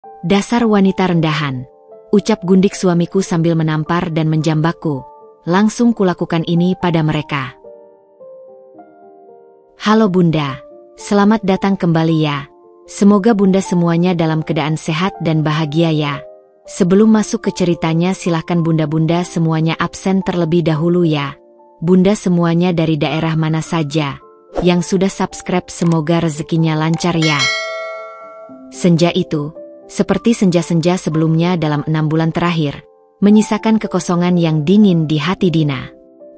Dasar wanita rendahan, ucap gundik suamiku sambil menampar dan menjambakku. Langsung kulakukan ini pada mereka. Halo Bunda, selamat datang kembali ya. Semoga Bunda semuanya dalam keadaan sehat dan bahagia ya. Sebelum masuk ke ceritanya silahkan Bunda-Bunda semuanya absen terlebih dahulu ya. Bunda semuanya dari daerah mana saja yang sudah subscribe semoga rezekinya lancar ya. Senja itu, seperti senja-senja sebelumnya dalam 6 bulan terakhir, menyisakan kekosongan yang dingin di hati Dina.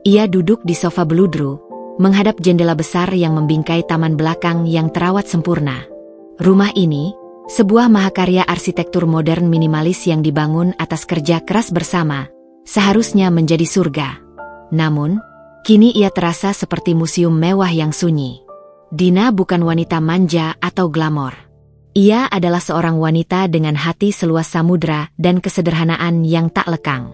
Ia duduk di sofa beludru, menghadap jendela besar yang membingkai taman belakang yang terawat sempurna. Rumah ini, sebuah mahakarya arsitektur modern minimalis yang dibangun atas kerja keras bersama, seharusnya menjadi surga. Namun, kini ia terasa seperti museum mewah yang sunyi. Dina bukan wanita manja atau glamor. Ia adalah seorang wanita dengan hati seluas samudra dan kesederhanaan yang tak lekang.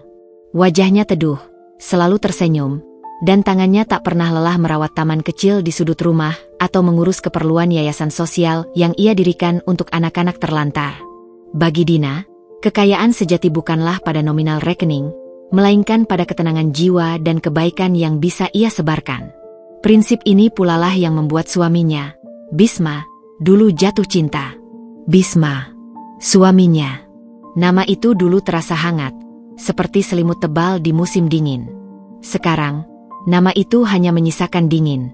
Wajahnya teduh, selalu tersenyum, dan tangannya tak pernah lelah merawat taman kecil di sudut rumah atau mengurus keperluan yayasan sosial yang ia dirikan untuk anak-anak terlantar. Bagi Dina, kekayaan sejati bukanlah pada nominal rekening, melainkan pada ketenangan jiwa dan kebaikan yang bisa ia sebarkan. Prinsip ini pula lah yang membuat suaminya, Bisma, dulu jatuh cinta. Bisma, suaminya. Nama itu dulu terasa hangat, seperti selimut tebal di musim dingin. Sekarang, nama itu hanya menyisakan dingin.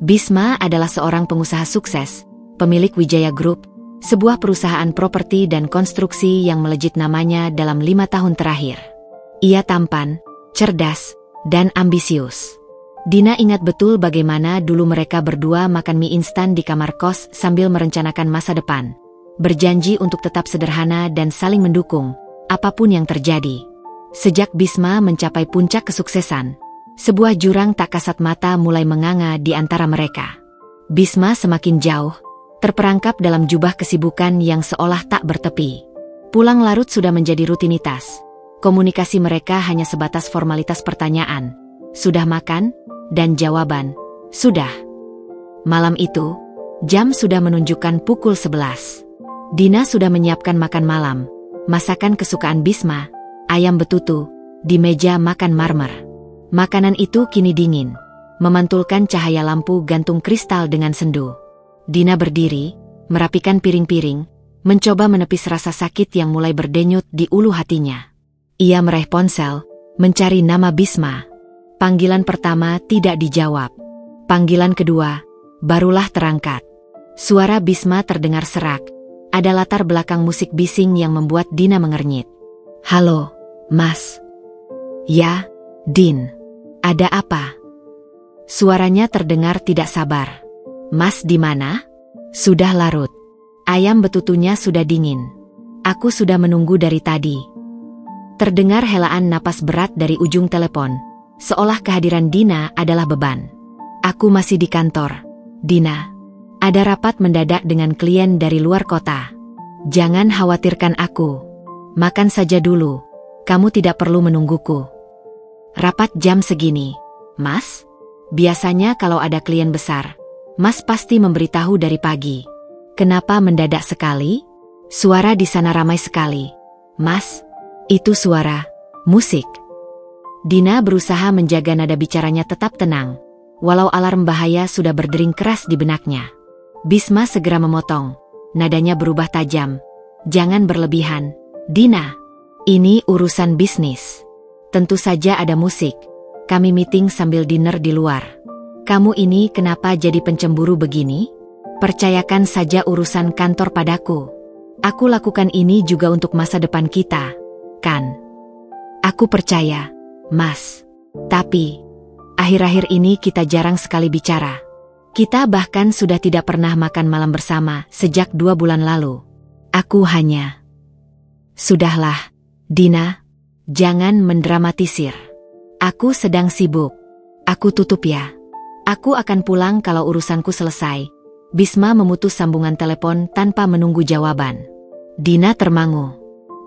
Bisma adalah seorang pengusaha sukses, pemilik Wijaya Group, sebuah perusahaan properti dan konstruksi yang melejit namanya dalam 5 tahun terakhir. Ia tampan, cerdas, dan ambisius. Dina ingat betul bagaimana dulu mereka berdua makan mie instan di kamar kos sambil merencanakan masa depan. Berjanji untuk tetap sederhana dan saling mendukung, apapun yang terjadi. Sejak Bisma mencapai puncak kesuksesan, sebuah jurang tak kasat mata mulai menganga di antara mereka. Bisma semakin jauh, terperangkap dalam jubah kesibukan yang seolah tak bertepi. Pulang larut sudah menjadi rutinitas. Komunikasi mereka hanya sebatas formalitas pertanyaan, sudah makan? Dan jawaban, sudah. Malam itu, jam sudah menunjukkan pukul 11. Dina sudah menyiapkan makan malam, masakan kesukaan Bisma, ayam betutu, di meja makan marmer. Makanan itu kini dingin, memantulkan cahaya lampu gantung kristal dengan sendu. Dina berdiri, merapikan piring-piring, mencoba menepis rasa sakit yang mulai berdenyut di ulu hatinya. Ia meraih ponsel, mencari nama Bisma. Panggilan pertama tidak dijawab. Panggilan kedua, barulah terangkat. Suara Bisma terdengar serak. Ada latar belakang musik bising yang membuat Dina mengernyit. Halo, Mas. Ya, Din. Ada apa? Suaranya terdengar tidak sabar. Mas di mana? Sudah larut. Ayam betutunya sudah dingin. Aku sudah menunggu dari tadi. Terdengar helaan napas berat dari ujung telepon, seolah kehadiran Dina adalah beban. Aku masih di kantor, Dina. Ada rapat mendadak dengan klien dari luar kota. Jangan khawatirkan aku. Makan saja dulu, kamu tidak perlu menungguku. Rapat jam segini, Mas? Biasanya kalau ada klien besar, Mas pasti memberitahu dari pagi. Kenapa mendadak sekali? Suara di sana ramai sekali. Mas, itu suara musik. Dina berusaha menjaga nada bicaranya tetap tenang, walau alarm bahaya sudah berdering keras di benaknya. Bisma segera memotong, nadanya berubah tajam. Jangan berlebihan, Dina. Ini urusan bisnis. Tentu saja ada musik. Kami meeting sambil dinner di luar. Kamu ini kenapa jadi pencemburu begini? Percayakan saja urusan kantor padaku. Aku lakukan ini juga untuk masa depan kita. Kan? Aku percaya, Mas. Tapi, akhir-akhir ini kita jarang sekali bicara. Kita bahkan sudah tidak pernah makan malam bersama sejak 2 bulan lalu. Aku hanya... Sudahlah, Dina. Jangan mendramatisir. Aku sedang sibuk. Aku tutup ya. Aku akan pulang kalau urusanku selesai. Bisma memutus sambungan telepon tanpa menunggu jawaban. Dina termangu.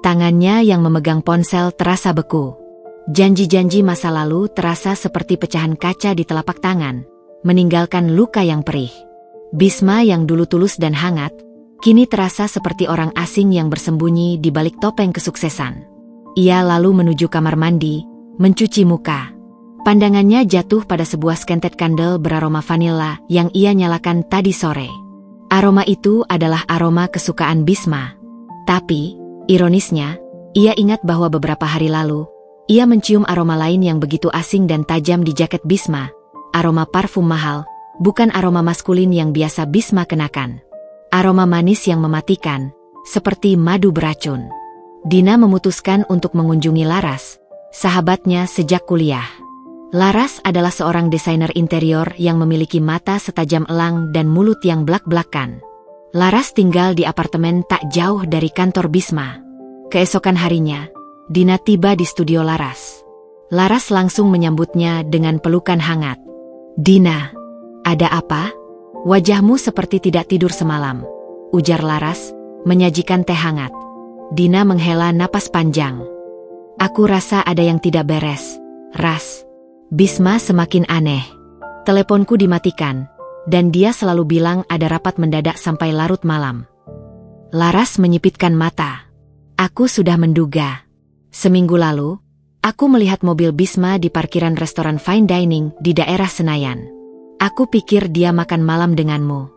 Tangannya yang memegang ponsel terasa beku. Janji-janji masa lalu terasa seperti pecahan kaca di telapak tangan, meninggalkan luka yang perih. Bisma yang dulu tulus dan hangat, kini terasa seperti orang asing yang bersembunyi di balik topeng kesuksesan. Ia lalu menuju kamar mandi, mencuci muka. Pandangannya jatuh pada sebuah scented candle beraroma vanila yang ia nyalakan tadi sore. Aroma itu adalah aroma kesukaan Bisma. Tapi, ironisnya, ia ingat bahwa beberapa hari lalu, ia mencium aroma lain yang begitu asing dan tajam di jaket Bisma. Aroma parfum mahal, bukan aroma maskulin yang biasa Bisma kenakan. Aroma manis yang mematikan, seperti madu beracun. Dina memutuskan untuk mengunjungi Laras, sahabatnya sejak kuliah. Laras adalah seorang desainer interior yang memiliki mata setajam elang dan mulut yang blak-blakan. Laras tinggal di apartemen tak jauh dari kantor Bisma. Keesokan harinya, Dina tiba di studio Laras. Laras langsung menyambutnya dengan pelukan hangat. "Dina, ada apa? Wajahmu seperti tidak tidur semalam," ujar Laras, menyajikan teh hangat. Dina menghela napas panjang. "Aku rasa ada yang tidak beres, Ras." Bisma semakin aneh. Teleponku dimatikan, dan dia selalu bilang ada rapat mendadak sampai larut malam. Laras menyipitkan mata. "Aku sudah menduga. Seminggu lalu, aku melihat mobil Bisma di parkiran restoran fine dining di daerah Senayan. Aku pikir dia makan malam denganmu.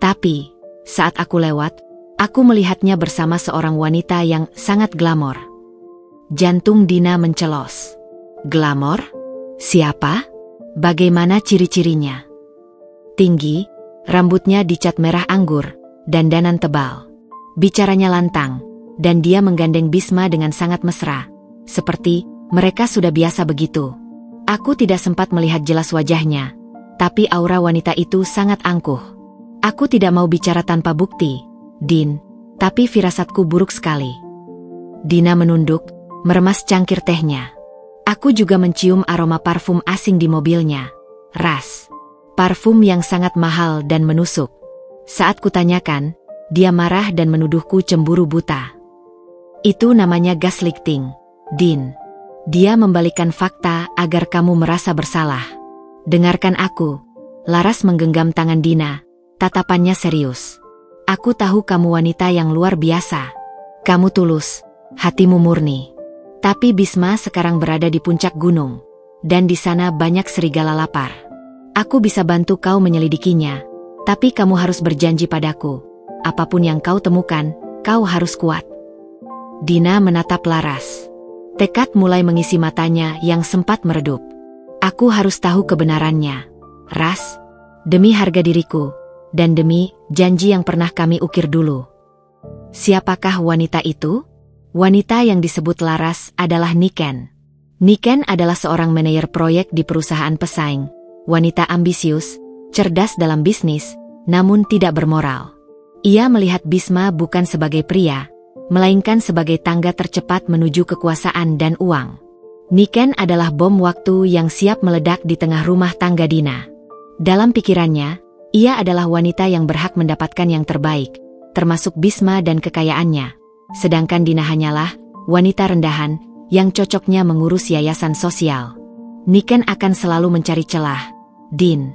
Tapi, saat aku lewat, aku melihatnya bersama seorang wanita yang sangat glamor." Jantung Dina mencelos. "Glamor? Siapa? Bagaimana ciri-cirinya?" "Tinggi, rambutnya dicat merah anggur, dandanan tebal. Bicaranya lantang, dan dia menggandeng Bisma dengan sangat mesra. Seperti mereka sudah biasa begitu. Aku tidak sempat melihat jelas wajahnya, tapi aura wanita itu sangat angkuh. Aku tidak mau bicara tanpa bukti, Din, tapi firasatku buruk sekali." Dina menunduk, meremas cangkir tehnya. "Aku juga mencium aroma parfum asing di mobilnya, Ras. Parfum yang sangat mahal dan menusuk. Saat kutanyakan, dia marah dan menuduhku cemburu buta. Itu namanya gaslighting, Din. Dia membalikkan fakta agar kamu merasa bersalah. Dengarkan aku." Laras menggenggam tangan Dina, tatapannya serius. "Aku tahu kamu wanita yang luar biasa. Kamu tulus, hatimu murni. Tapi Bisma sekarang berada di puncak gunung, dan di sana banyak serigala lapar. Aku bisa bantu kau menyelidikinya, tapi kamu harus berjanji padaku. Apapun yang kau temukan, kau harus kuat." Dina menatap Laras. Tekad mulai mengisi matanya yang sempat meredup. "Aku harus tahu kebenarannya, Ras. Demi harga diriku, dan demi janji yang pernah kami ukir dulu." "Siapakah wanita itu?" Wanita yang disebut Laras adalah Niken. Niken adalah seorang manajer proyek di perusahaan pesaing. Wanita ambisius, cerdas dalam bisnis, namun tidak bermoral. Ia melihat Bisma bukan sebagai pria, melainkan sebagai tangga tercepat menuju kekuasaan dan uang. Niken adalah bom waktu yang siap meledak di tengah rumah tangga Dina. Dalam pikirannya, ia adalah wanita yang berhak mendapatkan yang terbaik, termasuk Bisma dan kekayaannya. Sedangkan Dina hanyalah wanita rendahan yang cocoknya mengurus yayasan sosial. Niken akan selalu mencari celah, Din.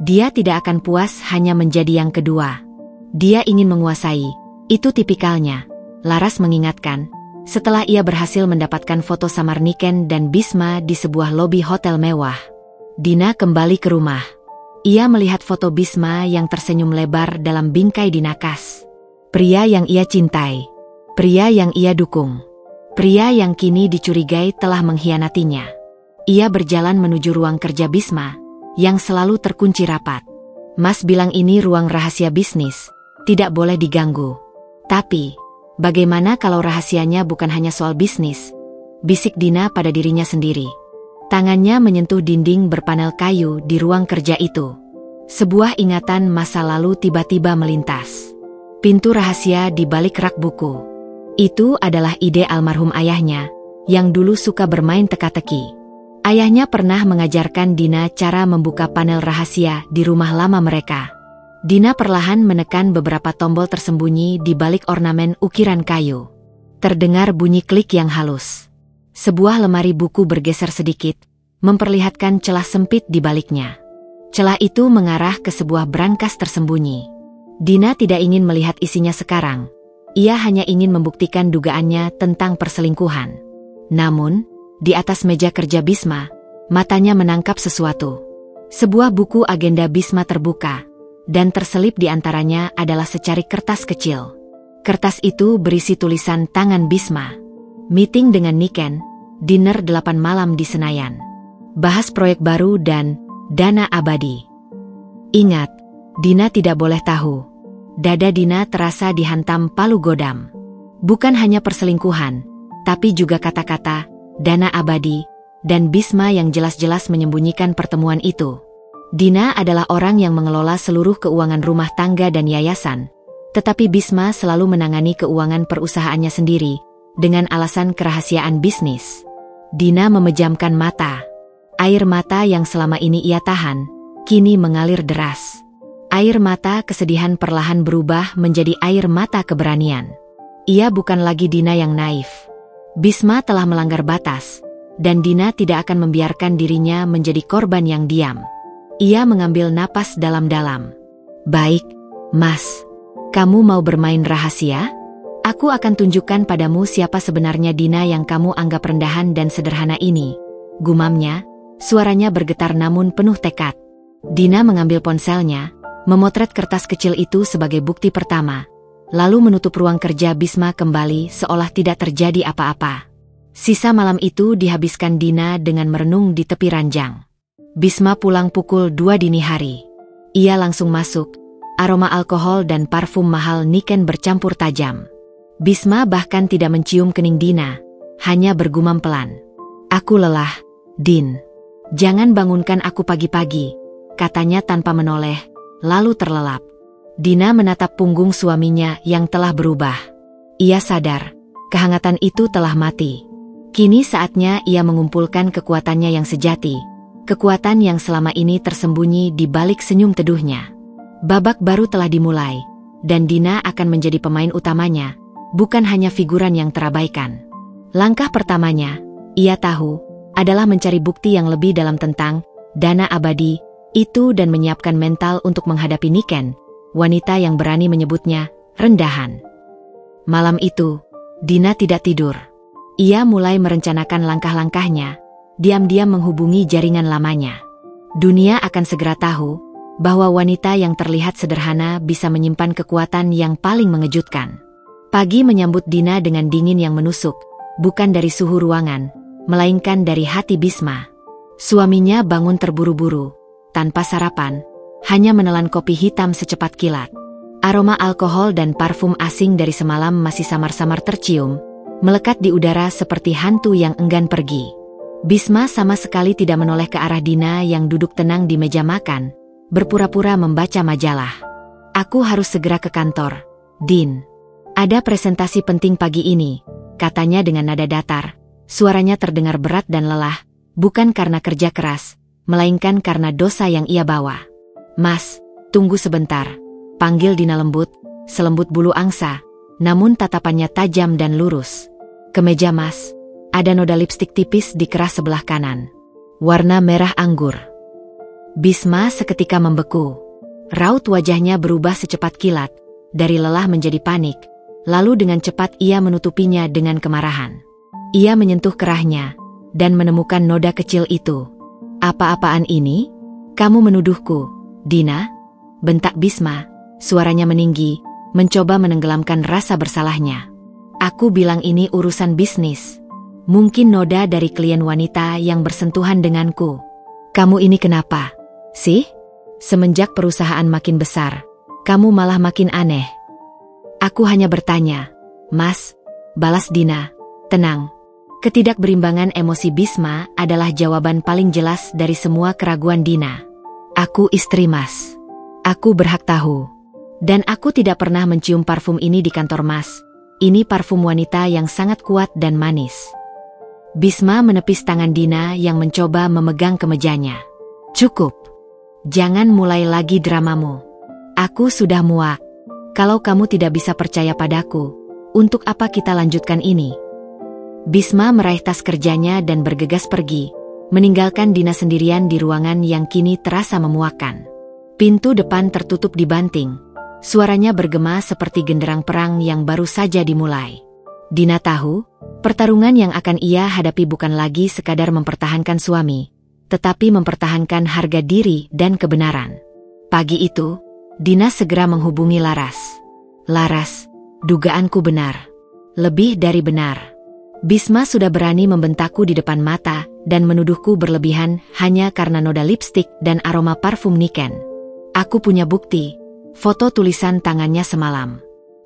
Dia tidak akan puas hanya menjadi yang kedua. Dia ingin menguasai, itu tipikalnya. Laras mengingatkan, setelah ia berhasil mendapatkan foto samar Niken dan Bisma di sebuah lobi hotel mewah. Dina kembali ke rumah. Ia melihat foto Bisma yang tersenyum lebar dalam bingkai dinakas. Pria yang ia cintai. Pria yang ia dukung. Pria yang kini dicurigai telah mengkhianatinya. Ia berjalan menuju ruang kerja Bisma, yang selalu terkunci rapat. "Mas bilang ini ruang rahasia bisnis, tidak boleh diganggu. Tapi, bagaimana kalau rahasianya bukan hanya soal bisnis?" bisik Dina pada dirinya sendiri. Tangannya menyentuh dinding berpanel kayu di ruang kerja itu. Sebuah ingatan masa lalu tiba-tiba melintas. Pintu rahasia di balik rak buku. Itu adalah ide almarhum ayahnya, yang dulu suka bermain teka-teki. Ayahnya pernah mengajarkan Dina cara membuka panel rahasia di rumah lama mereka. Dina perlahan menekan beberapa tombol tersembunyi di balik ornamen ukiran kayu. Terdengar bunyi klik yang halus. Sebuah lemari buku bergeser sedikit, memperlihatkan celah sempit di baliknya. Celah itu mengarah ke sebuah brankas tersembunyi. Dina tidak ingin melihat isinya sekarang. Ia hanya ingin membuktikan dugaannya tentang perselingkuhan. Namun, di atas meja kerja Bisma, matanya menangkap sesuatu. Sebuah buku agenda Bisma terbuka, dan terselip di antaranya adalah secarik kertas kecil. Kertas itu berisi tulisan tangan Bisma. Meeting dengan Niken, dinner 8 malam di Senayan. Bahas proyek baru dan dana abadi. Ingat, Dina tidak boleh tahu. Dada Dina terasa dihantam palu godam. Bukan hanya perselingkuhan, tapi juga kata-kata, dana abadi, dan Bisma yang jelas-jelas menyembunyikan pertemuan itu. Dina adalah orang yang mengelola seluruh keuangan rumah tangga dan yayasan, tetapi Bisma selalu menangani keuangan perusahaannya sendiri, dengan alasan kerahasiaan bisnis. Dina memejamkan mata. Air mata yang selama ini ia tahan, kini mengalir deras. Air mata kesedihan perlahan berubah menjadi air mata keberanian. Ia bukan lagi Dina yang naif. Bisma telah melanggar batas, dan Dina tidak akan membiarkan dirinya menjadi korban yang diam. Ia mengambil napas dalam-dalam. Baik, Mas. Kamu mau bermain rahasia? Aku akan tunjukkan padamu siapa sebenarnya Dina yang kamu anggap rendahan dan sederhana ini. Gumamnya, suaranya bergetar namun penuh tekad. Dina mengambil ponselnya, memotret kertas kecil itu sebagai bukti pertama, lalu menutup ruang kerja Bisma kembali seolah tidak terjadi apa-apa. Sisa malam itu dihabiskan Dina dengan merenung di tepi ranjang. Bisma pulang pukul 2 dini hari. Ia langsung masuk, aroma alkohol dan parfum mahal Niken bercampur tajam. Bisma bahkan tidak mencium kening Dina, hanya bergumam pelan. Aku lelah, Din. Jangan bangunkan aku pagi-pagi, katanya tanpa menoleh, lalu terlelap. Dina menatap punggung suaminya yang telah berubah. Ia sadar, kehangatan itu telah mati. Kini saatnya ia mengumpulkan kekuatannya yang sejati, kekuatan yang selama ini tersembunyi di balik senyum teduhnya. Babak baru telah dimulai, dan Dina akan menjadi pemain utamanya, bukan hanya figuran yang terabaikan. Langkah pertamanya, ia tahu, adalah mencari bukti yang lebih dalam tentang dana abadi itu dan menyiapkan mental untuk menghadapi Niken, wanita yang berani menyebutnya rendahan. Malam itu, Dina tidak tidur. Ia mulai merencanakan langkah-langkahnya, diam-diam menghubungi jaringan lamanya. Dunia akan segera tahu bahwa wanita yang terlihat sederhana bisa menyimpan kekuatan yang paling mengejutkan. Pagi menyambut Dina dengan dingin yang menusuk, bukan dari suhu ruangan, melainkan dari hati Bisma. Suaminya bangun terburu-buru, tanpa sarapan, hanya menelan kopi hitam secepat kilat. Aroma alkohol dan parfum asing dari semalam masih samar-samar tercium, melekat di udara seperti hantu yang enggan pergi. Bisma sama sekali tidak menoleh ke arah Dina yang duduk tenang di meja makan, berpura-pura membaca majalah. Aku harus segera ke kantor, Din. Ada presentasi penting pagi ini, katanya dengan nada datar. Suaranya terdengar berat dan lelah, bukan karena kerja keras, melainkan karena dosa yang ia bawa. Mas, tunggu sebentar, panggil Dina lembut, selembut bulu angsa, namun tatapannya tajam dan lurus. Kemeja Mas, ada noda lipstik tipis di keras sebelah kanan. Warna merah anggur. Bisma seketika membeku. Raut wajahnya berubah secepat kilat, dari lelah menjadi panik, lalu dengan cepat ia menutupinya dengan kemarahan. Ia menyentuh kerahnya, dan menemukan noda kecil itu. Apa-apaan ini? Kamu menuduhku, Dina? Bentak Bisma, suaranya meninggi, mencoba menenggelamkan rasa bersalahnya. Aku bilang ini urusan bisnis. Mungkin noda dari klien wanita yang bersentuhan denganku. Kamu ini kenapa? Sih? Semenjak perusahaan makin besar, kamu malah makin aneh. Aku hanya bertanya, Mas, balas Dina. Tenang. Ketidakberimbangan emosi Bisma adalah jawaban paling jelas dari semua keraguan Dina. Aku istri Mas. Aku berhak tahu. Dan aku tidak pernah mencium parfum ini di kantor Mas. Ini parfum wanita yang sangat kuat dan manis. Bisma menepis tangan Dina yang mencoba memegang kemejanya. Cukup. Jangan mulai lagi dramamu. Aku sudah muak. Kalau kamu tidak bisa percaya padaku, untuk apa kita lanjutkan ini? Bisma meraih tas kerjanya dan bergegas pergi, meninggalkan Dina sendirian di ruangan yang kini terasa memuakkan. Pintu depan tertutup dibanting, Suaranya bergema seperti genderang perang yang baru saja dimulai. Dina tahu, pertarungan yang akan ia hadapi bukan lagi sekadar mempertahankan suami, tetapi mempertahankan harga diri dan kebenaran. Pagi itu, Dina segera menghubungi Laras. Laras, dugaanku benar. Lebih dari benar. Bisma sudah berani membentakku di depan mata dan menuduhku berlebihan hanya karena noda lipstik dan aroma parfum Niken. Aku punya bukti, foto tulisan tangannya semalam.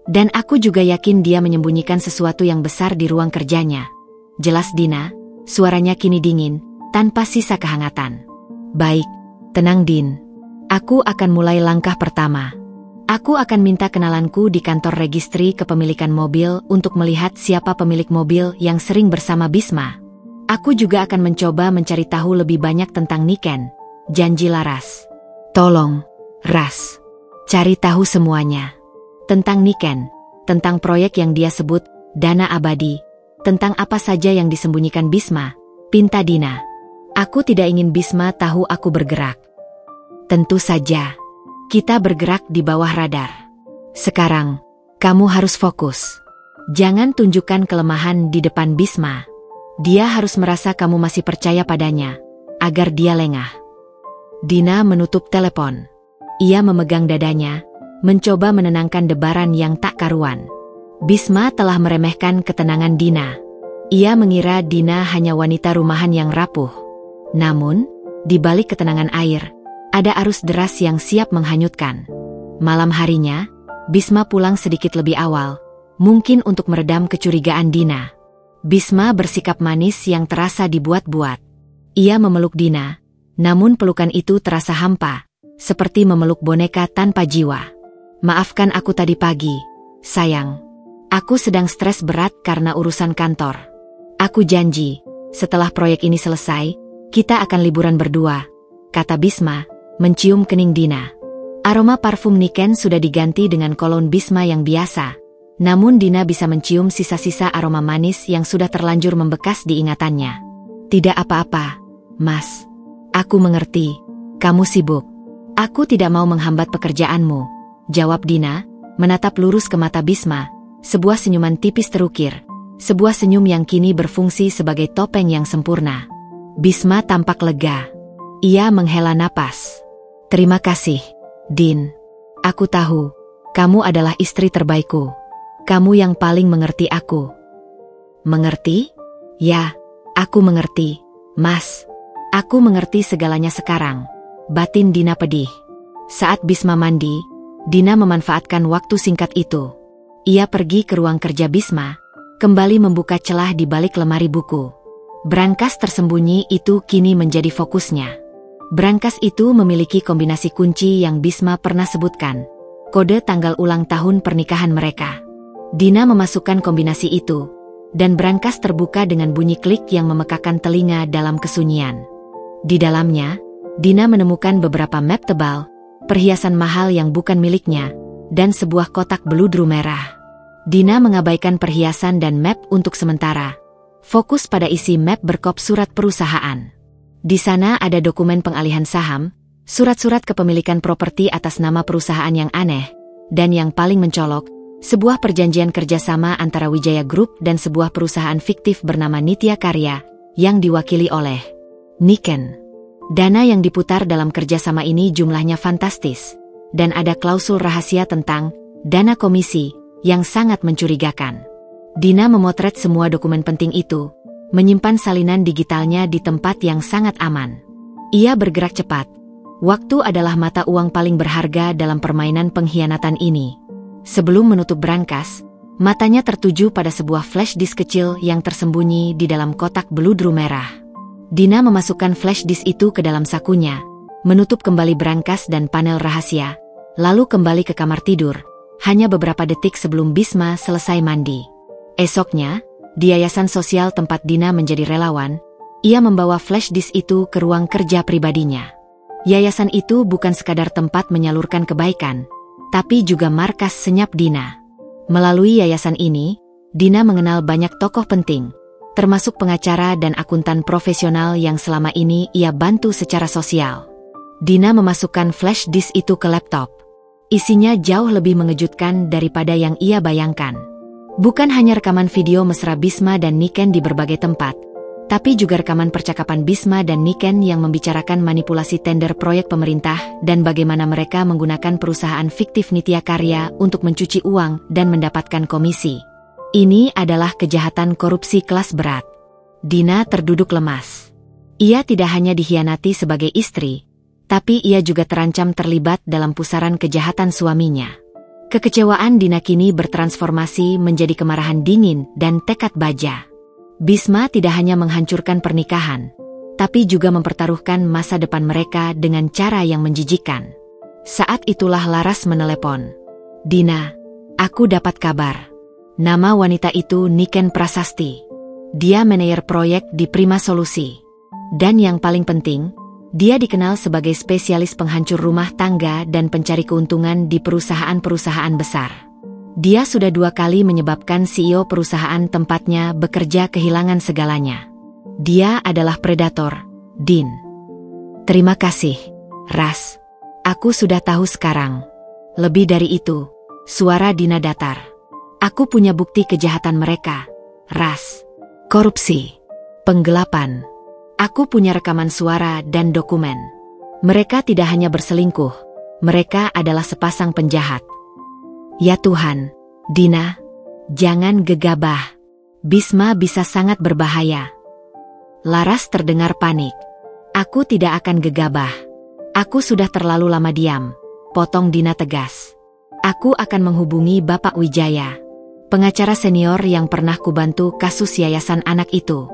Dan aku juga yakin dia menyembunyikan sesuatu yang besar di ruang kerjanya. Jelas Dina, suaranya kini dingin, tanpa sisa kehangatan. Baik, tenang Din. Aku akan mulai langkah pertama. Aku akan minta kenalanku di kantor registri kepemilikan mobil untuk melihat siapa pemilik mobil yang sering bersama Bisma. Aku juga akan mencoba mencari tahu lebih banyak tentang Niken, janji Laras. Tolong, Ras, cari tahu semuanya. Tentang Niken, tentang proyek yang dia sebut dana abadi, tentang apa saja yang disembunyikan Bisma, pinta Dina. Aku tidak ingin Bisma tahu aku bergerak. Tentu saja. Kita bergerak di bawah radar. Sekarang, kamu harus fokus. Jangan tunjukkan kelemahan di depan Bisma. Dia harus merasa kamu masih percaya padanya, agar dia lengah. Dina menutup telepon. Ia memegang dadanya, mencoba menenangkan debaran yang tak karuan. Bisma telah meremehkan ketenangan Dina. Ia mengira Dina hanya wanita rumahan yang rapuh. Namun, di balik ketenangan air, ada arus deras yang siap menghanyutkan. Malam harinya, Bisma pulang sedikit lebih awal, mungkin untuk meredam kecurigaan Dina. Bisma bersikap manis yang terasa dibuat-buat. Ia memeluk Dina, namun pelukan itu terasa hampa, seperti memeluk boneka tanpa jiwa. Maafkan aku tadi pagi, sayang. Aku sedang stres berat karena urusan kantor. Aku janji, setelah proyek ini selesai, kita akan liburan berdua, kata Bisma, mencium kening Dina. Aroma parfum Niken sudah diganti dengan kolon Bisma yang biasa. Namun Dina bisa mencium sisa-sisa aroma manis yang sudah terlanjur membekas di ingatannya. Tidak apa-apa, Mas. Aku mengerti. Kamu sibuk. Aku tidak mau menghambat pekerjaanmu, jawab Dina, menatap lurus ke mata Bisma. Sebuah senyuman tipis terukir. Sebuah senyum yang kini berfungsi sebagai topeng yang sempurna. Bisma tampak lega. Ia menghela napas. Terima kasih, Din. Aku tahu, kamu adalah istri terbaikku. Kamu yang paling mengerti aku. Mengerti? Ya, aku mengerti, Mas. Aku mengerti segalanya sekarang. Batin Dina pedih. Saat Bisma mandi, Dina memanfaatkan waktu singkat itu. Ia pergi ke ruang kerja Bisma, kembali membuka celah di balik lemari buku. Brankas tersembunyi itu kini menjadi fokusnya. Brankas itu memiliki kombinasi kunci yang Bisma pernah sebutkan, kode tanggal ulang tahun pernikahan mereka. Dina memasukkan kombinasi itu, dan brankas terbuka dengan bunyi klik yang memekakan telinga dalam kesunyian. Di dalamnya, Dina menemukan beberapa map tebal, perhiasan mahal yang bukan miliknya, dan sebuah kotak beludru merah. Dina mengabaikan perhiasan dan map untuk sementara, fokus pada isi map berkop surat perusahaan. Di sana ada dokumen pengalihan saham, surat-surat kepemilikan properti atas nama perusahaan yang aneh, dan yang paling mencolok, sebuah perjanjian kerjasama antara Wijaya Group dan sebuah perusahaan fiktif bernama Nitya Karya, yang diwakili oleh Niken. Dana yang diputar dalam kerjasama ini jumlahnya fantastis, dan ada klausul rahasia tentang dana komisi yang sangat mencurigakan. Dina memotret semua dokumen penting itu, menyimpan salinan digitalnya di tempat yang sangat aman. Ia bergerak cepat. Waktu adalah mata uang paling berharga dalam permainan pengkhianatan ini. Sebelum menutup brankas, matanya tertuju pada sebuah flash disk kecil yang tersembunyi di dalam kotak beludru merah. Dina memasukkan flash disk itu ke dalam sakunya, menutup kembali brankas dan panel rahasia, lalu kembali ke kamar tidur, hanya beberapa detik sebelum Bisma selesai mandi. Esoknya, di yayasan sosial tempat Dina menjadi relawan, ia membawa flash disk itu ke ruang kerja pribadinya. Yayasan itu bukan sekadar tempat menyalurkan kebaikan, tapi juga markas senyap Dina. Melalui yayasan ini, Dina mengenal banyak tokoh penting, termasuk pengacara dan akuntan profesional yang selama ini ia bantu secara sosial. Dina memasukkan flash disk itu ke laptop. Isinya jauh lebih mengejutkan daripada yang ia bayangkan. Bukan hanya rekaman video mesra Bisma dan Niken di berbagai tempat, tapi juga rekaman percakapan Bisma dan Niken yang membicarakan manipulasi tender proyek pemerintah dan bagaimana mereka menggunakan perusahaan fiktif Nitya Karya untuk mencuci uang dan mendapatkan komisi. Ini adalah kejahatan korupsi kelas berat. Dina terduduk lemas. Ia tidak hanya dikhianati sebagai istri, tapi ia juga terancam terlibat dalam pusaran kejahatan suaminya. Kekecewaan Dina kini bertransformasi menjadi kemarahan dingin dan tekad baja. Bisma tidak hanya menghancurkan pernikahan, tapi juga mempertaruhkan masa depan mereka dengan cara yang menjijikan. Saat itulah Laras menelepon. "Dina, aku dapat kabar. Nama wanita itu Niken Prasasti. Dia manajer proyek di Prima Solusi. Dan yang paling penting, dia dikenal sebagai spesialis penghancur rumah tangga dan pencari keuntungan di perusahaan-perusahaan besar. Dia sudah 2 kali menyebabkan CEO perusahaan tempatnya bekerja kehilangan segalanya. Dia adalah predator, Din." "Terima kasih, Ras. Aku sudah tahu sekarang." Lebih dari itu, suara Dina datar. "Aku punya bukti kejahatan mereka, Ras. Korupsi, penggelapan. Aku punya rekaman suara dan dokumen. Mereka tidak hanya berselingkuh, mereka adalah sepasang penjahat." "Ya Tuhan, Dina, jangan gegabah. Bisma bisa sangat berbahaya." Laras terdengar panik. "Aku tidak akan gegabah. Aku sudah terlalu lama diam," potong Dina tegas. "Aku akan menghubungi Bapak Wijaya, pengacara senior yang pernah kubantu kasus yayasan anak itu.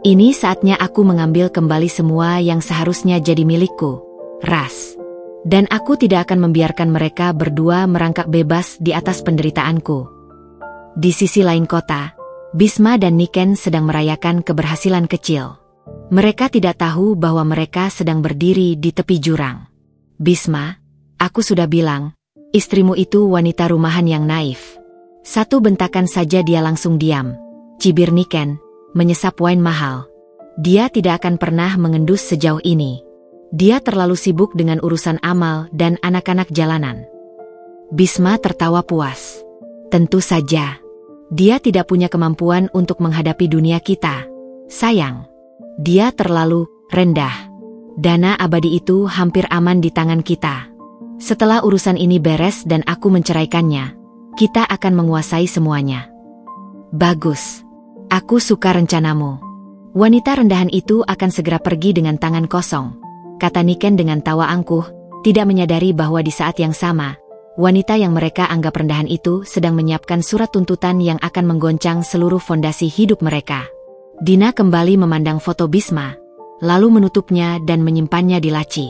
Ini saatnya aku mengambil kembali semua yang seharusnya jadi milikku, Ras. Dan aku tidak akan membiarkan mereka berdua merangkak bebas di atas penderitaanku." Di sisi lain kota, Bisma dan Niken sedang merayakan keberhasilan kecil. Mereka tidak tahu bahwa mereka sedang berdiri di tepi jurang. "Bisma, aku sudah bilang, istrimu itu wanita rumahan yang naif." Satu bentakan saja dia langsung diam. Cibir Niken, menyesap wine mahal. "Dia tidak akan pernah mengendus sejauh ini. Dia terlalu sibuk dengan urusan amal dan anak-anak jalanan." Bisma tertawa puas. "Tentu saja. Dia tidak punya kemampuan untuk menghadapi dunia kita. Sayang. Dia terlalu rendah. Dana abadi itu hampir aman di tangan kita. Setelah urusan ini beres dan aku menceraikannya, kita akan menguasai semuanya." "Bagus. Aku suka rencanamu. Wanita rendahan itu akan segera pergi dengan tangan kosong," kata Niken dengan tawa angkuh, tidak menyadari bahwa di saat yang sama, wanita yang mereka anggap rendahan itu sedang menyiapkan surat tuntutan yang akan menggoncang seluruh fondasi hidup mereka. Dina kembali memandang foto Bisma, lalu menutupnya dan menyimpannya di laci.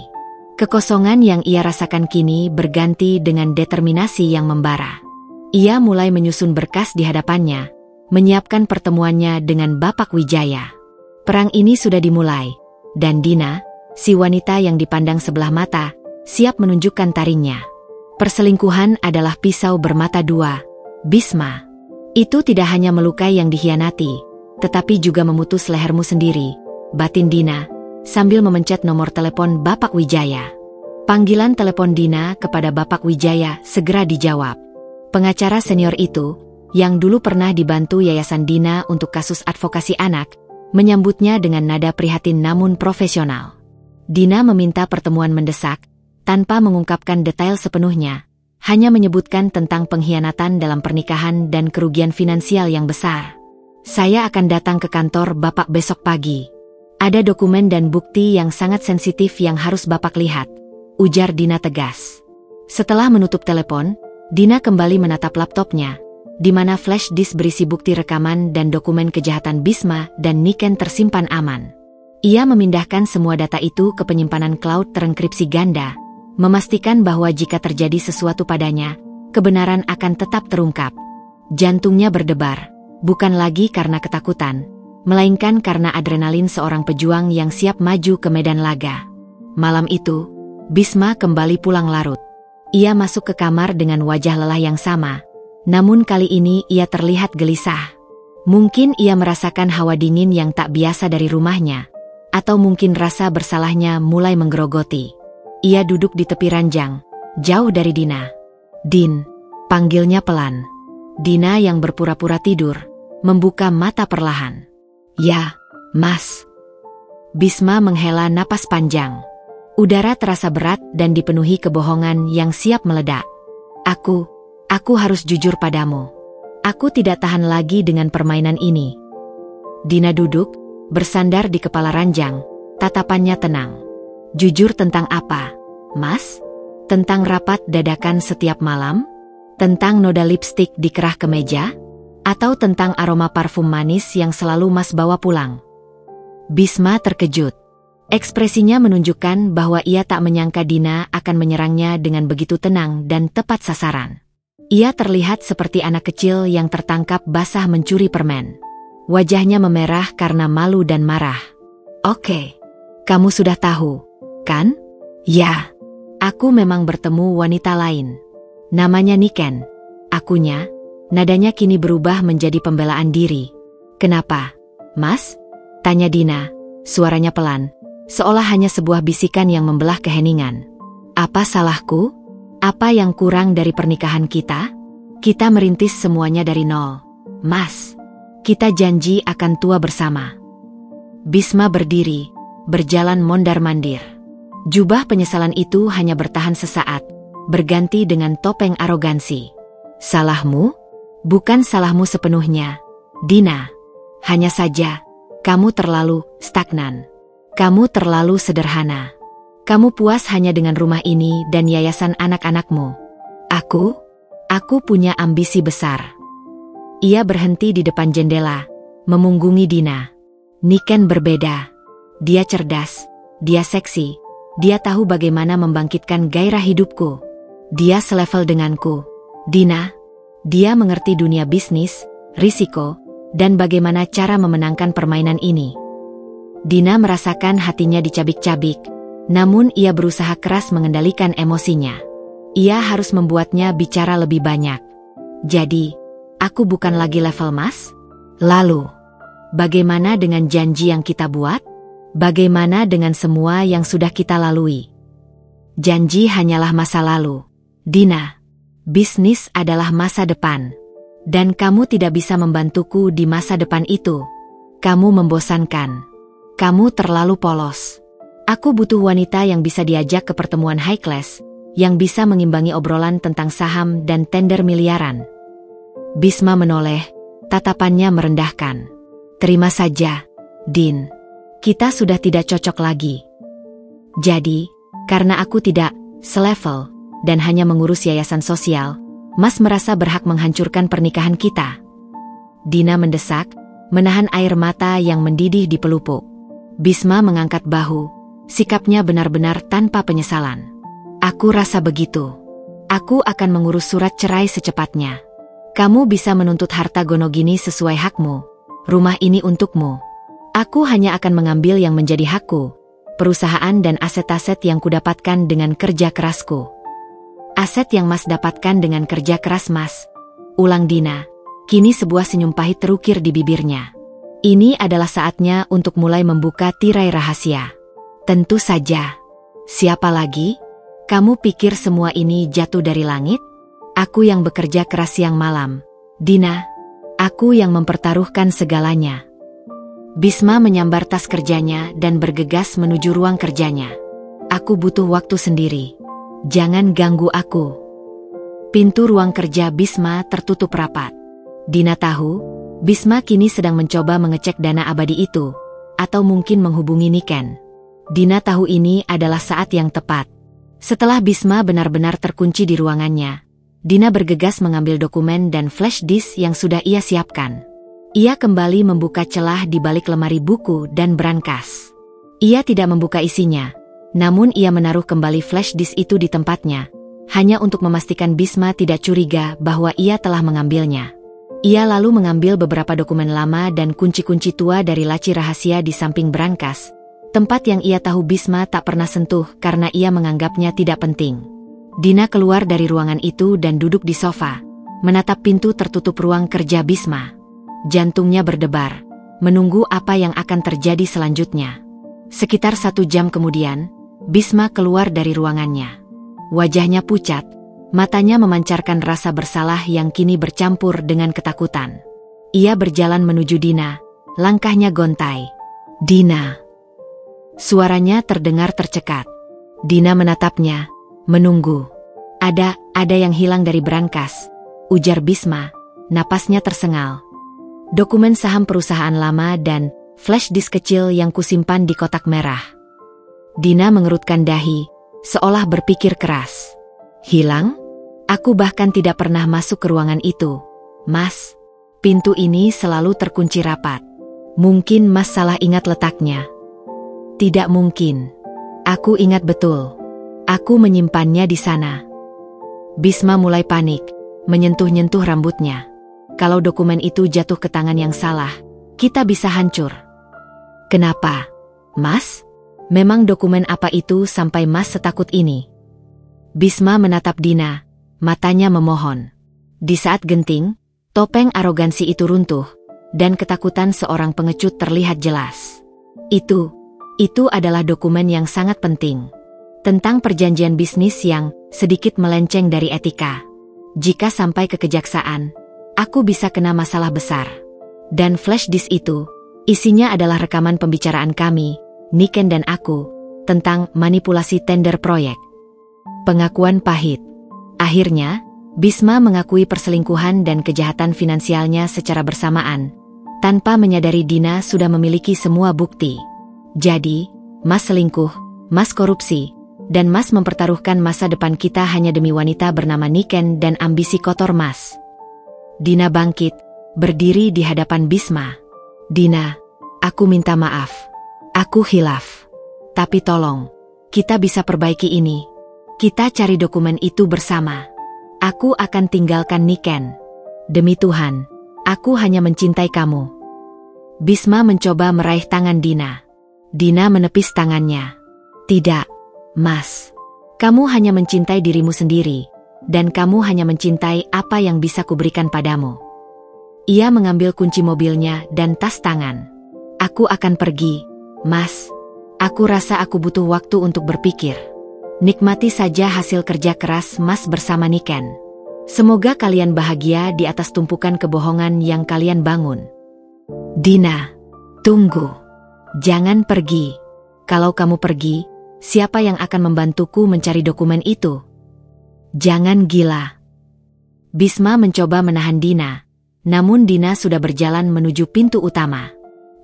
Kekosongan yang ia rasakan kini berganti dengan determinasi yang membara. Ia mulai menyusun berkas di hadapannya, menyiapkan pertemuannya dengan Bapak Wijaya. Perang ini sudah dimulai, dan Dina, si wanita yang dipandang sebelah mata, siap menunjukkan taringnya. Perselingkuhan adalah pisau bermata dua, Bisma. Itu tidak hanya melukai yang dikhianati, tetapi juga memutus lehermu sendiri, batin Dina, sambil memencet nomor telepon Bapak Wijaya. Panggilan telepon Dina kepada Bapak Wijaya segera dijawab. Pengacara senior itu, yang dulu pernah dibantu Yayasan Dina untuk kasus advokasi anak, menyambutnya dengan nada prihatin namun profesional. Dina meminta pertemuan mendesak, tanpa mengungkapkan detail sepenuhnya, hanya menyebutkan tentang pengkhianatan dalam pernikahan dan kerugian finansial yang besar. "Saya akan datang ke kantor Bapak besok pagi. Ada dokumen dan bukti yang sangat sensitif yang harus Bapak lihat," ujar Dina tegas. Setelah menutup telepon, Dina kembali menatap laptopnya, di mana flash disk berisi bukti rekaman dan dokumen kejahatan Bisma dan Niken tersimpan aman. Ia memindahkan semua data itu ke penyimpanan cloud terenkripsi ganda, memastikan bahwa jika terjadi sesuatu padanya, kebenaran akan tetap terungkap. Jantungnya berdebar, bukan lagi karena ketakutan, melainkan karena adrenalin seorang pejuang yang siap maju ke medan laga. Malam itu, Bisma kembali pulang larut. Ia masuk ke kamar dengan wajah lelah yang sama, namun kali ini ia terlihat gelisah. Mungkin ia merasakan hawa dingin yang tak biasa dari rumahnya, atau mungkin rasa bersalahnya mulai menggerogoti. Ia duduk di tepi ranjang, jauh dari Dina. Din, panggilnya pelan. Dina yang berpura-pura tidur, membuka mata perlahan. Ya, Mas. Bisma menghela napas panjang. Udara terasa berat dan dipenuhi kebohongan yang siap meledak. Aku harus jujur padamu. Aku tidak tahan lagi dengan permainan ini. Dina duduk, bersandar di kepala ranjang, tatapannya tenang. Jujur tentang apa, Mas? Tentang rapat dadakan setiap malam? Tentang noda lipstik di kerah kemeja? Atau tentang aroma parfum manis yang selalu Mas bawa pulang? Bisma terkejut. Ekspresinya menunjukkan bahwa ia tak menyangka Dina akan menyerangnya dengan begitu tenang dan tepat sasaran. Ia terlihat seperti anak kecil yang tertangkap basah mencuri permen. Wajahnya memerah karena malu dan marah. Oke, kamu sudah tahu, kan? Ya, aku memang bertemu wanita lain. Namanya Niken. Akunya, nadanya kini berubah menjadi pembelaan diri. Kenapa, Mas? Tanya Dina, suaranya pelan, seolah hanya sebuah bisikan yang membelah keheningan. Apa salahku? Apa yang kurang dari pernikahan kita? Kita merintis semuanya dari nol. Mas, kita janji akan tua bersama. Bisma berdiri, berjalan mondar-mandir. Jubah penyesalan itu hanya bertahan sesaat, berganti dengan topeng arogansi. Salahmu? Bukan salahmu sepenuhnya, Dina. Hanya saja, kamu terlalu stagnan. Kamu terlalu sederhana. Kamu puas hanya dengan rumah ini dan yayasan anak-anakmu. Aku punya ambisi besar. Ia berhenti di depan jendela, memunggungi Dina. Niken berbeda. Dia cerdas, dia seksi, dia tahu bagaimana membangkitkan gairah hidupku. Dia selevel denganku. Dina, dia mengerti dunia bisnis, risiko, dan bagaimana cara memenangkan permainan ini. Dina merasakan hatinya dicabik-cabik, namun ia berusaha keras mengendalikan emosinya. Ia harus membuatnya bicara lebih banyak. Jadi, aku bukan lagi level Mas? Lalu, bagaimana dengan janji yang kita buat? Bagaimana dengan semua yang sudah kita lalui? Janji hanyalah masa lalu. Dina, bisnis adalah masa depan. Dan kamu tidak bisa membantuku di masa depan itu. Kamu membosankan. Kamu terlalu polos. Aku butuh wanita yang bisa diajak ke pertemuan high class, yang bisa mengimbangi obrolan tentang saham dan tender miliaran. Bisma menoleh, tatapannya merendahkan. Terima saja, Din. Kita sudah tidak cocok lagi. Jadi, karena aku tidak selevel dan hanya mengurus yayasan sosial, Mas merasa berhak menghancurkan pernikahan kita. Dina mendesak, menahan air mata yang mendidih di pelupuk. Bisma mengangkat bahu, sikapnya benar-benar tanpa penyesalan. Aku rasa begitu. Aku akan mengurus surat cerai secepatnya. Kamu bisa menuntut harta Gonogini sesuai hakmu. Rumah ini untukmu. Aku hanya akan mengambil yang menjadi hakku, perusahaan dan aset-aset yang kudapatkan dengan kerja kerasku. Aset yang Mas dapatkan dengan kerja keras Mas. Ulang Dina. Kini sebuah senyum pahit terukir di bibirnya. Ini adalah saatnya untuk mulai membuka tirai rahasia. Tentu saja. Siapa lagi? Kamu pikir semua ini jatuh dari langit? Aku yang bekerja keras siang malam. Dina, aku yang mempertaruhkan segalanya. Bisma menyambar tas kerjanya dan bergegas menuju ruang kerjanya. Aku butuh waktu sendiri. Jangan ganggu aku. Pintu ruang kerja Bisma tertutup rapat. Dina tahu, Bisma kini sedang mencoba mengecek dana abadi itu, atau mungkin menghubungi Niken. Dina tahu ini adalah saat yang tepat. Setelah Bisma benar-benar terkunci di ruangannya, Dina bergegas mengambil dokumen dan flash disk yang sudah ia siapkan. Ia kembali membuka celah di balik lemari buku dan brankas. Ia tidak membuka isinya, namun ia menaruh kembali flash disk itu di tempatnya, hanya untuk memastikan Bisma tidak curiga bahwa ia telah mengambilnya. Ia lalu mengambil beberapa dokumen lama dan kunci-kunci tua dari laci rahasia di samping brankas, tempat yang ia tahu Bisma tak pernah sentuh karena ia menganggapnya tidak penting. Dina keluar dari ruangan itu dan duduk di sofa, menatap pintu tertutup ruang kerja Bisma. Jantungnya berdebar, menunggu apa yang akan terjadi selanjutnya. Sekitar 1 jam kemudian, Bisma keluar dari ruangannya. Wajahnya pucat, Matanya memancarkan rasa bersalah yang kini bercampur dengan ketakutan. Ia berjalan menuju Dina, langkahnya gontai. "Dina." Suaranya terdengar tercekat. Dina menatapnya, menunggu. Ada yang hilang dari brankas," ujar Bisma, napasnya tersengal. "Dokumen saham perusahaan lama dan flash disk kecil yang kusimpan di kotak merah." Dina mengerutkan dahi, seolah berpikir keras. "Hilang? Aku bahkan tidak pernah masuk ke ruangan itu, Mas. Pintu ini selalu terkunci rapat. Mungkin Mas salah ingat letaknya." "Tidak mungkin. Aku ingat betul. Aku menyimpannya di sana." Bisma mulai panik, menyentuh-nyentuh rambutnya. "Kalau dokumen itu jatuh ke tangan yang salah, kita bisa hancur." "Kenapa, Mas? Memang dokumen apa itu sampai Mas setakut ini?" Bisma menatap Dina, matanya memohon. Di saat genting, topeng arogansi itu runtuh, dan ketakutan seorang pengecut terlihat jelas. Itu adalah dokumen yang sangat penting. Tentang perjanjian bisnis yang sedikit melenceng dari etika. Jika sampai ke kejaksaan, aku bisa kena masalah besar. Dan flash disk itu, isinya adalah rekaman pembicaraan kami, Niken dan aku, tentang manipulasi tender proyek. Pengakuan pahit. Akhirnya, Bisma mengakui perselingkuhan dan kejahatan finansialnya secara bersamaan, tanpa menyadari Dina sudah memiliki semua bukti. "Jadi, Mas selingkuh, Mas korupsi, dan Mas mempertaruhkan masa depan kita hanya demi wanita bernama Niken dan ambisi kotor Mas." Dina bangkit, berdiri di hadapan Bisma. "Dina, aku minta maaf. Aku khilaf. Tapi tolong, kita bisa perbaiki ini. Kita cari dokumen itu bersama. Aku akan tinggalkan Niken. Demi Tuhan, aku hanya mencintai kamu." Bisma mencoba meraih tangan Dina. Dina menepis tangannya. "Tidak, Mas. Kamu hanya mencintai dirimu sendiri, dan kamu hanya mencintai apa yang bisa kuberikan padamu." Ia mengambil kunci mobilnya dan tas tangan. "Aku akan pergi, Mas. Aku rasa aku butuh waktu untuk berpikir. Nikmati saja hasil kerja keras Mas bersama Niken. Semoga kalian bahagia di atas tumpukan kebohongan yang kalian bangun." "Dina, tunggu. Jangan pergi. Kalau kamu pergi, siapa yang akan membantuku mencari dokumen itu?" "Jangan gila." Bisma mencoba menahan Dina, namun Dina sudah berjalan menuju pintu utama.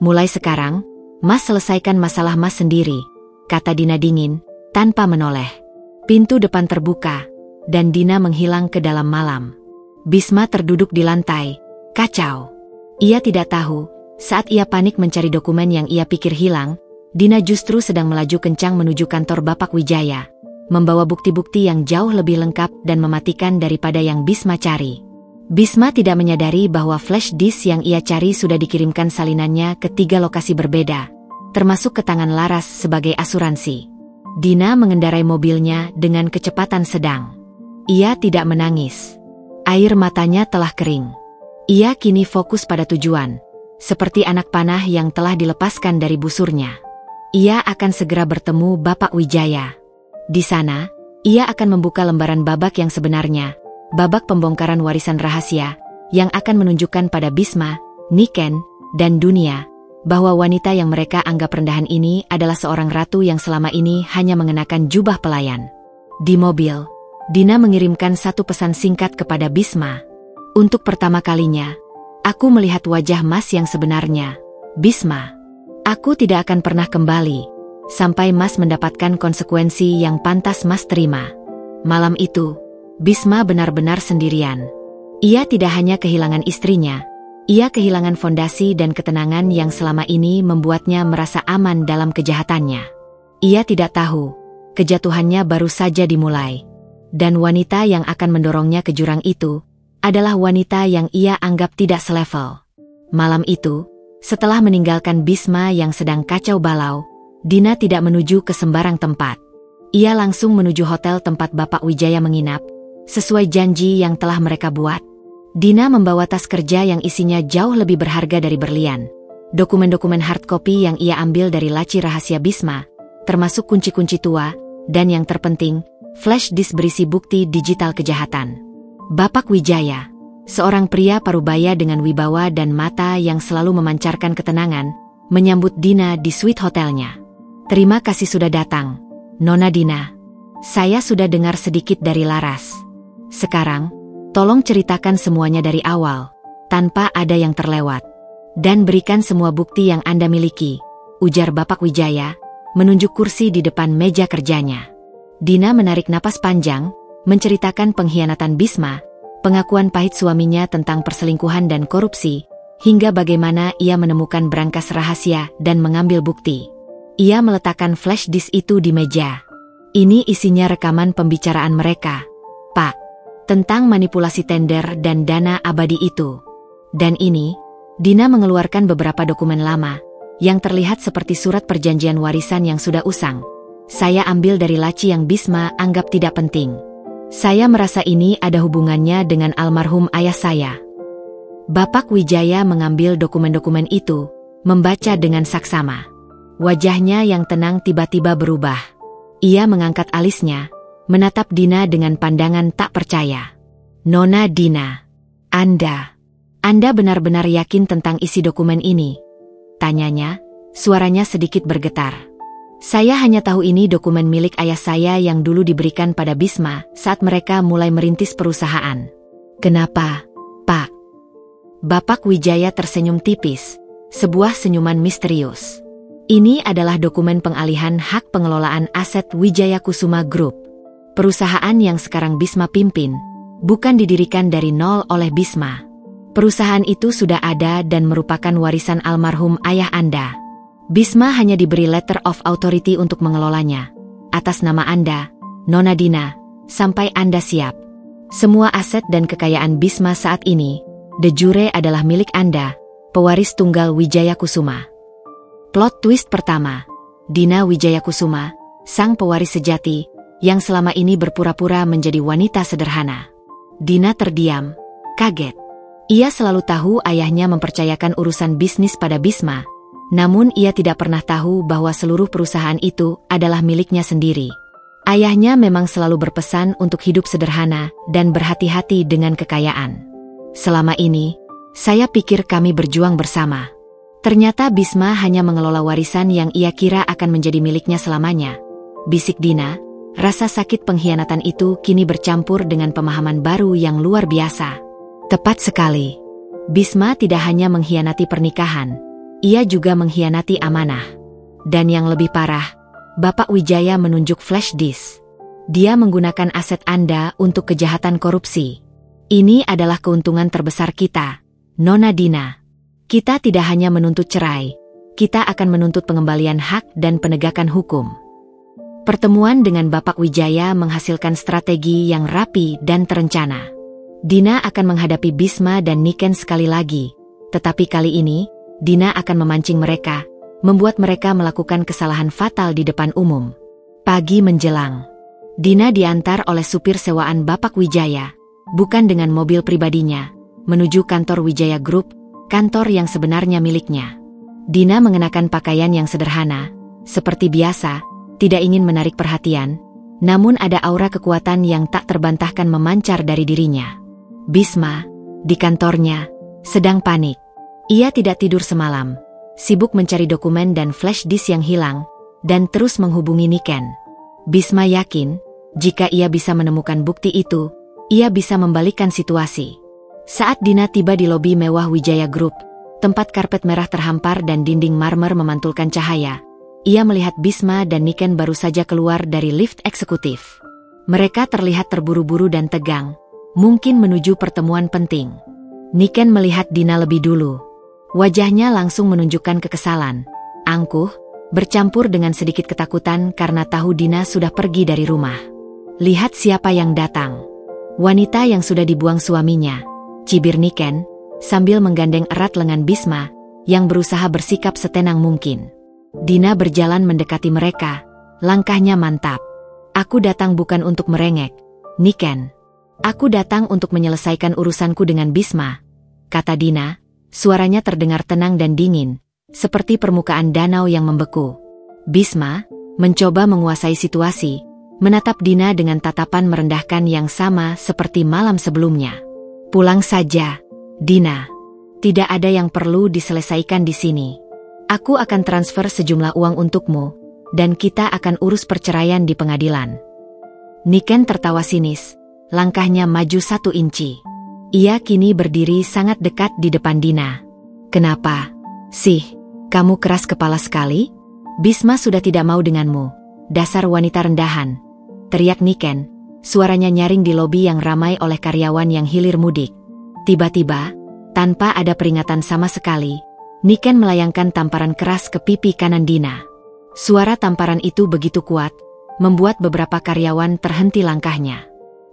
"Mulai sekarang, Mas selesaikan masalah Mas sendiri," kata Dina dingin, tanpa menoleh. Pintu depan terbuka, dan Dina menghilang ke dalam malam. Bisma terduduk di lantai, kacau. Ia tidak tahu, saat ia panik mencari dokumen yang ia pikir hilang, Dina justru sedang melaju kencang menuju kantor Bapak Wijaya, membawa bukti-bukti yang jauh lebih lengkap dan mematikan daripada yang Bisma cari. Bisma tidak menyadari bahwa flash disk yang ia cari sudah dikirimkan salinannya ke 3 lokasi berbeda, termasuk ke tangan Laras sebagai asuransi. Dina mengendarai mobilnya dengan kecepatan sedang. Ia tidak menangis. Air matanya telah kering. Ia kini fokus pada tujuan, seperti anak panah yang telah dilepaskan dari busurnya. Ia akan segera bertemu Bapak Wijaya. Di sana, ia akan membuka lembaran babak yang sebenarnya, babak pembongkaran warisan rahasia, yang akan menunjukkan pada Bisma, Niken, dan dunia, bahwa wanita yang mereka anggap rendahan ini adalah seorang ratu yang selama ini hanya mengenakan jubah pelayan. Di mobil, Dina mengirimkan satu pesan singkat kepada Bisma. "Untuk pertama kalinya, aku melihat wajah Mas yang sebenarnya, Bisma. Aku tidak akan pernah kembali, sampai Mas mendapatkan konsekuensi yang pantas Mas terima." Malam itu, Bisma benar-benar sendirian. Ia tidak hanya kehilangan istrinya, ia kehilangan fondasi dan ketenangan yang selama ini membuatnya merasa aman dalam kejahatannya. Ia tidak tahu, kejatuhannya baru saja dimulai. Dan wanita yang akan mendorongnya ke jurang itu, adalah wanita yang ia anggap tidak selevel. Malam itu, setelah meninggalkan Bisma yang sedang kacau balau, Dina tidak menuju ke sembarang tempat. Ia langsung menuju hotel tempat Bapak Wijaya menginap, sesuai janji yang telah mereka buat. Dina membawa tas kerja yang isinya jauh lebih berharga dari berlian. Dokumen-dokumen hard copy yang ia ambil dari laci rahasia Bisma, termasuk kunci-kunci tua, dan yang terpenting, flash disk berisi bukti digital kejahatan. Bapak Wijaya, seorang pria parubaya dengan wibawa dan mata yang selalu memancarkan ketenangan, menyambut Dina di suite hotelnya. "Terima kasih sudah datang, Nona Dina. Saya sudah dengar sedikit dari Laras. Sekarang, tolong ceritakan semuanya dari awal, tanpa ada yang terlewat. Dan berikan semua bukti yang Anda miliki," ujar Bapak Wijaya, menunjuk kursi di depan meja kerjanya. Dina menarik napas panjang, menceritakan pengkhianatan Bisma, pengakuan pahit suaminya tentang perselingkuhan dan korupsi, hingga bagaimana ia menemukan brankas rahasia dan mengambil bukti. Ia meletakkan flash disk itu di meja. "Ini isinya rekaman pembicaraan mereka, Pak, tentang manipulasi tender dan dana abadi itu. Dan ini," Dina mengeluarkan beberapa dokumen lama, yang terlihat seperti surat perjanjian warisan yang sudah usang. "Saya ambil dari laci yang Bisma anggap tidak penting. Saya merasa ini ada hubungannya dengan almarhum ayah saya." Bapak Wijaya mengambil dokumen-dokumen itu, membaca dengan saksama. Wajahnya yang tenang tiba-tiba berubah. Ia mengangkat alisnya, menatap Dina dengan pandangan tak percaya. "Nona Dina, Anda benar-benar yakin tentang isi dokumen ini?" tanyanya, suaranya sedikit bergetar. "Saya hanya tahu ini dokumen milik ayah saya yang dulu diberikan pada Bisma saat mereka mulai merintis perusahaan." "Kenapa, Pak?" Bapak Wijaya tersenyum tipis, sebuah senyuman misterius. "Ini adalah dokumen pengalihan hak pengelolaan aset Wijaya Kusuma Group. Perusahaan yang sekarang Bisma pimpin, bukan didirikan dari nol oleh Bisma. Perusahaan itu sudah ada dan merupakan warisan almarhum ayah Anda. Bisma hanya diberi letter of authority untuk mengelolanya, atas nama Anda, Nona Dina, sampai Anda siap. Semua aset dan kekayaan Bisma saat ini, de jure adalah milik Anda, pewaris tunggal Wijaya Kusuma." Plot twist pertama, Dina Wijaya Kusuma, sang pewaris sejati, yang selama ini berpura-pura menjadi wanita sederhana. Dina terdiam, kaget. Ia selalu tahu ayahnya mempercayakan urusan bisnis pada Bisma, namun ia tidak pernah tahu bahwa seluruh perusahaan itu adalah miliknya sendiri. Ayahnya memang selalu berpesan untuk hidup sederhana dan berhati-hati dengan kekayaan. "Selama ini, saya pikir kami berjuang bersama. Ternyata Bisma hanya mengelola warisan yang ia kira akan menjadi miliknya selamanya," bisik Dina. Rasa sakit pengkhianatan itu kini bercampur dengan pemahaman baru yang luar biasa. Tepat sekali. Bisma tidak hanya mengkhianati pernikahan, ia juga mengkhianati amanah. Dan yang lebih parah, Bapak Wijaya menunjuk flash disk. Dia menggunakan aset Anda untuk kejahatan korupsi. Ini adalah keuntungan terbesar kita, Nona Dina. Kita tidak hanya menuntut cerai, kita akan menuntut pengembalian hak dan penegakan hukum. Pertemuan dengan Bapak Wijaya menghasilkan strategi yang rapi dan terencana. Dina akan menghadapi Bisma dan Niken sekali lagi, tetapi kali ini, Dina akan memancing mereka, membuat mereka melakukan kesalahan fatal di depan umum. Pagi menjelang, Dina diantar oleh supir sewaan Bapak Wijaya, bukan dengan mobil pribadinya, menuju kantor Wijaya Group, kantor yang sebenarnya miliknya. Dina mengenakan pakaian yang sederhana, seperti biasa, tidak ingin menarik perhatian, namun ada aura kekuatan yang tak terbantahkan memancar dari dirinya. Bisma, di kantornya, sedang panik. Ia tidak tidur semalam, sibuk mencari dokumen dan flash disk yang hilang, dan terus menghubungi Niken. Bisma yakin, jika ia bisa menemukan bukti itu, ia bisa membalikkan situasi. Saat Dina tiba di lobi mewah Wijaya Group, tempat karpet merah terhampar dan dinding marmer memantulkan cahaya, ia melihat Bisma dan Niken baru saja keluar dari lift eksekutif. Mereka terlihat terburu-buru dan tegang, mungkin menuju pertemuan penting. Niken melihat Dina lebih dulu. Wajahnya langsung menunjukkan kekesalan, angkuh, bercampur dengan sedikit ketakutan karena tahu Dina sudah pergi dari rumah. "Lihat siapa yang datang. Wanita yang sudah dibuang suaminya," cibir Niken, sambil menggandeng erat lengan Bisma, yang berusaha bersikap setenang mungkin. Dina berjalan mendekati mereka, langkahnya mantap. "Aku datang bukan untuk merengek, Niken. Aku datang untuk menyelesaikan urusanku dengan Bisma," kata Dina, suaranya terdengar tenang dan dingin, seperti permukaan danau yang membeku. Bisma mencoba menguasai situasi, menatap Dina dengan tatapan merendahkan yang sama seperti malam sebelumnya. Pulang saja, Dina. Tidak ada yang perlu diselesaikan di sini. Aku akan transfer sejumlah uang untukmu, dan kita akan urus perceraian di pengadilan. Niken tertawa sinis, langkahnya maju 1 inci. Ia kini berdiri sangat dekat di depan Dina. Kenapa? Sih, kamu keras kepala sekali? Bisma sudah tidak mau denganmu. Dasar wanita rendahan. Teriak Niken, suaranya nyaring di lobi yang ramai oleh karyawan yang hilir mudik. Tiba-tiba, tanpa ada peringatan sama sekali, Niken melayangkan tamparan keras ke pipi kanan Dina. Suara tamparan itu begitu kuat, membuat beberapa karyawan terhenti langkahnya.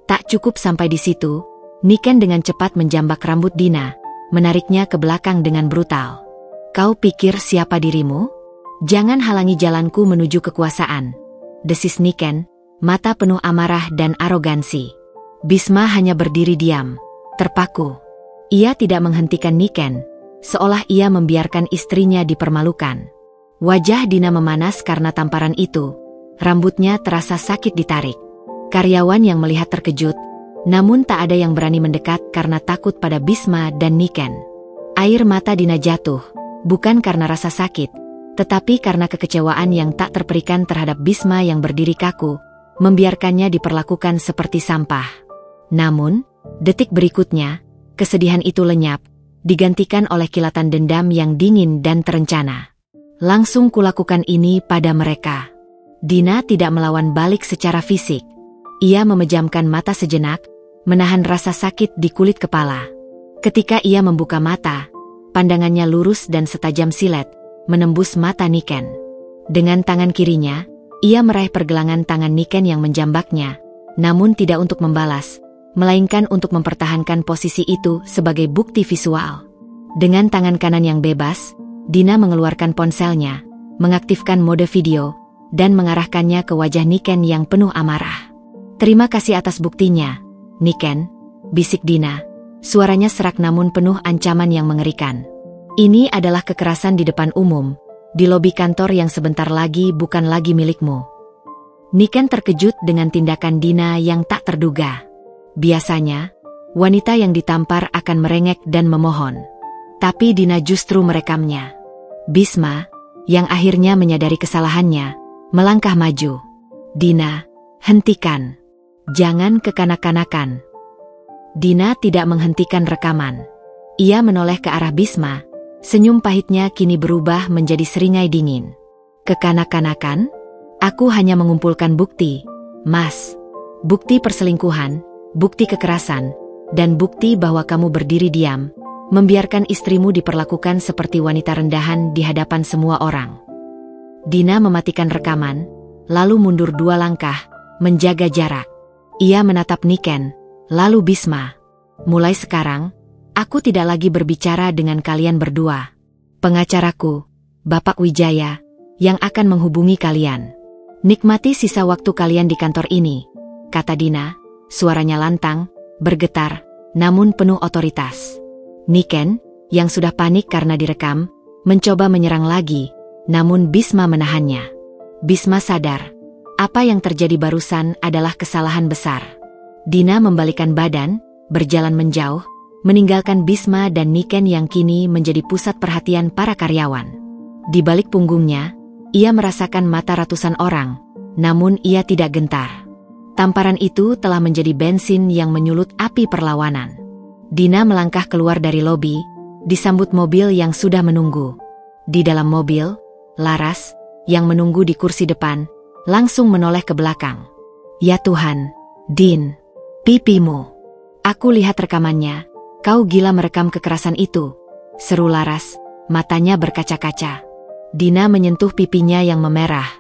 Tak cukup sampai di situ, Niken dengan cepat menjambak rambut Dina, menariknya ke belakang dengan brutal. Kau pikir siapa dirimu? Jangan halangi jalanku menuju kekuasaan. Desis Niken, mata penuh amarah dan arogansi. Bisma hanya berdiri diam, terpaku. Ia tidak menghentikan Niken, seolah ia membiarkan istrinya dipermalukan. Wajah Dina memanas karena tamparan itu. Rambutnya terasa sakit ditarik. Karyawan yang melihat terkejut, namun tak ada yang berani mendekat karena takut pada Bisma dan Niken. Air mata Dina jatuh, bukan karena rasa sakit, tetapi karena kekecewaan yang tak terperikan terhadap Bisma yang berdiri kaku, membiarkannya diperlakukan seperti sampah. Namun, detik berikutnya, kesedihan itu lenyap, digantikan oleh kilatan dendam yang dingin dan terencana. Langsung kulakukan ini pada mereka. Dina tidak melawan balik secara fisik. Ia memejamkan mata sejenak, menahan rasa sakit di kulit kepala. Ketika ia membuka mata, pandangannya lurus dan setajam silet, menembus mata Niken. Dengan tangan kirinya, ia meraih pergelangan tangan Niken yang menjambaknya, namun tidak untuk membalas, melainkan untuk mempertahankan posisi itu sebagai bukti visual. Dengan tangan kanan yang bebas, Dina mengeluarkan ponselnya, mengaktifkan mode video, dan mengarahkannya ke wajah Niken yang penuh amarah. Terima kasih atas buktinya, Niken, bisik Dina. Suaranya serak namun penuh ancaman yang mengerikan. Ini adalah kekerasan di depan umum, di lobi kantor yang sebentar lagi bukan lagi milikmu. Niken terkejut dengan tindakan Dina yang tak terduga. Biasanya, wanita yang ditampar akan merengek dan memohon. Tapi Dina justru merekamnya. Bisma, yang akhirnya menyadari kesalahannya, melangkah maju. Dina, hentikan. Jangan kekanak-kanakan. Dina tidak menghentikan rekaman. Ia menoleh ke arah Bisma, senyum pahitnya kini berubah menjadi seringai dingin. Kekanak-kanakan? Aku hanya mengumpulkan bukti, Mas. Bukti perselingkuhan, bukti kekerasan, dan bukti bahwa kamu berdiri diam, membiarkan istrimu diperlakukan seperti wanita rendahan di hadapan semua orang. Dina mematikan rekaman, lalu mundur 2 langkah, menjaga jarak. Ia menatap Niken, lalu Bisma. Mulai sekarang, aku tidak lagi berbicara dengan kalian berdua. Pengacaraku, Bapak Wijaya, yang akan menghubungi kalian. Nikmati sisa waktu kalian di kantor ini, kata Dina, suaranya lantang, bergetar, namun penuh otoritas. Niken, yang sudah panik karena direkam, mencoba menyerang lagi, namun Bisma menahannya. Bisma sadar, apa yang terjadi barusan adalah kesalahan besar. Dina membalikkan badan, berjalan menjauh, meninggalkan Bisma dan Niken yang kini menjadi pusat perhatian para karyawan. Di balik punggungnya, ia merasakan mata ratusan orang, namun ia tidak gentar. Tamparan itu telah menjadi bensin yang menyulut api perlawanan. Dina melangkah keluar dari lobi, disambut mobil yang sudah menunggu. Di dalam mobil, Laras, yang menunggu di kursi depan, langsung menoleh ke belakang. Ya Tuhan, Din, pipimu. Aku lihat rekamannya, kau gila merekam kekerasan itu, seru Laras, matanya berkaca-kaca. Dina menyentuh pipinya yang memerah.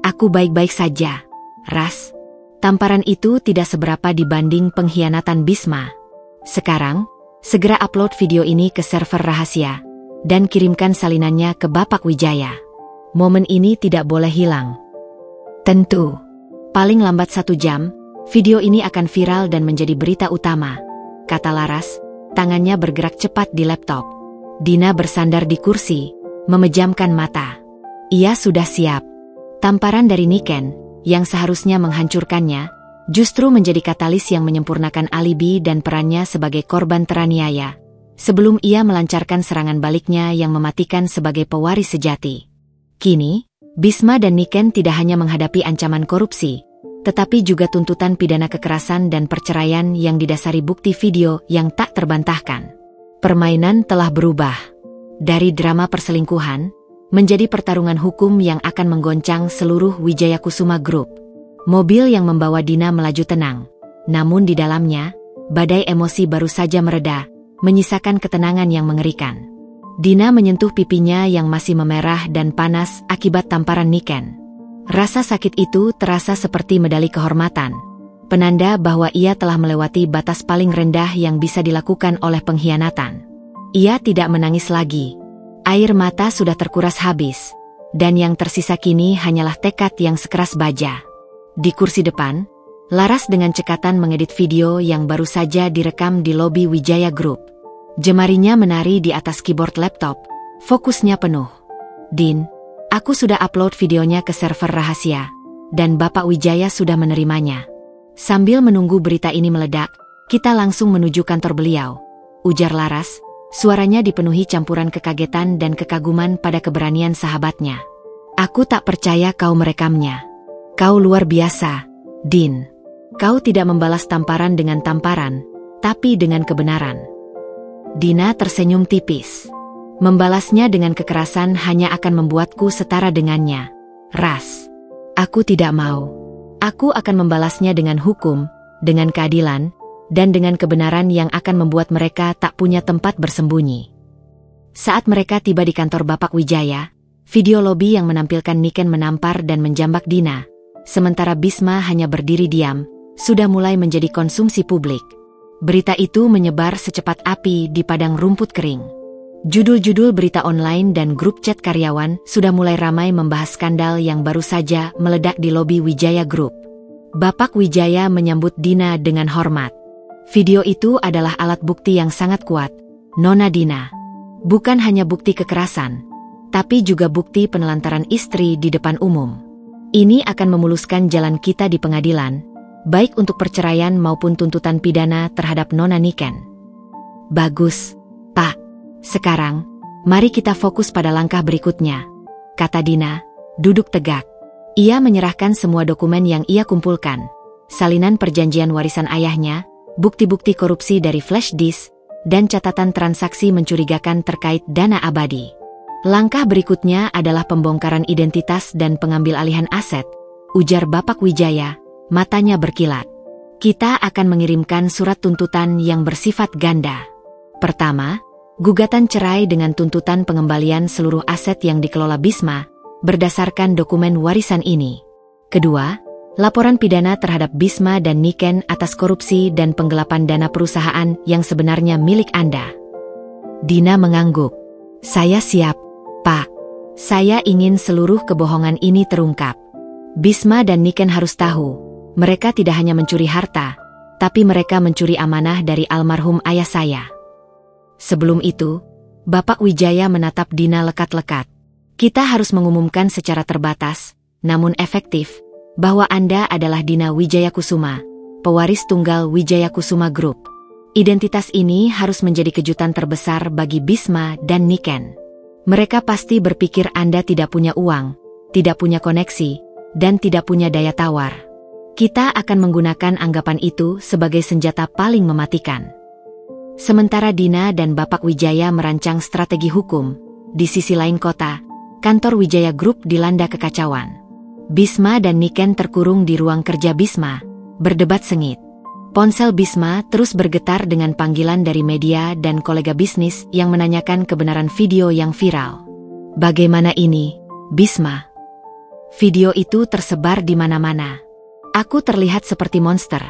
Aku baik-baik saja, Ras. Tamparan itu tidak seberapa dibanding pengkhianatan Bisma. Sekarang, segera upload video ini ke server rahasia, dan kirimkan salinannya ke Bapak Wijaya. Momen ini tidak boleh hilang. Tentu. Paling lambat 1 jam, video ini akan viral dan menjadi berita utama, kata Laras, tangannya bergerak cepat di laptop. Dina bersandar di kursi, memejamkan mata. Ia sudah siap. Tamparan dari Niken, yang seharusnya menghancurkannya, justru menjadi katalis yang menyempurnakan alibi dan perannya sebagai korban teraniaya, sebelum ia melancarkan serangan baliknya yang mematikan sebagai pewaris sejati. Kini, Bisma dan Niken tidak hanya menghadapi ancaman korupsi, tetapi juga tuntutan pidana kekerasan dan perceraian yang didasari bukti video yang tak terbantahkan. Permainan telah berubah. Dari drama perselingkuhan, menjadi pertarungan hukum yang akan menggoncang seluruh Wijaya Kusuma Group. Mobil yang membawa Dina melaju tenang, namun di dalamnya, badai emosi baru saja mereda, menyisakan ketenangan yang mengerikan. Dina menyentuh pipinya yang masih memerah dan panas akibat tamparan Niken. Rasa sakit itu terasa seperti medali kehormatan, penanda bahwa ia telah melewati batas paling rendah yang bisa dilakukan oleh pengkhianatan. Ia tidak menangis lagi. Air mata sudah terkuras habis, dan yang tersisa kini hanyalah tekad yang sekeras baja. Di kursi depan, Laras dengan cekatan mengedit video yang baru saja direkam di lobi Wijaya Group. Jemarinya menari di atas keyboard laptop, fokusnya penuh. "Din, aku sudah upload videonya ke server rahasia, dan Bapak Wijaya sudah menerimanya. Sambil menunggu berita ini meledak, kita langsung menuju kantor beliau," ujar Laras. Suaranya dipenuhi campuran kekagetan dan kekaguman pada keberanian sahabatnya. "Aku tak percaya kau merekamnya. Kau luar biasa, Din. Kau tidak membalas tamparan dengan tamparan, tapi dengan kebenaran." Dina tersenyum tipis. "Membalasnya dengan kekerasan hanya akan membuatku setara dengannya, Ras. Aku tidak mau. Aku akan membalasnya dengan hukum, dengan keadilan, dan dengan kebenaran yang akan membuat mereka tak punya tempat bersembunyi." Saat mereka tiba di kantor Bapak Wijaya, video lobi yang menampilkan Niken menampar dan menjambak Dina, sementara Bisma hanya berdiri diam, sudah mulai menjadi konsumsi publik. Berita itu menyebar secepat api di padang rumput kering. Judul-judul berita online dan grup chat karyawan sudah mulai ramai membahas skandal yang baru saja meledak di lobi Wijaya Group. Bapak Wijaya menyambut Dina dengan hormat. Video itu adalah alat bukti yang sangat kuat, Nona Dina. Bukan hanya bukti kekerasan, tapi juga bukti penelantaran istri di depan umum. Ini akan memuluskan jalan kita di pengadilan, baik untuk perceraian maupun tuntutan pidana terhadap Nona Niken. "Bagus, Pak. Sekarang, mari kita fokus pada langkah berikutnya," kata Dina, duduk tegak. Ia menyerahkan semua dokumen yang ia kumpulkan, salinan perjanjian warisan ayahnya, bukti-bukti korupsi dari flash disk, dan catatan transaksi mencurigakan terkait dana abadi. "Langkah berikutnya adalah pembongkaran identitas dan pengambil alihan aset," ujar Bapak Wijaya, matanya berkilat. "Kita akan mengirimkan surat tuntutan yang bersifat ganda. Pertama, gugatan cerai dengan tuntutan pengembalian seluruh aset yang dikelola Bisma, berdasarkan dokumen warisan ini. Kedua, laporan pidana terhadap Bisma dan Niken atas korupsi dan penggelapan dana perusahaan yang sebenarnya milik Anda." Dina mengangguk. "Saya siap, Pak. Saya ingin seluruh kebohongan ini terungkap. Bisma dan Niken harus tahu, mereka tidak hanya mencuri harta, tapi mereka mencuri amanah dari almarhum ayah saya." Sebelum itu, Bapak Wijaya menatap Dina lekat-lekat. "Kita harus mengumumkan secara terbatas, namun efektif, bahwa Anda adalah Dina Wijaya Kusuma, pewaris tunggal Wijaya Kusuma Group. Identitas ini harus menjadi kejutan terbesar bagi Bisma dan Niken. Mereka pasti berpikir Anda tidak punya uang, tidak punya koneksi, dan tidak punya daya tawar. Kita akan menggunakan anggapan itu sebagai senjata paling mematikan." Sementara Dina dan Bapak Wijaya merancang strategi hukum, di sisi lain kota, kantor Wijaya Group dilanda kekacauan. Bisma dan Niken terkurung di ruang kerja Bisma, berdebat sengit. Ponsel Bisma terus bergetar dengan panggilan dari media dan kolega bisnis yang menanyakan kebenaran video yang viral. "Bagaimana ini, Bisma? Video itu tersebar di mana-mana. Aku terlihat seperti monster,"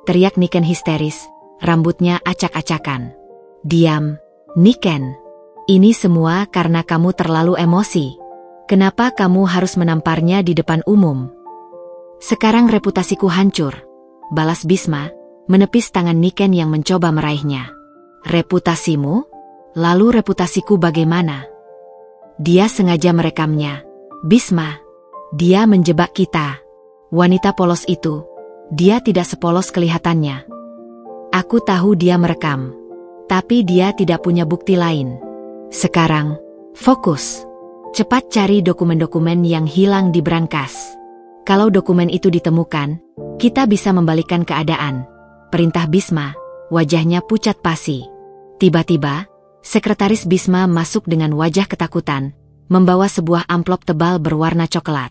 teriak Niken histeris, rambutnya acak-acakan. "Diam, Niken. Ini semua karena kamu terlalu emosi. Kenapa kamu harus menamparnya di depan umum?" "Sekarang reputasiku hancur," balas Bisma, menepis tangan Niken yang mencoba meraihnya. "Reputasimu? Lalu reputasiku bagaimana?" "Dia sengaja merekamnya, Bisma. Dia menjebak kita. Wanita polos itu, dia tidak sepolos kelihatannya. Aku tahu dia merekam, tapi dia tidak punya bukti lain. Sekarang, fokus. Cepat cari dokumen-dokumen yang hilang di brankas. Kalau dokumen itu ditemukan, kita bisa membalikan keadaan. Perintah Bisma, wajahnya pucat pasi. Tiba-tiba, sekretaris Bisma masuk dengan wajah ketakutan, membawa sebuah amplop tebal berwarna coklat.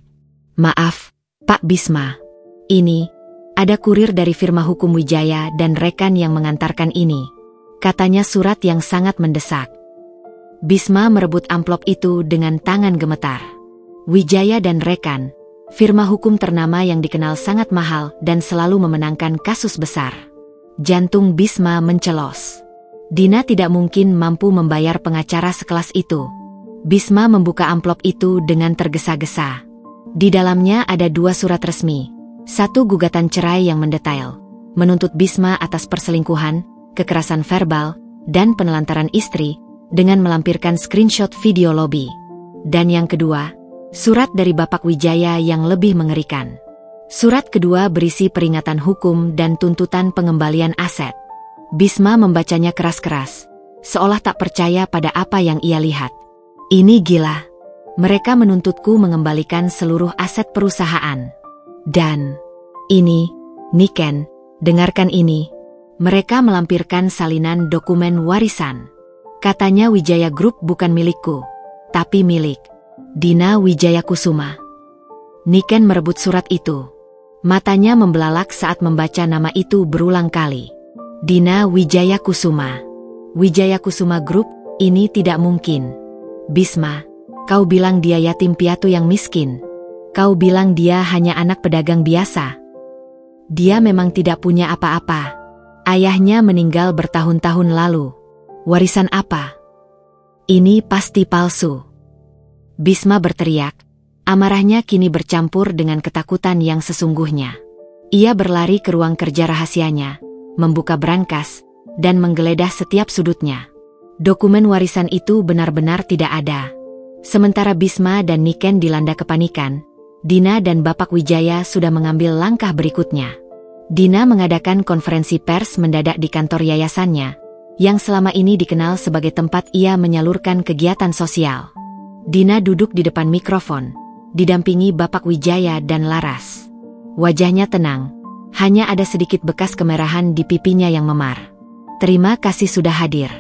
Maaf, Pak Bisma. Ini, ada kurir dari firma hukum Wijaya dan rekan yang mengantarkan ini. Katanya surat yang sangat mendesak. Bisma merebut amplop itu dengan tangan gemetar. Wijaya dan rekan, firma hukum ternama yang dikenal sangat mahal dan selalu memenangkan kasus besar. Jantung Bisma mencelos. Dina tidak mungkin mampu membayar pengacara sekelas itu. Bisma membuka amplop itu dengan tergesa-gesa. Di dalamnya ada 2 surat resmi. 1 gugatan cerai yang mendetail, menuntut Bisma atas perselingkuhan, kekerasan verbal, dan penelantaran istri, dengan melampirkan screenshot video lobby. Dan yang kedua, surat dari Bapak Wijaya yang lebih mengerikan. Surat kedua berisi peringatan hukum dan tuntutan pengembalian aset. Bisma membacanya keras-keras, seolah tak percaya pada apa yang ia lihat. Ini gila. Mereka menuntutku mengembalikan seluruh aset perusahaan. Dan ini, Niken, dengarkan ini. Mereka melampirkan salinan dokumen warisan. Katanya Wijaya Group bukan milikku, tapi milik Dina Wijaya Kusuma. Niken merebut surat itu. Matanya membelalak saat membaca nama itu berulang kali. Dina Wijaya Kusuma. Wijaya Kusuma Group, ini tidak mungkin. Bisma, kau bilang dia yatim piatu yang miskin. Kau bilang dia hanya anak pedagang biasa. Dia memang tidak punya apa-apa. Ayahnya meninggal bertahun-tahun lalu. Warisan apa? Ini pasti palsu. Bisma berteriak. Amarahnya kini bercampur dengan ketakutan yang sesungguhnya. Ia berlari ke ruang kerja rahasianya, membuka brankas, dan menggeledah setiap sudutnya. Dokumen warisan itu benar-benar tidak ada. Sementara Bisma dan Niken dilanda kepanikan, Dina dan Bapak Wijaya sudah mengambil langkah berikutnya. Dina mengadakan konferensi pers mendadak di kantor yayasannya, yang selama ini dikenal sebagai tempat ia menyalurkan kegiatan sosial. Dina duduk di depan mikrofon, didampingi Bapak Wijaya dan Laras. Wajahnya tenang, hanya ada sedikit bekas kemerahan di pipinya yang memar. Terima kasih sudah hadir.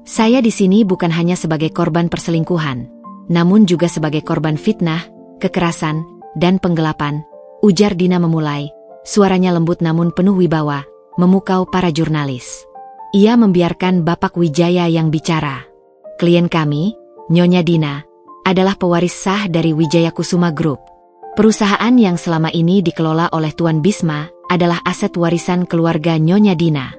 Saya di sini bukan hanya sebagai korban perselingkuhan, namun juga sebagai korban fitnah, kekerasan, dan penggelapan, ujar Dina memulai, suaranya lembut namun penuh wibawa, memukau para jurnalis. Ia membiarkan Bapak Wijaya yang bicara. Klien kami, Nyonya Dina, adalah pewaris sah dari Wijaya Kusuma Group. Perusahaan yang selama ini dikelola oleh Tuan Bisma adalah aset warisan keluarga Nyonya Dina.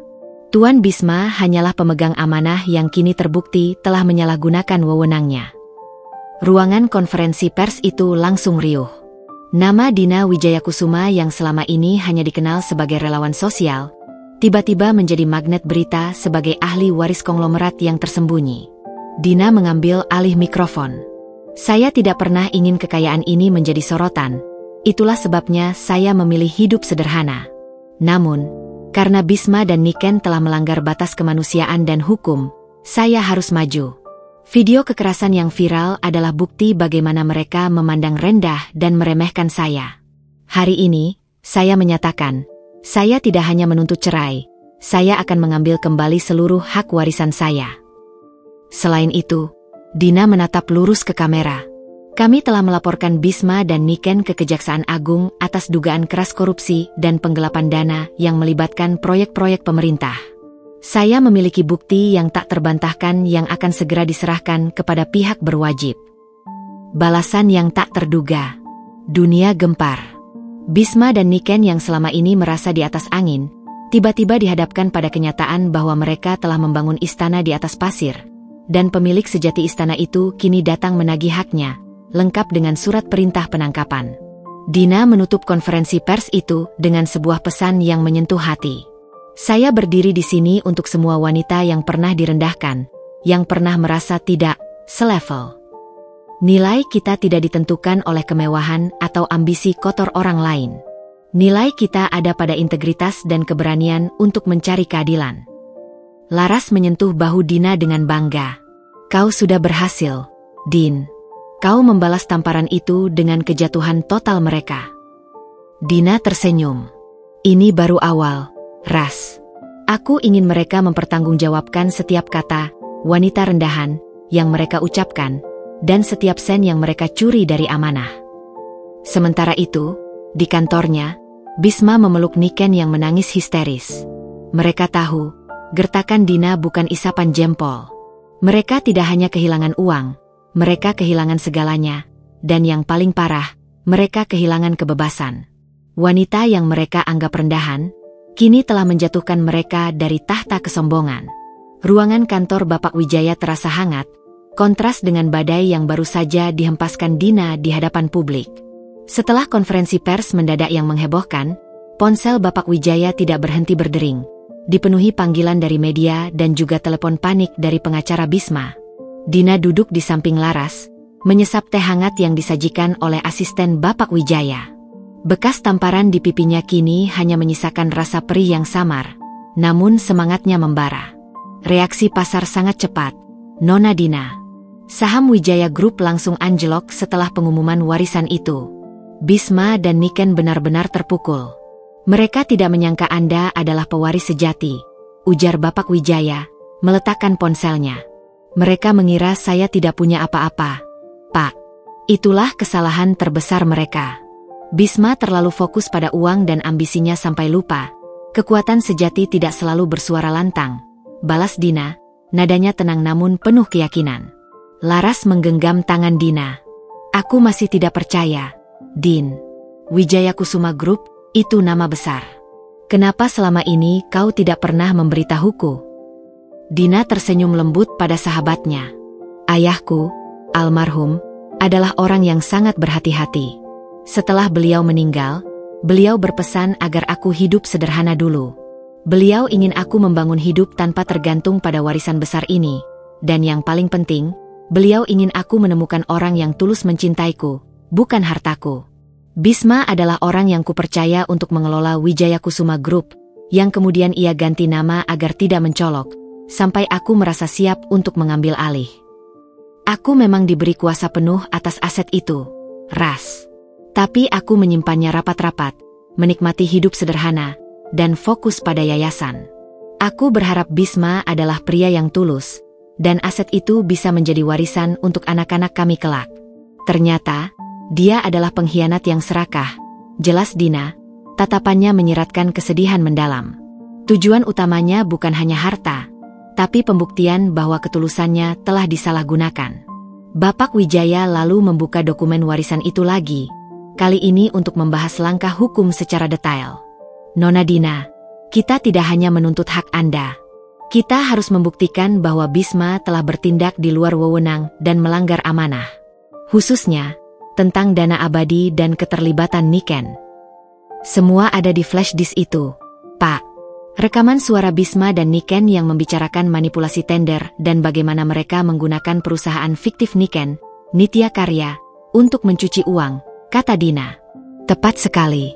Tuan Bisma hanyalah pemegang amanah yang kini terbukti telah menyalahgunakan wewenangnya. Ruangan konferensi pers itu langsung riuh. Nama Dina Wijaya Kusuma yang selama ini hanya dikenal sebagai relawan sosial, tiba-tiba menjadi magnet berita sebagai ahli waris konglomerat yang tersembunyi. Dina mengambil alih mikrofon. Saya tidak pernah ingin kekayaan ini menjadi sorotan. Itulah sebabnya saya memilih hidup sederhana. Namun, karena Bisma dan Niken telah melanggar batas kemanusiaan dan hukum, saya harus maju. Video kekerasan yang viral adalah bukti bagaimana mereka memandang rendah dan meremehkan saya. Hari ini, saya menyatakan, saya tidak hanya menuntut cerai, saya akan mengambil kembali seluruh hak warisan saya. Selain itu, Dina menatap lurus ke kamera. Kami telah melaporkan Bisma dan Niken ke Kejaksaan Agung atas dugaan keras korupsi dan penggelapan dana yang melibatkan proyek-proyek pemerintah. Saya memiliki bukti yang tak terbantahkan yang akan segera diserahkan kepada pihak berwajib. Balasan yang tak terduga. Dunia gempar. Bisma dan Niken yang selama ini merasa di atas angin, tiba-tiba dihadapkan pada kenyataan bahwa mereka telah membangun istana di atas pasir, dan pemilik sejati istana itu kini datang menagih haknya, lengkap dengan surat perintah penangkapan. Dina menutup konferensi pers itu dengan sebuah pesan yang menyentuh hati. Saya berdiri di sini untuk semua wanita yang pernah direndahkan, yang pernah merasa tidak selevel. Nilai kita tidak ditentukan oleh kemewahan atau ambisi kotor orang lain. Nilai kita ada pada integritas dan keberanian untuk mencari keadilan. Laras menyentuh bahu Dina dengan bangga. Kau sudah berhasil, Din. Kau membalas tamparan itu dengan kejatuhan total mereka. Dina tersenyum. Ini baru awal, Ras. Aku ingin mereka mempertanggungjawabkan setiap kata, wanita rendahan, yang mereka ucapkan, dan setiap sen yang mereka curi dari amanah. Sementara itu, di kantornya, Bisma memeluk Niken yang menangis histeris. Mereka tahu, gertakan Dina bukan isapan jempol. Mereka tidak hanya kehilangan uang, mereka kehilangan segalanya, dan yang paling parah, mereka kehilangan kebebasan. Wanita yang mereka anggap rendahan, kini telah menjatuhkan mereka dari tahta kesombongan. Ruangan kantor Bapak Wijaya terasa hangat, kontras dengan badai yang baru saja dihempaskan Dina di hadapan publik. Setelah konferensi pers mendadak yang menghebohkan, ponsel Bapak Wijaya tidak berhenti berdering, dipenuhi panggilan dari media dan juga telepon panik dari pengacara Bisma. Dina duduk di samping Laras, menyesap teh hangat yang disajikan oleh asisten Bapak Wijaya. Bekas tamparan di pipinya kini hanya menyisakan rasa perih yang samar, namun semangatnya membara. Reaksi pasar sangat cepat, Nona Dina. Saham Wijaya Group langsung anjlok setelah pengumuman warisan itu. Bisma dan Niken benar-benar terpukul. Mereka tidak menyangka Anda adalah pewaris sejati, ujar Bapak Wijaya, meletakkan ponselnya. Mereka mengira saya tidak punya apa-apa, Pak. Itulah kesalahan terbesar mereka. Bisma terlalu fokus pada uang dan ambisinya sampai lupa. Kekuatan sejati tidak selalu bersuara lantang, balas Dina, nadanya tenang namun penuh keyakinan. Laras menggenggam tangan Dina. Aku masih tidak percaya. Din, Wijaya Kusuma Group, itu nama besar. Kenapa selama ini kau tidak pernah memberitahuku? Dina tersenyum lembut pada sahabatnya. Ayahku, almarhum, adalah orang yang sangat berhati-hati. Setelah beliau meninggal, beliau berpesan agar aku hidup sederhana dulu. Beliau ingin aku membangun hidup tanpa tergantung pada warisan besar ini. Dan yang paling penting, beliau ingin aku menemukan orang yang tulus mencintaiku, bukan hartaku. Bisma adalah orang yang kupercaya untuk mengelola Wijaya Kusuma Group, yang kemudian ia ganti nama agar tidak mencolok, sampai aku merasa siap untuk mengambil alih. Aku memang diberi kuasa penuh atas aset itu, Ras. Tapi aku menyimpannya rapat-rapat, menikmati hidup sederhana, dan fokus pada yayasan. Aku berharap Bisma adalah pria yang tulus, dan aset itu bisa menjadi warisan untuk anak-anak kami kelak. Ternyata, dia adalah pengkhianat yang serakah, jelas Dina, tatapannya menyiratkan kesedihan mendalam. Tujuan utamanya bukan hanya harta, tapi pembuktian bahwa ketulusannya telah disalahgunakan. Bapak Wijaya lalu membuka dokumen warisan itu lagi, kali ini untuk membahas langkah hukum secara detail. Nona Dina, kita tidak hanya menuntut hak Anda. Kita harus membuktikan bahwa Bisma telah bertindak di luar wewenang dan melanggar amanah. Khususnya, tentang dana abadi dan keterlibatan Niken. Semua ada di flash disk itu, Pak. Rekaman suara Bisma dan Niken yang membicarakan manipulasi tender dan bagaimana mereka menggunakan perusahaan fiktif Niken, Nitya Karya, untuk mencuci uang, kata Dina. Tepat sekali.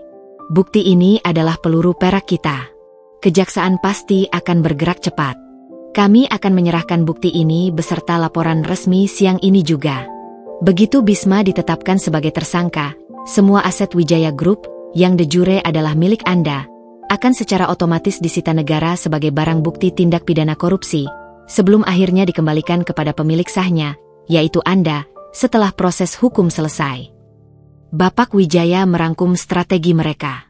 Bukti ini adalah peluru perak kita. Kejaksaan pasti akan bergerak cepat. Kami akan menyerahkan bukti ini beserta laporan resmi siang ini juga. Begitu Bisma ditetapkan sebagai tersangka, semua aset Wijaya Group, yang de jure adalah milik Anda, akan secara otomatis disita negara sebagai barang bukti tindak pidana korupsi, sebelum akhirnya dikembalikan kepada pemilik sahnya, yaitu Anda, setelah proses hukum selesai. Bapak Wijaya merangkum strategi mereka.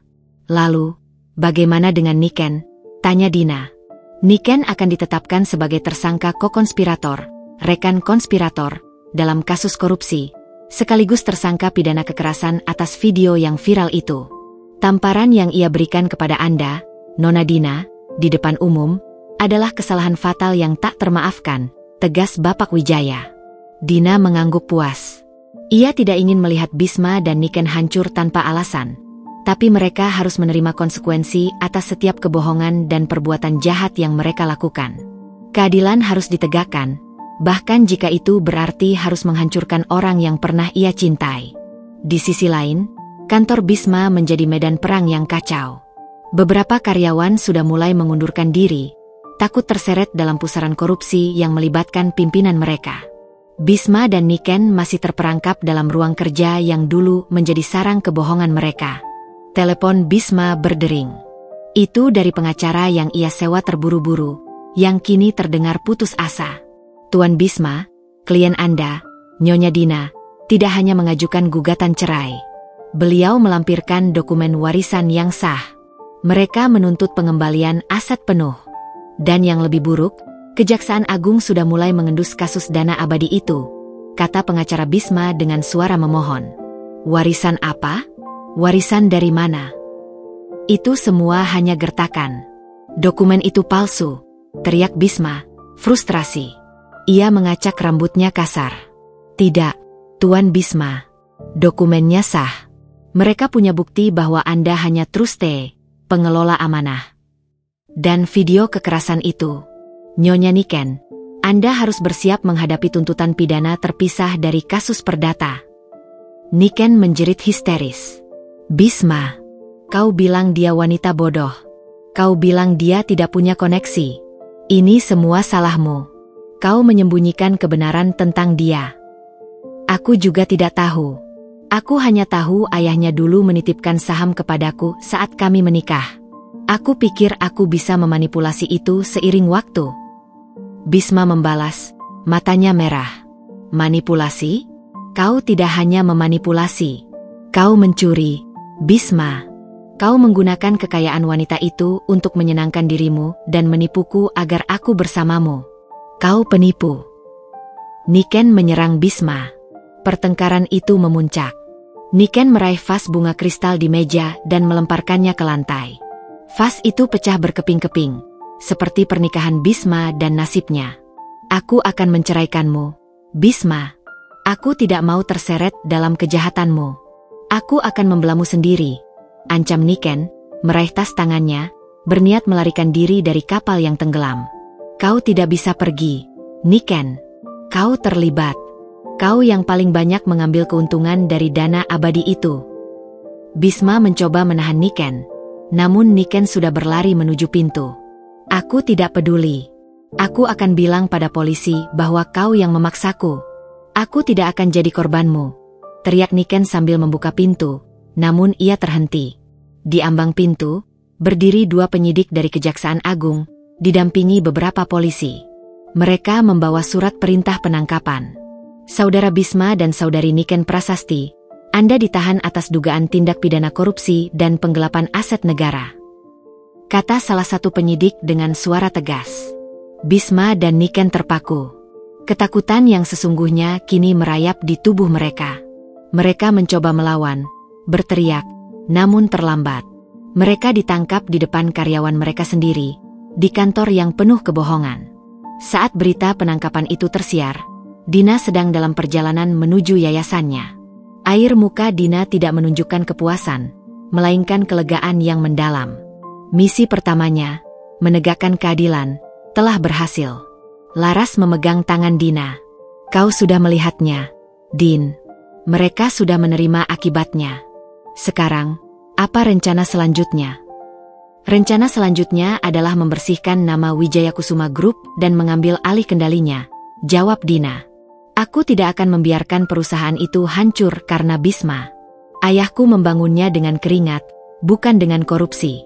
Lalu, bagaimana dengan Niken? Tanya Dina. Niken akan ditetapkan sebagai tersangka kokonspirator, rekan konspirator, dalam kasus korupsi, sekaligus tersangka pidana kekerasan atas video yang viral itu. Tamparan yang ia berikan kepada Anda, Nona Dina, di depan umum, adalah kesalahan fatal yang tak termaafkan, tegas Bapak Wijaya. Dina mengangguk puas. Ia tidak ingin melihat Bisma dan Niken hancur tanpa alasan, tapi mereka harus menerima konsekuensi atas setiap kebohongan dan perbuatan jahat yang mereka lakukan. Keadilan harus ditegakkan, bahkan jika itu berarti harus menghancurkan orang yang pernah ia cintai. Di sisi lain, Kantor Bisma menjadi medan perang yang kacau. Beberapa karyawan sudah mulai mengundurkan diri, takut terseret dalam pusaran korupsi yang melibatkan pimpinan mereka. Bisma dan Niken masih terperangkap dalam ruang kerja yang dulu menjadi sarang kebohongan mereka. Telepon Bisma berdering. Itu dari pengacara yang ia sewa terburu-buru, yang kini terdengar putus asa. Tuan Bisma, klien Anda, Nyonya Dina, tidak hanya mengajukan gugatan cerai. Beliau melampirkan dokumen warisan yang sah. Mereka menuntut pengembalian aset penuh. Dan yang lebih buruk, Kejaksaan Agung sudah mulai mengendus kasus dana abadi itu, kata pengacara Bisma dengan suara memohon. Warisan apa? Warisan dari mana? Itu semua hanya gertakan. Dokumen itu palsu, teriak Bisma, frustrasi. Ia mengacak rambutnya kasar. Tidak, Tuan Bisma. Dokumennya sah. Mereka punya bukti bahwa Anda hanya truste, pengelola amanah. Dan video kekerasan itu. Nyonya Niken, Anda harus bersiap menghadapi tuntutan pidana terpisah dari kasus perdata. Niken menjerit histeris. Bisma, kau bilang dia wanita bodoh. Kau bilang dia tidak punya koneksi. Ini semua salahmu. Kau menyembunyikan kebenaran tentang dia. Aku juga tidak tahu. Aku hanya tahu ayahnya dulu menitipkan saham kepadaku saat kami menikah. Aku pikir aku bisa memanipulasi itu seiring waktu. Bisma membalas, matanya merah. Manipulasi? Kau tidak hanya memanipulasi. Kau mencuri, Bisma. Kau menggunakan kekayaan wanita itu untuk menyenangkan dirimu dan menipuku agar aku bersamamu. Kau penipu. Niken menyerang Bisma. Pertengkaran itu memuncak. Niken meraih vas bunga kristal di meja dan melemparkannya ke lantai. Vas itu pecah berkeping-keping, seperti pernikahan Bisma dan nasibnya. Aku akan menceraikanmu, Bisma. Aku tidak mau terseret dalam kejahatanmu. Aku akan membelamu sendiri, ancam Niken, meraih tas tangannya, berniat melarikan diri dari kapal yang tenggelam. Kau tidak bisa pergi, Niken. Kau terlibat. Kau yang paling banyak mengambil keuntungan dari dana abadi itu. Bisma mencoba menahan Niken, namun Niken sudah berlari menuju pintu. Aku tidak peduli. Aku akan bilang pada polisi bahwa kau yang memaksaku. Aku tidak akan jadi korbanmu, teriak Niken sambil membuka pintu, namun ia terhenti. Di ambang pintu, berdiri dua penyidik dari Kejaksaan Agung, didampingi beberapa polisi. Mereka membawa surat perintah penangkapan. Saudara Bisma dan saudari Niken Prasasti, Anda ditahan atas dugaan tindak pidana korupsi dan penggelapan aset negara, kata salah satu penyidik dengan suara tegas. Bisma dan Niken terpaku. Ketakutan yang sesungguhnya kini merayap di tubuh mereka. Mereka mencoba melawan, berteriak, namun terlambat. Mereka ditangkap di depan karyawan mereka sendiri, di kantor yang penuh kebohongan. Saat berita penangkapan itu tersiar, Dina sedang dalam perjalanan menuju yayasannya. Air muka Dina tidak menunjukkan kepuasan, melainkan kelegaan yang mendalam. Misi pertamanya, menegakkan keadilan, telah berhasil. Laras memegang tangan Dina. Kau sudah melihatnya, Din. Mereka sudah menerima akibatnya. Sekarang, apa rencana selanjutnya? Rencana selanjutnya adalah membersihkan nama Wijaya Kusuma Group dan mengambil alih kendalinya, jawab Dina. Aku tidak akan membiarkan perusahaan itu hancur karena Bisma. Ayahku membangunnya dengan keringat, bukan dengan korupsi.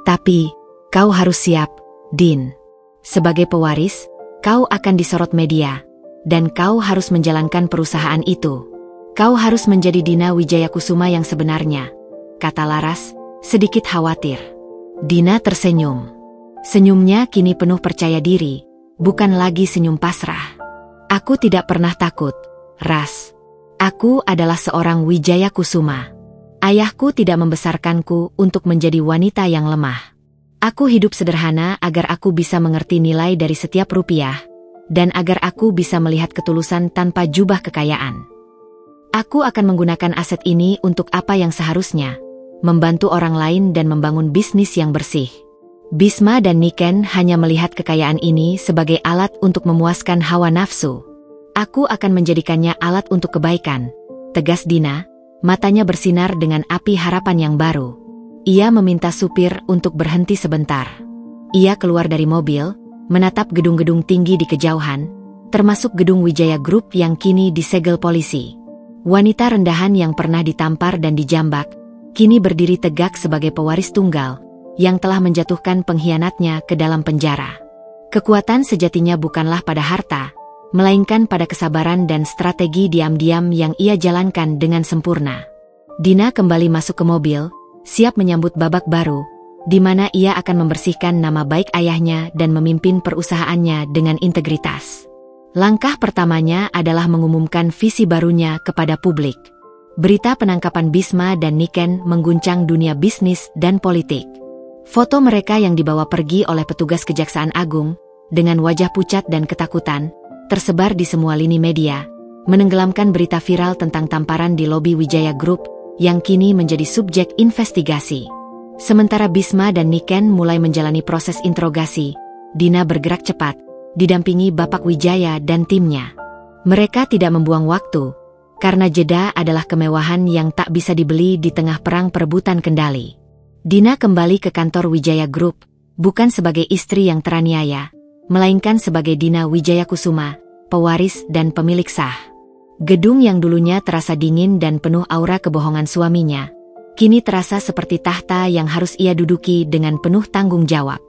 Tapi, kau harus siap, Din. Sebagai pewaris, kau akan disorot media, dan kau harus menjalankan perusahaan itu. Kau harus menjadi Dina Wijaya Kusuma yang sebenarnya, kata Laras, sedikit khawatir. Dina tersenyum. Senyumnya kini penuh percaya diri, bukan lagi senyum pasrah. Aku tidak pernah takut, Ras. Aku adalah seorang Wijaya Kusuma. Ayahku tidak membesarkanku untuk menjadi wanita yang lemah. Aku hidup sederhana agar aku bisa mengerti nilai dari setiap rupiah, dan agar aku bisa melihat ketulusan tanpa jubah kekayaan. Aku akan menggunakan aset ini untuk apa yang seharusnya, membantu orang lain dan membangun bisnis yang bersih. Bisma dan Niken hanya melihat kekayaan ini sebagai alat untuk memuaskan hawa nafsu. Aku akan menjadikannya alat untuk kebaikan, tegas Dina, Matanya bersinar dengan api harapan yang baru. Ia meminta supir untuk berhenti sebentar. Ia keluar dari mobil, menatap gedung-gedung tinggi di kejauhan, termasuk gedung Wijaya Group yang kini disegel polisi. Wanita rendahan yang pernah ditampar dan dijambak, kini berdiri tegak sebagai pewaris tunggal, yang telah menjatuhkan pengkhianatnya ke dalam penjara. Kekuatan sejatinya bukanlah pada harta, melainkan pada kesabaran dan strategi diam-diam yang ia jalankan dengan sempurna. Dina kembali masuk ke mobil, siap menyambut babak baru, di mana ia akan membersihkan nama baik ayahnya dan memimpin perusahaannya dengan integritas. Langkah pertamanya adalah mengumumkan visi barunya kepada publik. Berita penangkapan Bisma dan Niken mengguncang dunia bisnis dan politik. Foto mereka yang dibawa pergi oleh petugas Kejaksaan Agung, dengan wajah pucat dan ketakutan, tersebar di semua lini media, menenggelamkan berita viral tentang tamparan di lobi Wijaya Group, yang kini menjadi subjek investigasi. Sementara Bisma dan Niken mulai menjalani proses interogasi, Dina bergerak cepat, didampingi Bapak Wijaya dan timnya. Mereka tidak membuang waktu, karena jeda adalah kemewahan yang tak bisa dibeli di tengah perang perebutan kendali. Dina kembali ke kantor Wijaya Group, bukan sebagai istri yang teraniaya, melainkan sebagai Dina Wijaya Kusuma, pewaris dan pemilik sah. Gedung yang dulunya terasa dingin dan penuh aura kebohongan suaminya, kini terasa seperti tahta yang harus ia duduki dengan penuh tanggung jawab.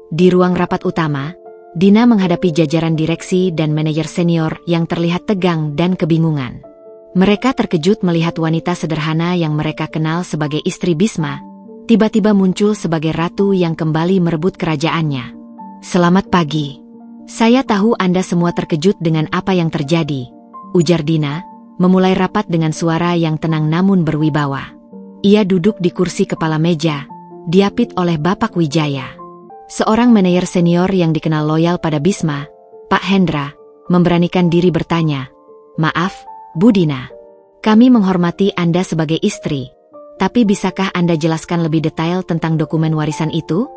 Di ruang rapat utama, Dina menghadapi jajaran direksi dan manajer senior yang terlihat tegang dan kebingungan. Mereka terkejut melihat wanita sederhana yang mereka kenal sebagai istri Bisma, tiba-tiba muncul sebagai ratu yang kembali merebut kerajaannya. "Selamat pagi. Saya tahu Anda semua terkejut dengan apa yang terjadi," ujar Dina, memulai rapat dengan suara yang tenang namun berwibawa. Ia duduk di kursi kepala meja, diapit oleh Bapak Wijaya. Seorang manajer senior yang dikenal loyal pada Bisma, Pak Hendra, memberanikan diri bertanya, "Maaf, Bu Dina. Kami menghormati Anda sebagai istri, tapi bisakah Anda jelaskan lebih detail tentang dokumen warisan itu?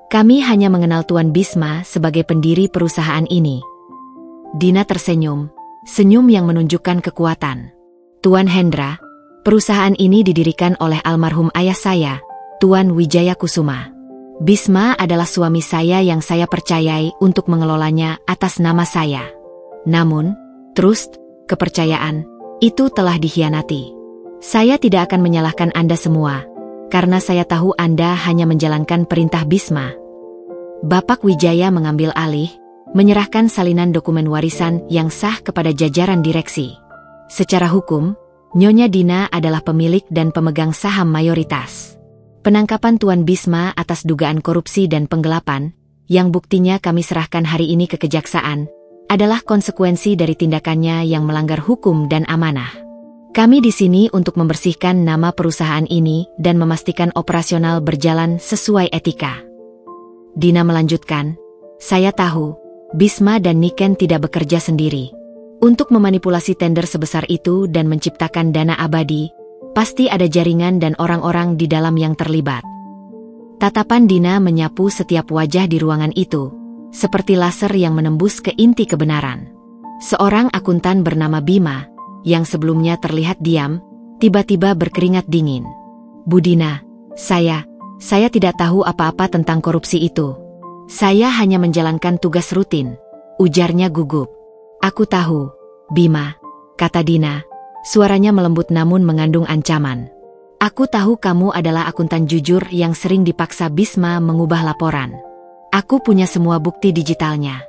Kami hanya mengenal Tuan Bisma sebagai pendiri perusahaan ini." Dina tersenyum, senyum yang menunjukkan kekuatan. "Tuan Hendra, perusahaan ini didirikan oleh almarhum ayah saya, Tuan Wijaya Kusuma. Bisma adalah suami saya yang saya percayai untuk mengelolanya atas nama saya. Namun, trust, kepercayaan, itu telah dikhianati. Saya tidak akan menyalahkan Anda semua, karena saya tahu Anda hanya menjalankan perintah Bisma." Bapak Wijaya mengambil alih, menyerahkan salinan dokumen warisan yang sah kepada jajaran direksi. Secara hukum, Nyonya Dina adalah pemilik dan pemegang saham mayoritas. Penangkapan Tuan Bisma atas dugaan korupsi dan penggelapan, yang buktinya kami serahkan hari ini ke kejaksaan, adalah konsekuensi dari tindakannya yang melanggar hukum dan amanah. Kami di sini untuk membersihkan nama perusahaan ini dan memastikan operasional berjalan sesuai etika. Dina melanjutkan, "Saya tahu, Bisma dan Niken tidak bekerja sendiri. Untuk memanipulasi tender sebesar itu dan menciptakan dana abadi, pasti ada jaringan dan orang-orang di dalam yang terlibat." Tatapan Dina menyapu setiap wajah di ruangan itu, seperti laser yang menembus ke inti kebenaran. Seorang akuntan bernama Bima, yang sebelumnya terlihat diam, tiba-tiba berkeringat dingin. "Bu Dina, saya tidak tahu apa-apa tentang korupsi itu. Saya hanya menjalankan tugas rutin," ujarnya gugup. "Aku tahu, Bima," kata Dina, suaranya melembut namun mengandung ancaman. "Aku tahu kamu adalah akuntan jujur yang sering dipaksa Bisma mengubah laporan. Aku punya semua bukti digitalnya.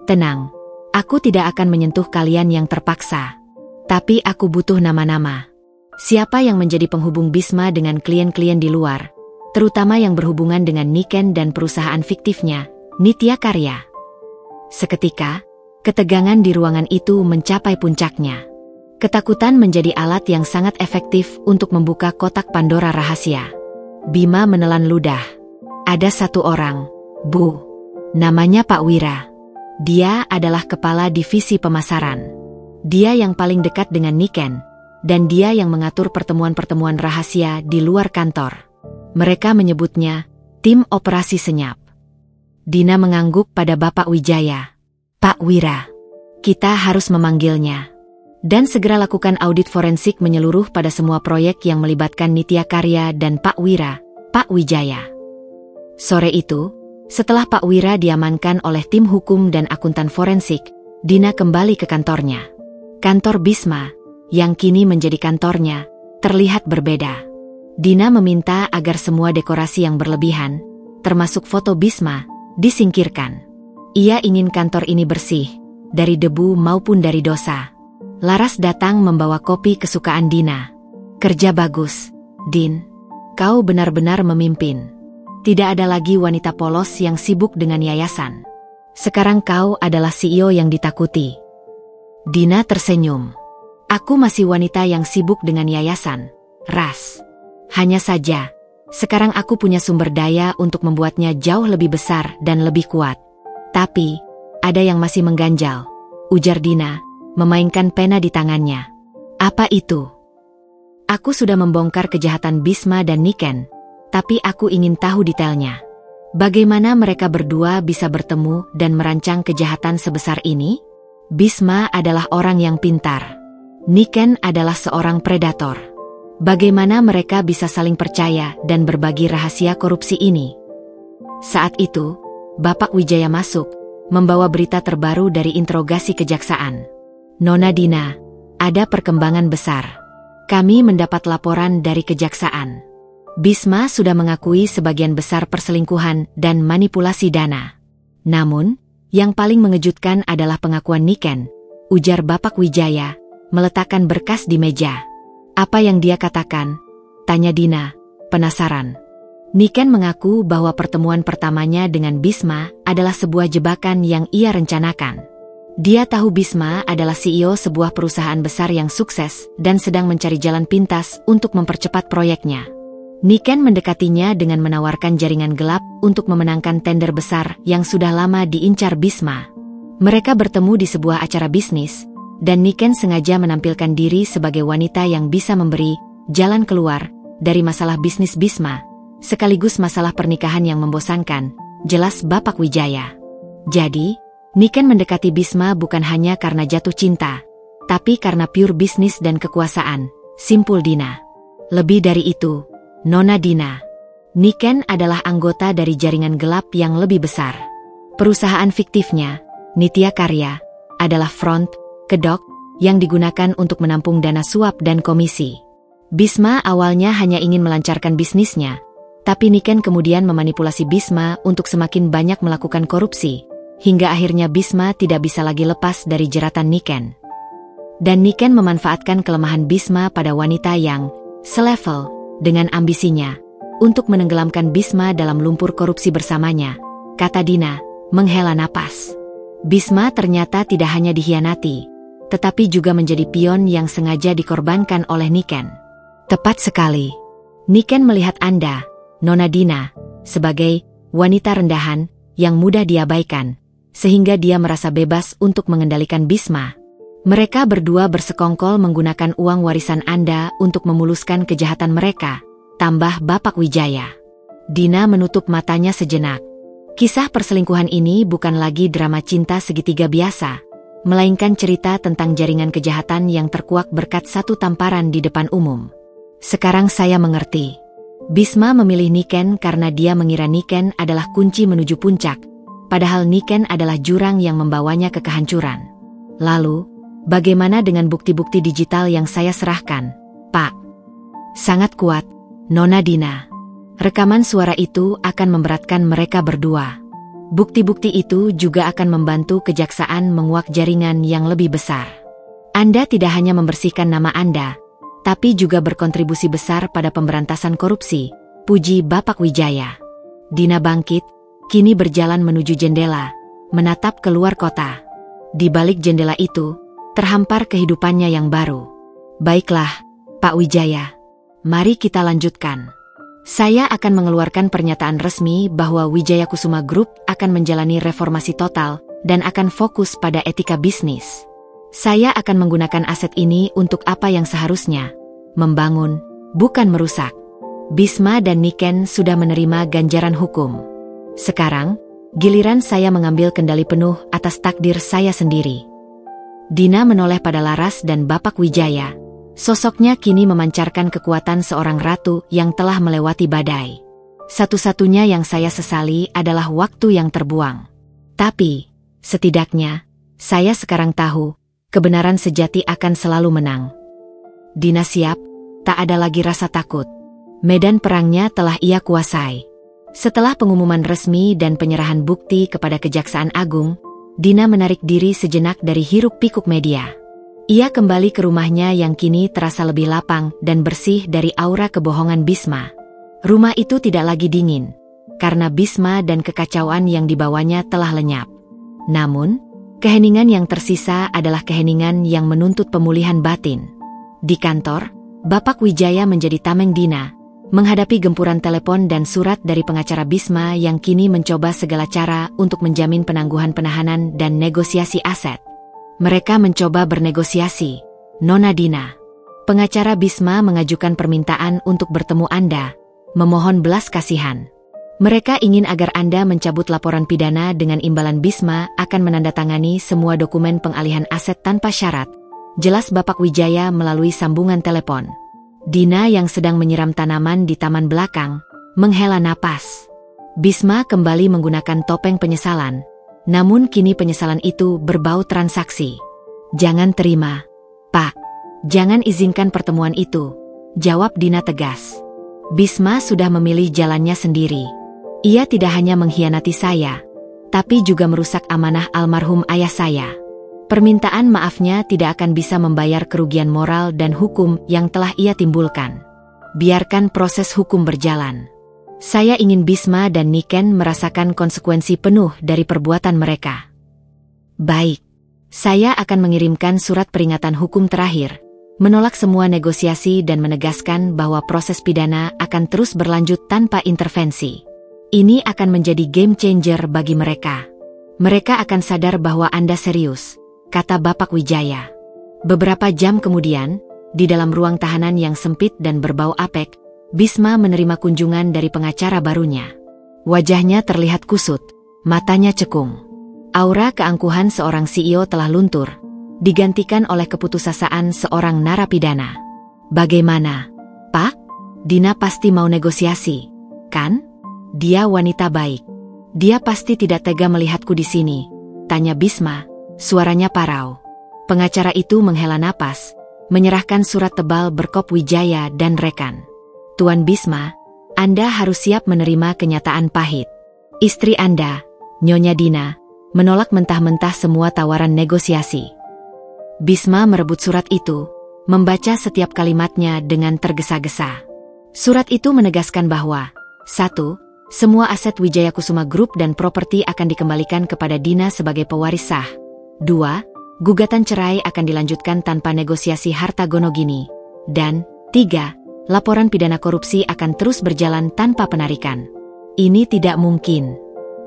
Tenang, aku tidak akan menyentuh kalian yang terpaksa. Tapi aku butuh nama-nama. Siapa yang menjadi penghubung Bisma dengan klien-klien di luar, terutama yang berhubungan dengan Niken dan perusahaan fiktifnya, Nitya Karya." Seketika, ketegangan di ruangan itu mencapai puncaknya. Ketakutan menjadi alat yang sangat efektif untuk membuka kotak Pandora rahasia. Bima menelan ludah. "Ada satu orang, Bu. Namanya Pak Wira. Dia adalah kepala divisi pemasaran. Dia yang paling dekat dengan Niken, dan dia yang mengatur pertemuan-pertemuan rahasia di luar kantor. Mereka menyebutnya tim operasi senyap." Dina mengangguk pada Bapak Wijaya. "Pak Wira, kita harus memanggilnya." Dan segera lakukan audit forensik menyeluruh pada semua proyek yang melibatkan Nitya Karya dan Pak Wijaya. Sore itu, setelah Pak Wira diamankan oleh tim hukum dan akuntan forensik, Dina kembali ke kantornya. Kantor Bisma, yang kini menjadi kantornya, terlihat berbeda. Dina meminta agar semua dekorasi yang berlebihan, termasuk foto Bisma, disingkirkan. Ia ingin kantor ini bersih, dari debu maupun dari dosa. Laras datang membawa kopi kesukaan Dina. Kerja bagus, Din. Kau benar-benar memimpin. Tidak ada lagi wanita polos yang sibuk dengan yayasan. Sekarang kau adalah CEO yang ditakuti. Dina tersenyum. Aku masih wanita yang sibuk dengan yayasan, Ras. Hanya saja, sekarang aku punya sumber daya untuk membuatnya jauh lebih besar dan lebih kuat. Tapi, ada yang masih mengganjal, ujar Dina, memainkan pena di tangannya. Apa itu? Aku sudah membongkar kejahatan Bisma dan Niken, tapi aku ingin tahu detailnya. Bagaimana mereka berdua bisa bertemu dan merancang kejahatan sebesar ini? Bisma adalah orang yang pintar. Niken adalah seorang predator. Bagaimana mereka bisa saling percaya dan berbagi rahasia korupsi ini? Saat itu, Bapak Wijaya masuk, membawa berita terbaru dari interogasi kejaksaan. Nona Dina, ada perkembangan besar. Kami mendapat laporan dari kejaksaan. Bisma sudah mengakui sebagian besar perselingkuhan dan manipulasi dana. Namun, yang paling mengejutkan adalah pengakuan Niken, ujar Bapak Wijaya, meletakkan berkas di meja. Apa yang dia katakan? Tanya Dina, penasaran. Niken mengaku bahwa pertemuan pertamanya dengan Bisma adalah sebuah jebakan yang ia rencanakan. Dia tahu Bisma adalah CEO sebuah perusahaan besar yang sukses dan sedang mencari jalan pintas untuk mempercepat proyeknya. Niken mendekatinya dengan menawarkan jaringan gelap untuk memenangkan tender besar yang sudah lama diincar Bisma. Mereka bertemu di sebuah acara bisnis, dan Niken sengaja menampilkan diri sebagai wanita yang bisa memberi jalan keluar dari masalah bisnis Bisma, sekaligus masalah pernikahan yang membosankan, jelas Bapak Wijaya. Jadi, Niken mendekati Bisma bukan hanya karena jatuh cinta, tapi karena pure bisnis dan kekuasaan, simpul Dina. Lebih dari itu, Nona Dina, Niken adalah anggota dari jaringan gelap yang lebih besar. Perusahaan fiktifnya, Nitya Karya, adalah front, kedok, yang digunakan untuk menampung dana suap dan komisi. Bisma awalnya hanya ingin melancarkan bisnisnya, tapi Niken kemudian memanipulasi Bisma untuk semakin banyak melakukan korupsi, hingga akhirnya Bisma tidak bisa lagi lepas dari jeratan Niken. Dan Niken memanfaatkan kelemahan Bisma pada wanita yang selevel dengan ambisinya untuk menenggelamkan Bisma dalam lumpur korupsi bersamanya, kata Dina, menghela napas. Bisma ternyata tidak hanya dikhianati, tetapi juga menjadi pion yang sengaja dikorbankan oleh Niken. Tepat sekali. Niken melihat Anda, Nona Dina, sebagai wanita rendahan yang mudah diabaikan, sehingga dia merasa bebas untuk mengendalikan Bisma. Mereka berdua bersekongkol menggunakan uang warisan Anda untuk memuluskan kejahatan mereka, tambah Bapak Wijaya. Dina menutup matanya sejenak. Kisah perselingkuhan ini bukan lagi drama cinta segitiga biasa, melainkan cerita tentang jaringan kejahatan yang terkuak berkat satu tamparan di depan umum. Sekarang saya mengerti. Bisma memilih Niken karena dia mengira Niken adalah kunci menuju puncak, padahal Niken adalah jurang yang membawanya ke kehancuran. Lalu, bagaimana dengan bukti-bukti digital yang saya serahkan, Pak? Sangat kuat, Nona Dina. Rekaman suara itu akan memberatkan mereka berdua. Bukti-bukti itu juga akan membantu kejaksaan menguak jaringan yang lebih besar. Anda tidak hanya membersihkan nama Anda, tapi juga berkontribusi besar pada pemberantasan korupsi, puji Bapak Wijaya. Dina bangkit, kini berjalan menuju jendela, menatap keluar kota. Di balik jendela itu, terhampar kehidupannya yang baru. Baiklah, Pak Wijaya. Mari kita lanjutkan. Saya akan mengeluarkan pernyataan resmi bahwa Wijaya Kusuma Group akan menjalani reformasi total dan akan fokus pada etika bisnis. Saya akan menggunakan aset ini untuk apa yang seharusnya, membangun, bukan merusak. Bisma dan Niken sudah menerima ganjaran hukum. Sekarang, giliran saya mengambil kendali penuh atas takdir saya sendiri. Dina menoleh pada Laras dan Bapak Wijaya. Sosoknya kini memancarkan kekuatan seorang ratu yang telah melewati badai. Satu-satunya yang saya sesali adalah waktu yang terbuang. Tapi, setidaknya, saya sekarang tahu, kebenaran sejati akan selalu menang. Dina siap, tak ada lagi rasa takut. Medan perangnya telah ia kuasai. Setelah pengumuman resmi dan penyerahan bukti kepada Kejaksaan Agung, Dina menarik diri sejenak dari hiruk-pikuk media. Ia kembali ke rumahnya yang kini terasa lebih lapang dan bersih dari aura kebohongan Bisma. Rumah itu tidak lagi dingin, karena Bisma dan kekacauan yang dibawanya telah lenyap. Namun, keheningan yang tersisa adalah keheningan yang menuntut pemulihan batin. Di kantor, Bapak Wijaya menjadi tameng Dina, menghadapi gempuran telepon dan surat dari pengacara Bisma yang kini mencoba segala cara untuk menjamin penangguhan penahanan dan negosiasi aset. Mereka mencoba bernegosiasi, Nona Dina. Pengacara Bisma mengajukan permintaan untuk bertemu Anda, memohon belas kasihan. Mereka ingin agar Anda mencabut laporan pidana dengan imbalan Bisma akan menandatangani semua dokumen pengalihan aset tanpa syarat, jelas Bapak Wijaya melalui sambungan telepon. Dina yang sedang menyiram tanaman di taman belakang, menghela napas. Bisma kembali menggunakan topeng penyesalan, namun kini penyesalan itu berbau transaksi. Jangan terima, Pak. Jangan izinkan pertemuan itu, jawab Dina tegas. Bisma sudah memilih jalannya sendiri. Ia tidak hanya mengkhianati saya, tapi juga merusak amanah almarhum ayah saya. Permintaan maafnya tidak akan bisa membayar kerugian moral dan hukum yang telah ia timbulkan. Biarkan proses hukum berjalan. Saya ingin Bisma dan Niken merasakan konsekuensi penuh dari perbuatan mereka. Baik, saya akan mengirimkan surat peringatan hukum terakhir, menolak semua negosiasi dan menegaskan bahwa proses pidana akan terus berlanjut tanpa intervensi. Ini akan menjadi game changer bagi mereka. Mereka akan sadar bahwa Anda serius, kata Bapak Wijaya. Beberapa jam kemudian, di dalam ruang tahanan yang sempit dan berbau apek, Bisma menerima kunjungan dari pengacara barunya. Wajahnya terlihat kusut, matanya cekung. Aura keangkuhan seorang CEO telah luntur, digantikan oleh keputusasaan seorang narapidana. Bagaimana, Pak? Dina pasti mau negosiasi, kan? Dia wanita baik. Dia pasti tidak tega melihatku di sini, tanya Bisma. Suaranya parau. Pengacara itu menghela napas, menyerahkan surat tebal berkop Wijaya dan rekan. Tuan Bisma, Anda harus siap menerima kenyataan pahit. Istri Anda, Nyonya Dina, menolak mentah-mentah semua tawaran negosiasi. Bisma merebut surat itu, membaca setiap kalimatnya dengan tergesa-gesa. Surat itu menegaskan bahwa 1. Semua aset Wijaya Kusuma Group dan properti akan dikembalikan kepada Dina sebagai pewaris sah. 2. Gugatan cerai akan dilanjutkan tanpa negosiasi harta gonogini. Dan 3. Laporan pidana korupsi akan terus berjalan tanpa penarikan. Ini tidak mungkin.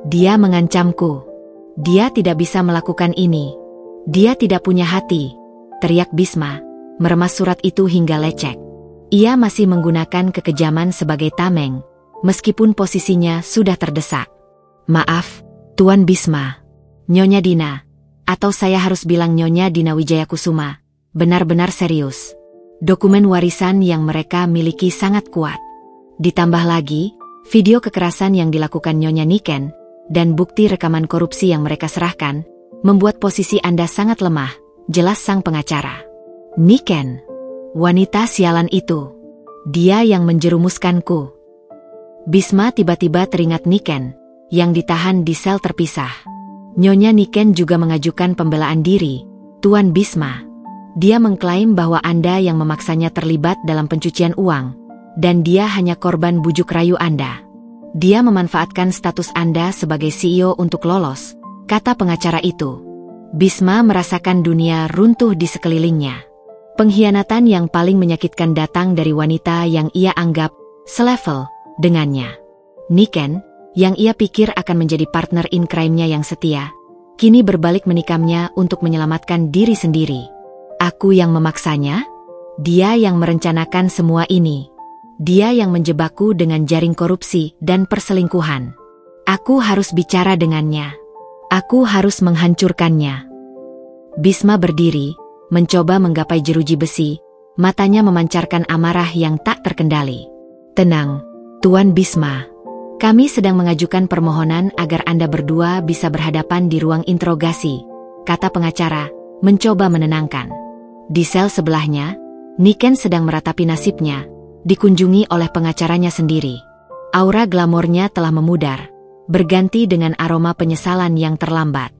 Dia mengancamku. Dia tidak bisa melakukan ini. Dia tidak punya hati, teriak Bisma, meremas surat itu hingga lecek. Ia masih menggunakan kekejaman sebagai tameng, meskipun posisinya sudah terdesak. Maaf, Tuan Bisma. Nyonya Dina, atau saya harus bilang Nyonya Dina Wijaya Kusuma, benar-benar serius. Dokumen warisan yang mereka miliki sangat kuat. Ditambah lagi, video kekerasan yang dilakukan Nyonya Niken, dan bukti rekaman korupsi yang mereka serahkan, membuat posisi Anda sangat lemah, jelas sang pengacara. Niken, wanita sialan itu. Dia yang menjerumuskanku. Bisma tiba-tiba teringat Niken, yang ditahan di sel terpisah. Nyonya Niken juga mengajukan pembelaan diri, Tuan Bisma. Dia mengklaim bahwa Anda yang memaksanya terlibat dalam pencucian uang, dan dia hanya korban bujuk rayu Anda. Dia memanfaatkan status Anda sebagai CEO untuk lolos, kata pengacara itu. Bisma merasakan dunia runtuh di sekelilingnya. Pengkhianatan yang paling menyakitkan datang dari wanita yang ia anggap selevel dengannya. Niken, yang ia pikir akan menjadi partner in crime-nya yang setia, kini berbalik menikamnya untuk menyelamatkan diri sendiri. Aku yang memaksanya? Dia yang merencanakan semua ini. Dia yang menjebakku dengan jaring korupsi dan perselingkuhan. Aku harus bicara dengannya. Aku harus menghancurkannya. Bisma berdiri, mencoba menggapai jeruji besi, matanya memancarkan amarah yang tak terkendali. Tenang, Tuan Bisma. Kami sedang mengajukan permohonan agar Anda berdua bisa berhadapan di ruang interogasi, kata pengacara, mencoba menenangkan. Di sel sebelahnya, Niken sedang meratapi nasibnya, dikunjungi oleh pengacaranya sendiri. Aura glamornya telah memudar, berganti dengan aroma penyesalan yang terlambat.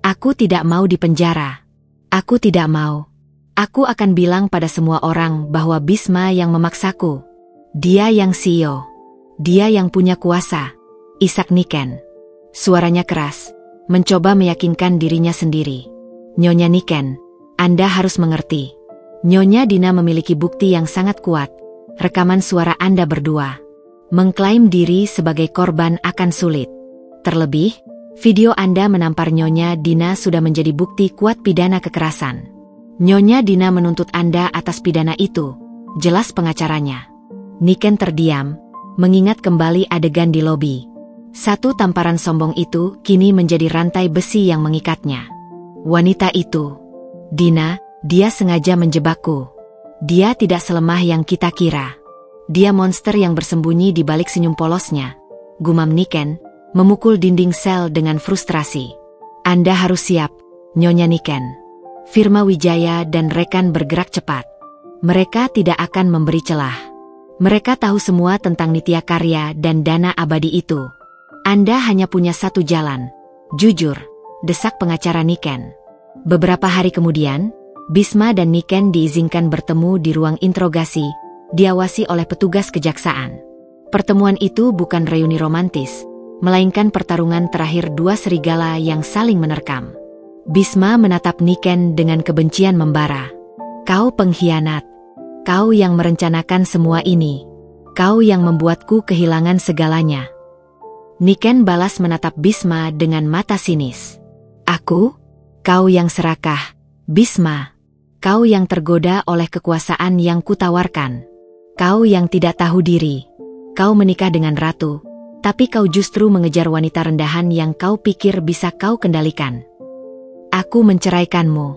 Aku tidak mau dipenjara. Aku tidak mau. Aku akan bilang pada semua orang bahwa Bisma yang memaksaku. Dia yang CEO. Dia yang punya kuasa. Isak Niken. Suaranya keras, mencoba meyakinkan dirinya sendiri. Nyonya Niken, Anda harus mengerti. Nyonya Dina memiliki bukti yang sangat kuat. Rekaman suara Anda berdua. Mengklaim diri sebagai korban akan sulit. Terlebih, video Anda menampar Nyonya Dina sudah menjadi bukti kuat pidana kekerasan. Nyonya Dina menuntut Anda atas pidana itu, jelas pengacaranya. Niken terdiam, mengingat kembali adegan di lobi. Satu tamparan sombong itu kini menjadi rantai besi yang mengikatnya. Wanita itu, Dina, dia sengaja menjebakku. Dia tidak selemah yang kita kira. Dia monster yang bersembunyi di balik senyum polosnya. Gumam Niken, memukul dinding sel dengan frustrasi. Anda harus siap, Nyonya Niken. Firma Wijaya dan rekan bergerak cepat. Mereka tidak akan memberi celah. Mereka tahu semua tentang Nitya Karya dan dana abadi itu. Anda hanya punya satu jalan. Jujur, desak pengacara Niken. Beberapa hari kemudian, Bisma dan Niken diizinkan bertemu di ruang interogasi, diawasi oleh petugas kejaksaan. Pertemuan itu bukan reuni romantis, melainkan pertarungan terakhir dua serigala yang saling menerkam. Bisma menatap Niken dengan kebencian membara. Kau pengkhianat. Kau yang merencanakan semua ini. Kau yang membuatku kehilangan segalanya. Niken balas menatap Bisma dengan mata sinis. Aku? Kau yang serakah, Bisma. Kau yang tergoda oleh kekuasaan yang kutawarkan. Kau yang tidak tahu diri. Kau menikah dengan ratu, tapi kau justru mengejar wanita rendahan yang kau pikir bisa kau kendalikan. Aku menceraikanmu.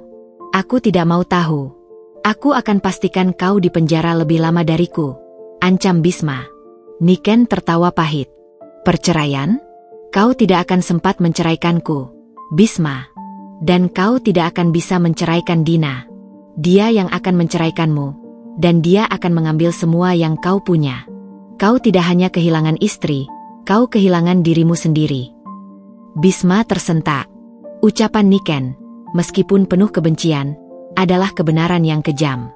Aku tidak mau tahu. Aku akan pastikan kau di penjara lebih lama dariku, ancam Bisma. Niken tertawa pahit. Perceraian? Kau tidak akan sempat menceraikanku, Bisma. Dan kau tidak akan bisa menceraikan Dina. Dia yang akan menceraikanmu, dan dia akan mengambil semua yang kau punya. Kau tidak hanya kehilangan istri, kau kehilangan dirimu sendiri. Bisma tersentak. Ucapan Niken, meskipun penuh kebencian, adalah kebenaran yang kejam.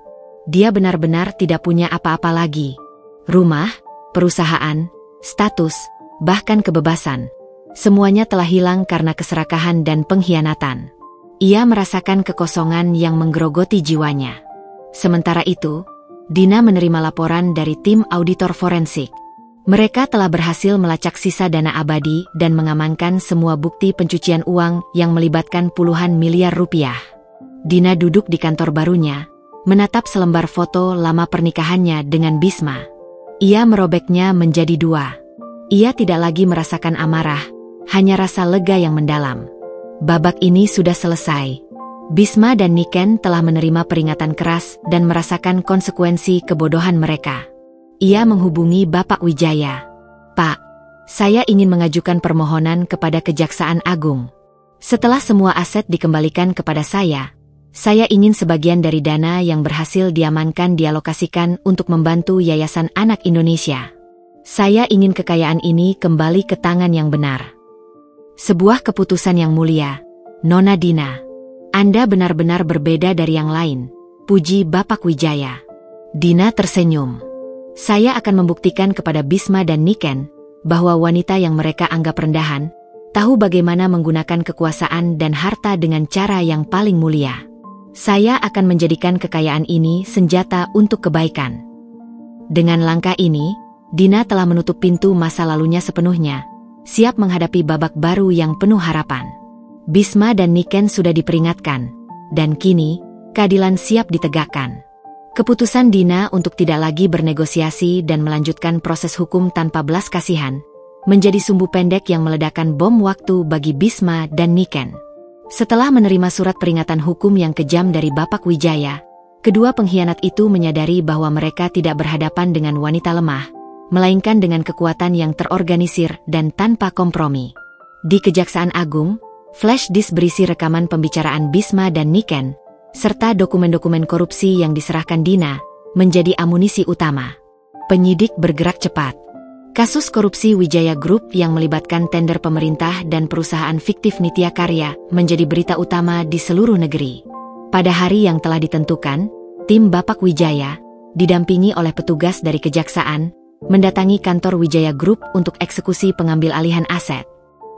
Dia benar-benar tidak punya apa-apa lagi. Rumah, perusahaan, status, bahkan kebebasan. Semuanya telah hilang karena keserakahan dan pengkhianatan. Ia merasakan kekosongan yang menggerogoti jiwanya. Sementara itu, Dina menerima laporan dari tim auditor forensik. Mereka telah berhasil melacak sisa dana abadi dan mengamankan semua bukti pencucian uang yang melibatkan puluhan miliar rupiah. Dina duduk di kantor barunya, menatap selembar foto lama pernikahannya dengan Bisma. Ia merobeknya menjadi dua. Ia tidak lagi merasakan amarah, hanya rasa lega yang mendalam. Babak ini sudah selesai. Bisma dan Niken telah menerima peringatan keras dan merasakan konsekuensi kebodohan mereka. Ia menghubungi Bapak Wijaya. Pak, saya ingin mengajukan permohonan kepada Kejaksaan Agung. Setelah semua aset dikembalikan kepada saya ingin sebagian dari dana yang berhasil diamankan dialokasikan untuk membantu Yayasan Anak Indonesia. Saya ingin kekayaan ini kembali ke tangan yang benar. Sebuah keputusan yang mulia, Nona Dina. Anda benar-benar berbeda dari yang lain, puji Bapak Wijaya. Dina tersenyum. Saya akan membuktikan kepada Bisma dan Niken bahwa wanita yang mereka anggap rendahan tahu bagaimana menggunakan kekuasaan dan harta dengan cara yang paling mulia. Saya akan menjadikan kekayaan ini senjata untuk kebaikan. Dengan langkah ini, Dina telah menutup pintu masa lalunya sepenuhnya, siap menghadapi babak baru yang penuh harapan. Bisma dan Niken sudah diperingatkan, dan kini, keadilan siap ditegakkan. Keputusan Dina untuk tidak lagi bernegosiasi dan melanjutkan proses hukum tanpa belas kasihan, menjadi sumbu pendek yang meledakkan bom waktu bagi Bisma dan Niken. Setelah menerima surat peringatan hukum yang kejam dari Bapak Wijaya, kedua pengkhianat itu menyadari bahwa mereka tidak berhadapan dengan wanita lemah, melainkan dengan kekuatan yang terorganisir dan tanpa kompromi. Di Kejaksaan Agung, flash disk berisi rekaman pembicaraan Bisma dan Niken, serta dokumen-dokumen korupsi yang diserahkan Dina, menjadi amunisi utama. Penyidik bergerak cepat. Kasus korupsi Wijaya Group yang melibatkan tender pemerintah dan perusahaan fiktif Nitya Karya menjadi berita utama di seluruh negeri. Pada hari yang telah ditentukan, tim Bapak Wijaya, didampingi oleh petugas dari kejaksaan, mendatangi kantor Wijaya Group untuk eksekusi pengambil alihan aset.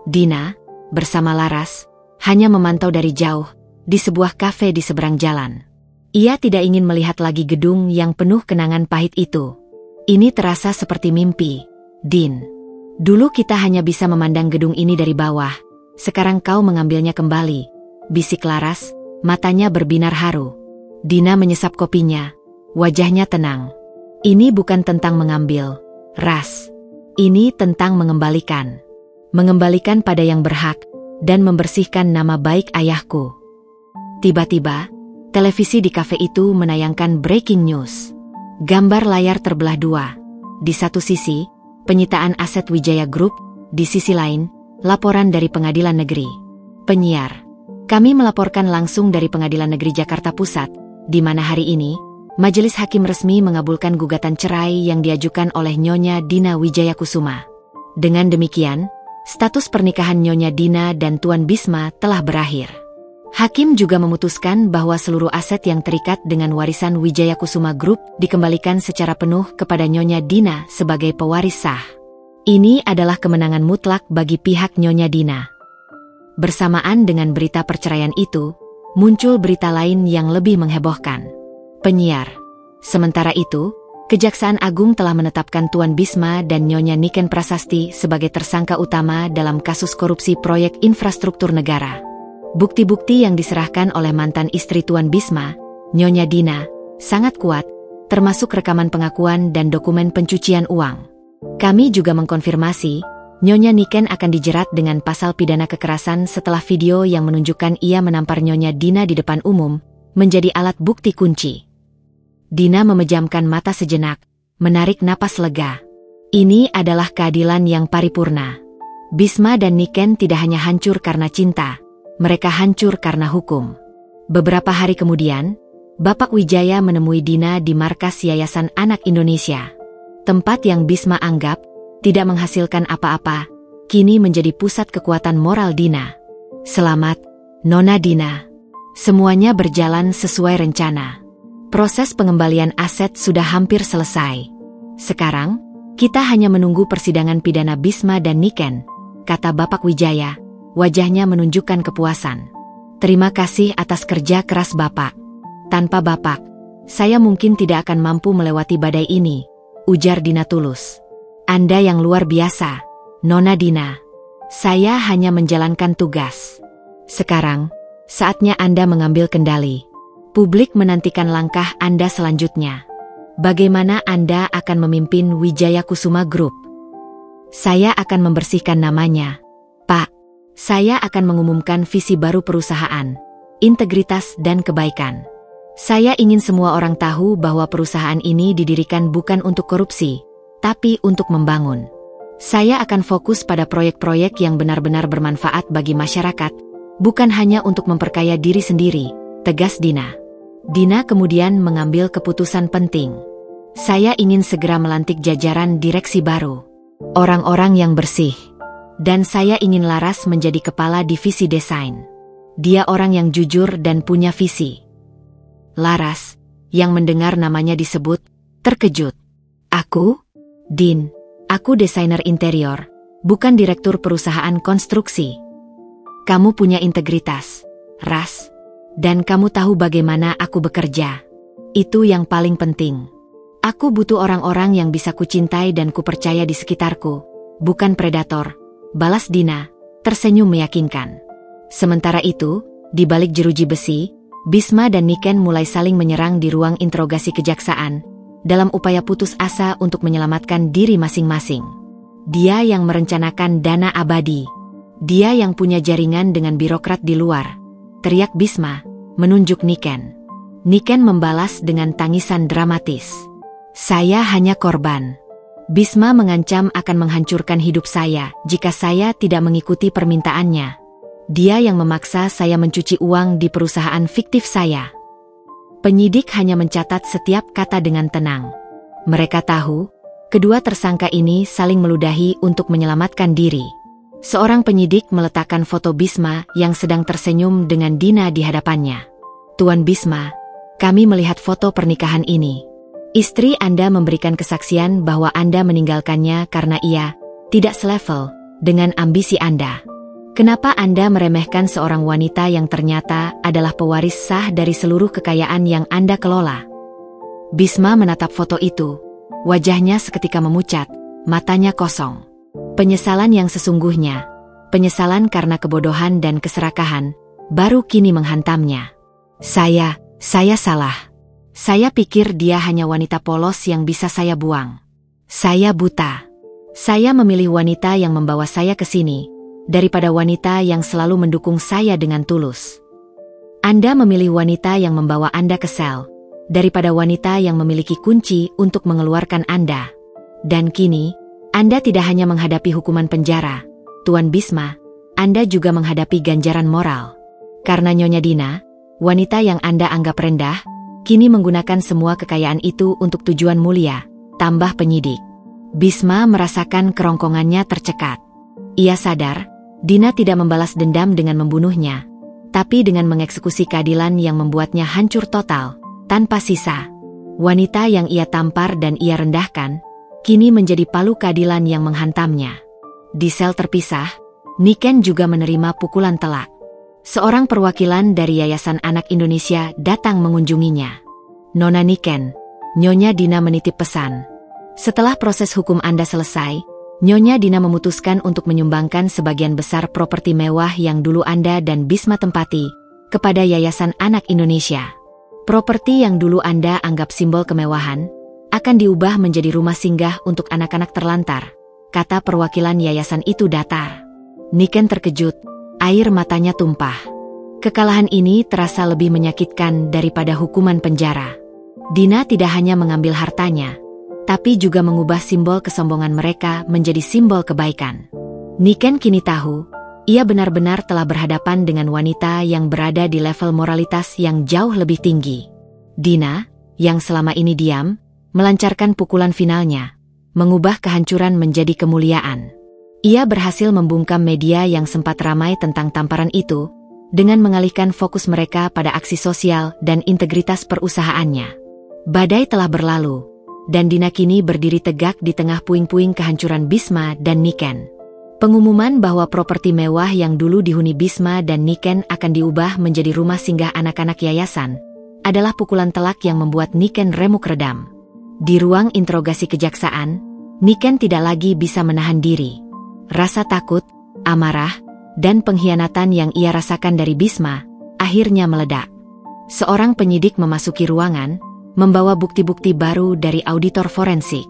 Dina, bersama Laras, hanya memantau dari jauh, di sebuah kafe di seberang jalan. Ia tidak ingin melihat lagi gedung yang penuh kenangan pahit itu. Ini terasa seperti mimpi. Din, dulu kita hanya bisa memandang gedung ini dari bawah, sekarang kau mengambilnya kembali, bisik Laras, matanya berbinar haru. Dina menyesap kopinya, wajahnya tenang. Ini bukan tentang mengambil, Ras. Ini tentang mengembalikan. Mengembalikan pada yang berhak, dan membersihkan nama baik ayahku. Tiba-tiba, televisi di kafe itu menayangkan breaking news. Gambar layar terbelah dua. Di satu sisi, penyitaan aset Wijaya Group, di sisi lain, laporan dari Pengadilan Negeri. Penyiar, kami melaporkan langsung dari Pengadilan Negeri Jakarta Pusat, di mana hari ini, Majelis Hakim resmi mengabulkan gugatan cerai yang diajukan oleh Nyonya Dina Wijaya Kusuma. Dengan demikian, status pernikahan Nyonya Dina dan Tuan Bisma telah berakhir. Hakim juga memutuskan bahwa seluruh aset yang terikat dengan warisan Wijaya Kusuma Group dikembalikan secara penuh kepada Nyonya Dina sebagai pewaris sah. Ini adalah kemenangan mutlak bagi pihak Nyonya Dina. Bersamaan dengan berita perceraian itu, muncul berita lain yang lebih menghebohkan. Penyiar, sementara itu, Kejaksaan Agung telah menetapkan Tuan Bisma dan Nyonya Niken Prasasti sebagai tersangka utama dalam kasus korupsi proyek infrastruktur negara. Bukti-bukti yang diserahkan oleh mantan istri Tuan Bisma, Nyonya Dina, sangat kuat, termasuk rekaman pengakuan dan dokumen pencucian uang. Kami juga mengkonfirmasi, Nyonya Niken akan dijerat dengan pasal pidana kekerasan setelah video yang menunjukkan ia menampar Nyonya Dina di depan umum, menjadi alat bukti kunci. Dina memejamkan mata sejenak, menarik napas lega. Ini adalah keadilan yang paripurna. Bisma dan Niken tidak hanya hancur karena cinta, mereka hancur karena hukum. Beberapa hari kemudian, Bapak Wijaya menemui Dina di markas Yayasan Anak Indonesia. Tempat yang Bisma anggap tidak menghasilkan apa-apa, kini menjadi pusat kekuatan moral Dina. Selamat, Nona Dina. Semuanya berjalan sesuai rencana. Proses pengembalian aset sudah hampir selesai. Sekarang, kita hanya menunggu persidangan pidana Bisma dan Niken, kata Bapak Wijaya, wajahnya menunjukkan kepuasan. Terima kasih atas kerja keras Bapak. Tanpa Bapak, saya mungkin tidak akan mampu melewati badai ini, ujar Dina tulus. Anda yang luar biasa, Nona Dina. Saya hanya menjalankan tugas. Sekarang, saatnya Anda mengambil kendali. Publik menantikan langkah Anda selanjutnya. Bagaimana Anda akan memimpin Wijaya Kusuma Group? Saya akan membersihkan namanya, Pak. Saya akan mengumumkan visi baru perusahaan, integritas dan kebaikan. Saya ingin semua orang tahu bahwa perusahaan ini didirikan bukan untuk korupsi, tapi untuk membangun. Saya akan fokus pada proyek-proyek yang benar-benar bermanfaat bagi masyarakat, bukan hanya untuk memperkaya diri sendiri, tegas Dina. Dina kemudian mengambil keputusan penting. Saya ingin segera melantik jajaran direksi baru. Orang-orang yang bersih. Dan saya ingin Laras menjadi kepala divisi desain. Dia orang yang jujur dan punya visi. Laras, yang mendengar namanya disebut, terkejut. Aku? Din, aku desainer interior, bukan direktur perusahaan konstruksi. Kamu punya integritas, Ras. Dan kamu tahu bagaimana aku bekerja. Itu yang paling penting. Aku butuh orang-orang yang bisa kucintai dan kupercaya di sekitarku, bukan predator, balas Dina, tersenyum meyakinkan. Sementara itu, di balik jeruji besi, Bisma dan Niken mulai saling menyerang di ruang interogasi kejaksaan, dalam upaya putus asa untuk menyelamatkan diri masing-masing. Dia yang merencanakan dana abadi. Dia yang punya jaringan dengan birokrat di luar, teriak Bisma, menunjuk Niken. Niken membalas dengan tangisan dramatis. Saya hanya korban. Bisma mengancam akan menghancurkan hidup saya jika saya tidak mengikuti permintaannya. Dia yang memaksa saya mencuci uang di perusahaan fiktif saya. Penyidik hanya mencatat setiap kata dengan tenang. Mereka tahu, kedua tersangka ini saling meludahi untuk menyelamatkan diri. Seorang penyidik meletakkan foto Bisma yang sedang tersenyum dengan Dina di hadapannya. Tuan Bisma, kami melihat foto pernikahan ini. Istri Anda memberikan kesaksian bahwa Anda meninggalkannya karena ia tidak selevel dengan ambisi Anda. Kenapa Anda meremehkan seorang wanita yang ternyata adalah pewaris sah dari seluruh kekayaan yang Anda kelola? Bisma menatap foto itu. Wajahnya seketika memucat, matanya kosong. Penyesalan yang sesungguhnya, penyesalan karena kebodohan dan keserakahan, baru kini menghantamnya. Saya salah. Saya pikir dia hanya wanita polos yang bisa saya buang. Saya buta. Saya memilih wanita yang membawa saya ke sini, daripada wanita yang selalu mendukung saya dengan tulus. Anda memilih wanita yang membawa Anda ke sel, daripada wanita yang memiliki kunci untuk mengeluarkan Anda. Dan kini, Anda tidak hanya menghadapi hukuman penjara, Tuan Bisma, Anda juga menghadapi ganjaran moral. Karena Nyonya Dina, wanita yang Anda anggap rendah, kini menggunakan semua kekayaan itu untuk tujuan mulia, tambah penyidik. Bisma merasakan kerongkongannya tercekat. Ia sadar, Dina tidak membalas dendam dengan membunuhnya, tapi dengan mengeksekusi keadilan yang membuatnya hancur total, tanpa sisa. Wanita yang ia tampar dan ia rendahkan, kini menjadi palu keadilan yang menghantamnya. Di sel terpisah, Niken juga menerima pukulan telak. Seorang perwakilan dari Yayasan Anak Indonesia datang mengunjunginya. Nona Niken, Nyonya Dina menitip pesan. Setelah proses hukum Anda selesai, Nyonya Dina memutuskan untuk menyumbangkan sebagian besar properti mewah yang dulu Anda dan Bisma tempati kepada Yayasan Anak Indonesia. Properti yang dulu Anda anggap simbol kemewahan akan diubah menjadi rumah singgah untuk anak-anak terlantar, kata perwakilan yayasan itu datar. Niken terkejut, air matanya tumpah. Kekalahan ini terasa lebih menyakitkan daripada hukuman penjara. Dina tidak hanya mengambil hartanya, tapi juga mengubah simbol kesombongan mereka menjadi simbol kebaikan. Niken kini tahu, ia benar-benar telah berhadapan dengan wanita yang berada di level moralitas yang jauh lebih tinggi. Dina, yang selama ini diam, melancarkan pukulan finalnya, mengubah kehancuran menjadi kemuliaan. Ia berhasil membungkam media yang sempat ramai tentang tamparan itu, dengan mengalihkan fokus mereka pada aksi sosial dan integritas perusahaannya. Badai telah berlalu, dan Dina kini berdiri tegak di tengah puing-puing kehancuran Bisma dan Niken. Pengumuman bahwa properti mewah yang dulu dihuni Bisma dan Niken akan diubah menjadi rumah singgah anak-anak yayasan, adalah pukulan telak yang membuat Niken remuk redam. Di ruang interogasi kejaksaan, Niken tidak lagi bisa menahan diri. Rasa takut, amarah, dan pengkhianatan yang ia rasakan dari Bisma, akhirnya meledak. Seorang penyidik memasuki ruangan, membawa bukti-bukti baru dari auditor forensik.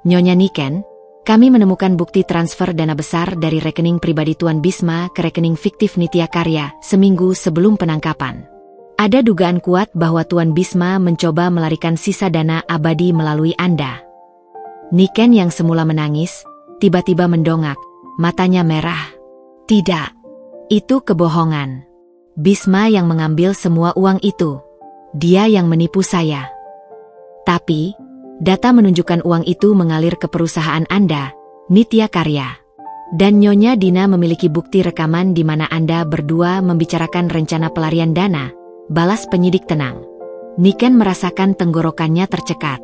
Nyonya Niken, kami menemukan bukti transfer dana besar dari rekening pribadi Tuan Bisma ke rekening fiktif Nitya Karya seminggu sebelum penangkapan. Ada dugaan kuat bahwa Tuan Bisma mencoba melarikan sisa dana abadi melalui Anda. Niken yang semula menangis, tiba-tiba mendongak, matanya merah. Tidak, itu kebohongan. Bisma yang mengambil semua uang itu. Dia yang menipu saya. Tapi, data menunjukkan uang itu mengalir ke perusahaan Anda, Nitya Karya. Dan Nyonya Dina memiliki bukti rekaman di mana Anda berdua membicarakan rencana pelarian dana, balas penyidik tenang. Niken merasakan tenggorokannya tercekat.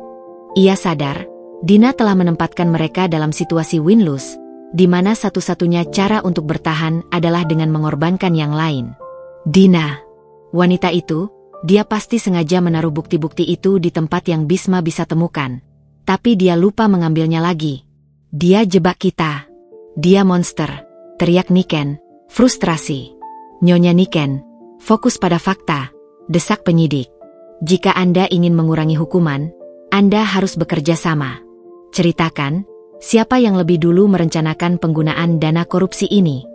Ia sadar, Dina telah menempatkan mereka dalam situasi win-lose, di mana satu-satunya cara untuk bertahan adalah dengan mengorbankan yang lain. Dina, wanita itu, dia pasti sengaja menaruh bukti-bukti itu di tempat yang Bisma bisa temukan. Tapi dia lupa mengambilnya lagi. Dia jebak kita. Dia monster, teriak Niken, frustrasi. Nyonya Niken, fokus pada fakta, desak penyidik. Jika Anda ingin mengurangi hukuman, Anda harus bekerja sama. Ceritakan, siapa yang lebih dulu merencanakan penggunaan dana korupsi ini?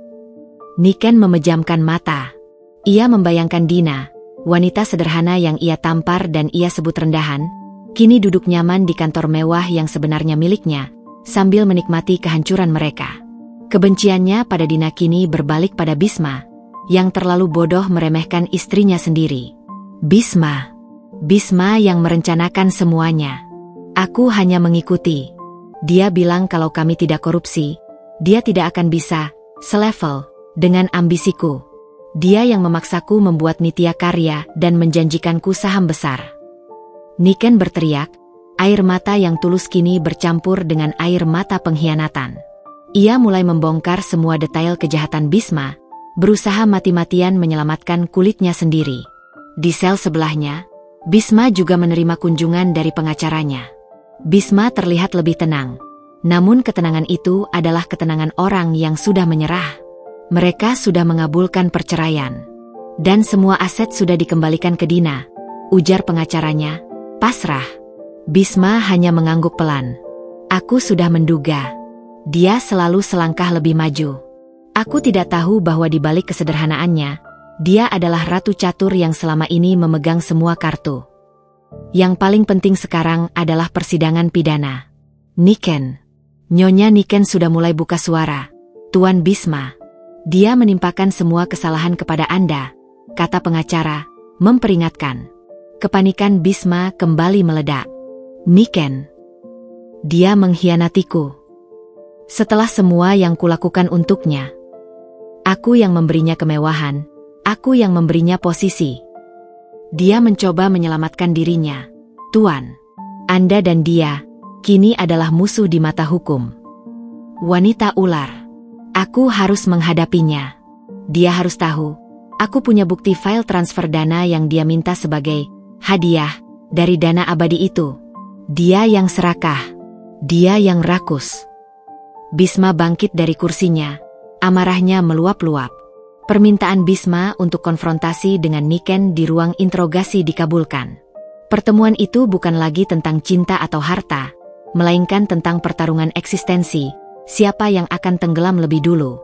Niken memejamkan mata. Ia membayangkan Dina, wanita sederhana yang ia tampar dan ia sebut rendahan, kini duduk nyaman di kantor mewah yang sebenarnya miliknya, sambil menikmati kehancuran mereka. Kebenciannya pada Dina kini berbalik pada Bisma, yang terlalu bodoh meremehkan istrinya sendiri. Bisma yang merencanakan semuanya. Aku hanya mengikuti. Dia bilang kalau kami tidak korupsi, dia tidak akan bisa selevel dengan ambisiku. Dia yang memaksaku membuat Nitya Karya dan menjanjikanku saham besar. Niken berteriak, air mata yang tulus kini bercampur dengan air mata pengkhianatan. Ia mulai membongkar semua detail kejahatan Bisma, berusaha mati-matian menyelamatkan kulitnya sendiri. Di sel sebelahnya, Bisma juga menerima kunjungan dari pengacaranya. Bisma terlihat lebih tenang. Namun ketenangan itu adalah ketenangan orang yang sudah menyerah. Mereka sudah mengabulkan perceraian. Dan semua aset sudah dikembalikan ke Dina. Ujar pengacaranya, pasrah. Bisma hanya mengangguk pelan. Aku sudah menduga. Dia selalu selangkah lebih maju. Aku tidak tahu bahwa di balik kesederhanaannya, dia adalah ratu catur yang selama ini memegang semua kartu. Yang paling penting sekarang adalah persidangan pidana. Niken. Nyonya Niken sudah mulai buka suara. Tuan Bisma. Dia menimpakan semua kesalahan kepada Anda, kata pengacara, memperingatkan. Kepanikan Bisma kembali meledak. Niken. Dia mengkhianatiku. Setelah semua yang kulakukan untuknya. Aku yang memberinya kemewahan, aku yang memberinya posisi. Dia mencoba menyelamatkan dirinya. Tuan, Anda dan dia, kini adalah musuh di mata hukum. Wanita ular. Aku harus menghadapinya. Dia harus tahu, aku punya bukti file transfer dana yang dia minta sebagai hadiah dari dana abadi itu. Dia yang serakah. Dia yang rakus. Bisma bangkit dari kursinya. Amarahnya meluap-luap. Permintaan Bisma untuk konfrontasi dengan Niken di ruang interogasi dikabulkan. Pertemuan itu bukan lagi tentang cinta atau harta, melainkan tentang pertarungan eksistensi, siapa yang akan tenggelam lebih dulu.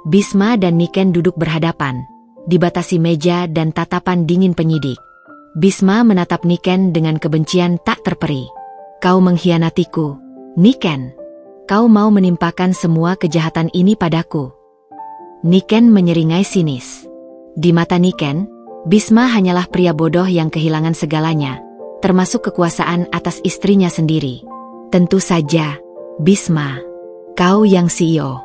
Bisma dan Niken duduk berhadapan, dibatasi meja dan tatapan dingin penyidik. Bisma menatap Niken dengan kebencian tak terperi. Kau mengkhianatiku, Niken. Kau mau menimpakan semua kejahatan ini padaku. Niken menyeringai sinis. Di mata Niken, Bisma hanyalah pria bodoh yang kehilangan segalanya, termasuk kekuasaan atas istrinya sendiri. Tentu saja, Bisma. Kau yang CEO.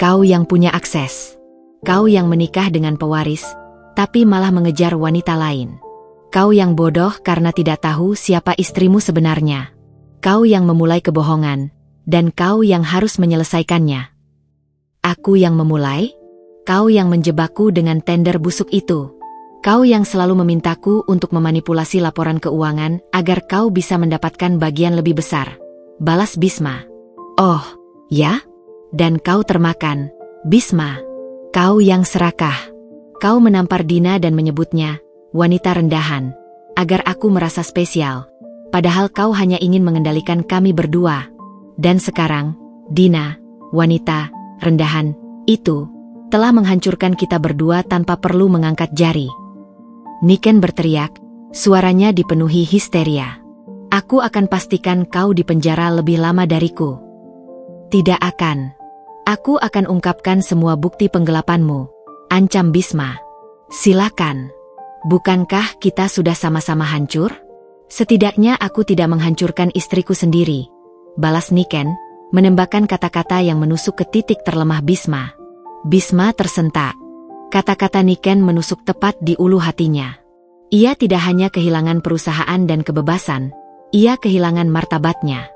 Kau yang punya akses. Kau yang menikah dengan pewaris, tapi malah mengejar wanita lain. Kau yang bodoh karena tidak tahu siapa istrimu sebenarnya. Kau yang memulai kebohongan, dan kau yang harus menyelesaikannya. Aku yang memulai? Kau yang menjebakku dengan tender busuk itu. Kau yang selalu memintaku untuk memanipulasi laporan keuangan agar kau bisa mendapatkan bagian lebih besar. Balas Bisma. Oh, ya? Dan kau termakan, Bisma. Kau yang serakah. Kau menampar Dina dan menyebutnya wanita rendahan, agar aku merasa spesial. Padahal kau hanya ingin mengendalikan kami berdua. Dan sekarang, Dina, wanita rendahan itu, telah menghancurkan kita berdua tanpa perlu mengangkat jari. Niken berteriak, suaranya dipenuhi histeria. Aku akan pastikan kau di penjara lebih lama dariku. Tidak akan. Aku akan ungkapkan semua bukti penggelapanmu, ancam Bisma. Silakan. Bukankah kita sudah sama-sama hancur? Setidaknya aku tidak menghancurkan istriku sendiri. Balas Niken, menembakkan kata-kata yang menusuk ke titik terlemah Bisma. Bisma tersentak. Kata-kata Niken menusuk tepat di ulu hatinya. Ia tidak hanya kehilangan perusahaan dan kebebasan, ia kehilangan martabatnya.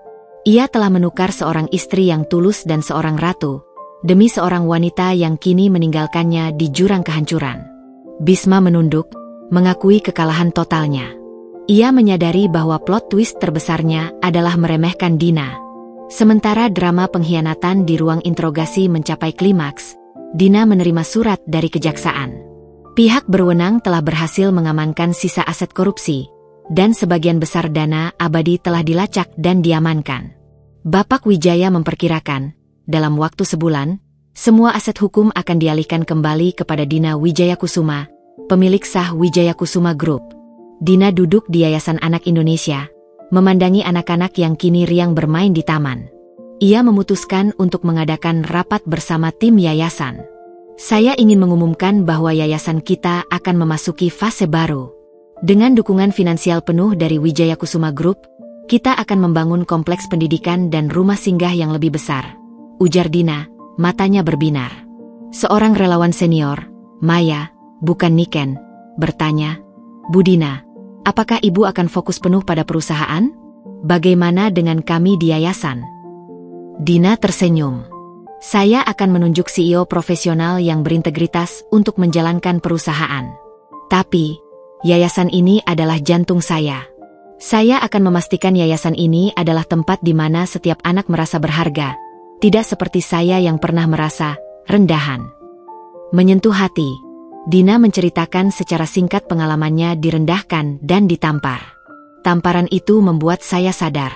Ia telah menukar seorang istri yang tulus dan seorang ratu, demi seorang wanita yang kini meninggalkannya di jurang kehancuran. Bisma menunduk, mengakui kekalahan totalnya. Ia menyadari bahwa plot twist terbesarnya adalah meremehkan Dina. Sementara drama pengkhianatan di ruang interogasi mencapai klimaks, Dina menerima surat dari kejaksaan. Pihak berwenang telah berhasil mengamankan sisa aset korupsi, dan sebagian besar dana abadi telah dilacak dan diamankan. Bapak Wijaya memperkirakan, dalam waktu sebulan, semua aset hukum akan dialihkan kembali kepada Dina Wijayakusuma, pemilik sah Wijaya Kusuma Group. Dina duduk di Yayasan Anak Indonesia, memandangi anak-anak yang kini riang bermain di taman. Ia memutuskan untuk mengadakan rapat bersama tim yayasan. Saya ingin mengumumkan bahwa yayasan kita akan memasuki fase baru. Dengan dukungan finansial penuh dari Wijaya Kusuma Group, kita akan membangun kompleks pendidikan dan rumah singgah yang lebih besar, ujar Dina, matanya berbinar. Seorang relawan senior, Maya, bukan Niken, bertanya, Bu Dina, apakah ibu akan fokus penuh pada perusahaan? Bagaimana dengan kami di yayasan? Dina tersenyum. Saya akan menunjuk CEO profesional yang berintegritas untuk menjalankan perusahaan. Tapi, yayasan ini adalah jantung saya. Saya akan memastikan yayasan ini adalah tempat di mana setiap anak merasa berharga, tidak seperti saya yang pernah merasa rendahan. Menyentuh hati, Dina menceritakan secara singkat pengalamannya direndahkan dan ditampar. Tamparan itu membuat saya sadar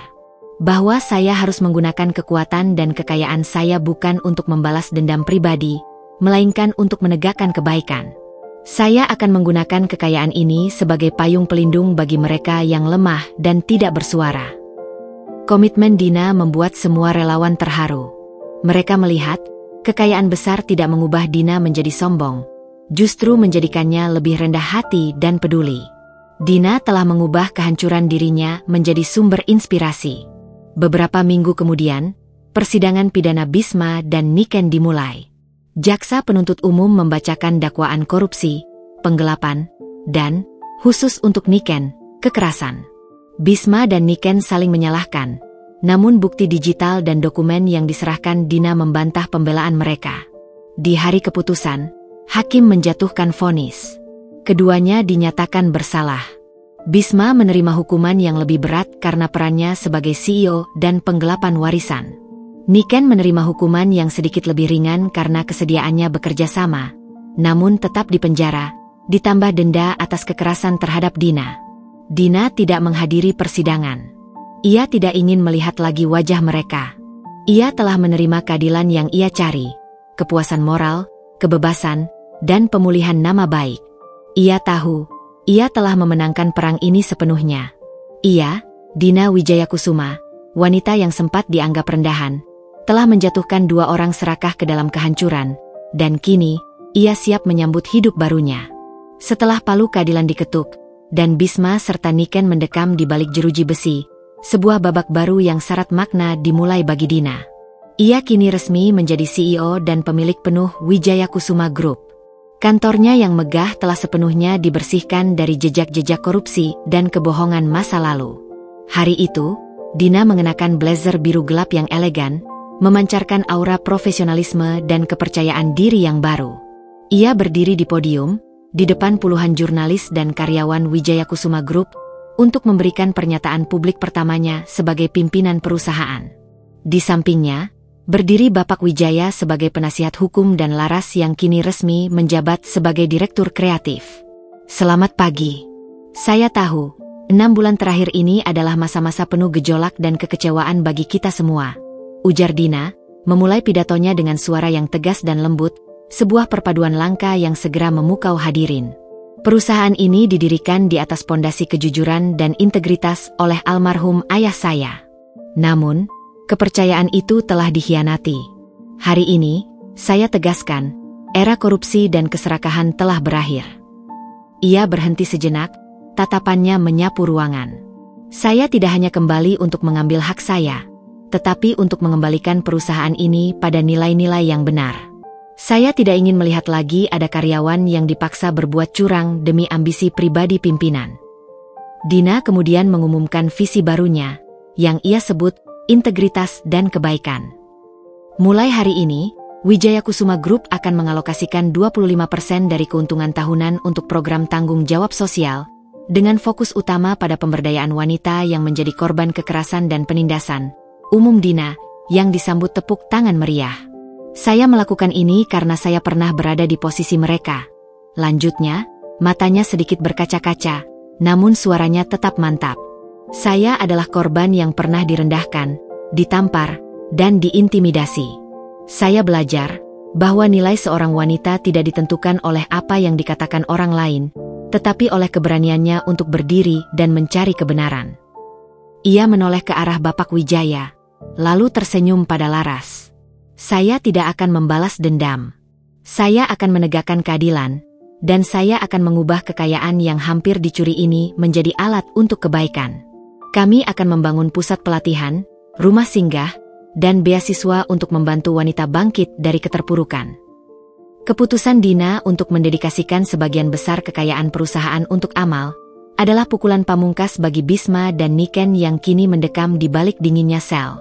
bahwa saya harus menggunakan kekuatan dan kekayaan saya bukan untuk membalas dendam pribadi, melainkan untuk menegakkan kebaikan. Saya akan menggunakan kekayaan ini sebagai payung pelindung bagi mereka yang lemah dan tidak bersuara. Komitmen Dina membuat semua relawan terharu. Mereka melihat, kekayaan besar tidak mengubah Dina menjadi sombong, justru menjadikannya lebih rendah hati dan peduli. Dina telah mengubah kehancuran dirinya menjadi sumber inspirasi. Beberapa minggu kemudian, persidangan pidana Bisma dan Niken dimulai. Jaksa penuntut umum membacakan dakwaan korupsi, penggelapan, dan, khusus untuk Niken, kekerasan. Bisma dan Niken saling menyalahkan, namun bukti digital dan dokumen yang diserahkan Dina membantah pembelaan mereka. Di hari keputusan, hakim menjatuhkan vonis. Keduanya dinyatakan bersalah. Bisma menerima hukuman yang lebih berat karena perannya sebagai CEO dan penggelapan warisan. Niken menerima hukuman yang sedikit lebih ringan karena kesediaannya bekerja sama, namun tetap dipenjara, ditambah denda atas kekerasan terhadap Dina. Dina tidak menghadiri persidangan. Ia tidak ingin melihat lagi wajah mereka. Ia telah menerima keadilan yang ia cari, kepuasan moral, kebebasan, dan pemulihan nama baik. Ia tahu, ia telah memenangkan perang ini sepenuhnya. Ia, Dina Wijaya Kusuma, wanita yang sempat dianggap rendahan, telah menjatuhkan 2 orang serakah ke dalam kehancuran, dan kini, ia siap menyambut hidup barunya. Setelah palu keadilan diketuk, dan Bisma serta Niken mendekam di balik jeruji besi, sebuah babak baru yang syarat makna dimulai bagi Dina. Ia kini resmi menjadi CEO dan pemilik penuh Wijaya Kusuma Group. Kantornya yang megah telah sepenuhnya dibersihkan dari jejak-jejak korupsi dan kebohongan masa lalu. Hari itu, Dina mengenakan blazer biru gelap yang elegan, memancarkan aura profesionalisme dan kepercayaan diri yang baru. Ia berdiri di podium, di depan puluhan jurnalis dan karyawan Wijaya Kusuma Group, untuk memberikan pernyataan publik pertamanya sebagai pimpinan perusahaan. Di sampingnya, berdiri Bapak Wijaya sebagai penasihat hukum dan Laras yang kini resmi menjabat sebagai direktur kreatif. Selamat pagi. Saya tahu, 6 bulan terakhir ini adalah masa-masa penuh gejolak dan kekecewaan bagi kita semua, ujar Dina, memulai pidatonya dengan suara yang tegas dan lembut, sebuah perpaduan langka yang segera memukau hadirin. Perusahaan ini didirikan di atas pondasi kejujuran dan integritas oleh almarhum ayah saya. Namun, kepercayaan itu telah dikhianati. Hari ini, saya tegaskan, era korupsi dan keserakahan telah berakhir. Ia berhenti sejenak, tatapannya menyapu ruangan. Saya tidak hanya kembali untuk mengambil hak saya, tetapi untuk mengembalikan perusahaan ini pada nilai-nilai yang benar. Saya tidak ingin melihat lagi ada karyawan yang dipaksa berbuat curang demi ambisi pribadi pimpinan. Dina kemudian mengumumkan visi barunya, yang ia sebut integritas dan kebaikan. Mulai hari ini, Wijaya Kusuma Group akan mengalokasikan 25% dari keuntungan tahunan untuk program tanggung jawab sosial, dengan fokus utama pada pemberdayaan wanita yang menjadi korban kekerasan dan penindasan. Umum Dina, yang disambut tepuk tangan meriah. Saya melakukan ini karena saya pernah berada di posisi mereka. Lanjutnya, matanya sedikit berkaca-kaca, namun suaranya tetap mantap. Saya adalah korban yang pernah direndahkan, ditampar, dan diintimidasi. Saya belajar, bahwa nilai seorang wanita tidak ditentukan oleh apa yang dikatakan orang lain, tetapi oleh keberaniannya untuk berdiri dan mencari kebenaran. Ia menoleh ke arah Bapak Wijaya, lalu tersenyum pada Laras. Saya tidak akan membalas dendam. Saya akan menegakkan keadilan, dan saya akan mengubah kekayaan yang hampir dicuri ini menjadi alat untuk kebaikan. Kami akan membangun pusat pelatihan, rumah singgah, dan beasiswa untuk membantu wanita bangkit dari keterpurukan. Keputusan Dina untuk mendedikasikan sebagian besar kekayaan perusahaan untuk amal adalah pukulan pamungkas bagi Bisma dan Niken yang kini mendekam di balik dinginnya sel.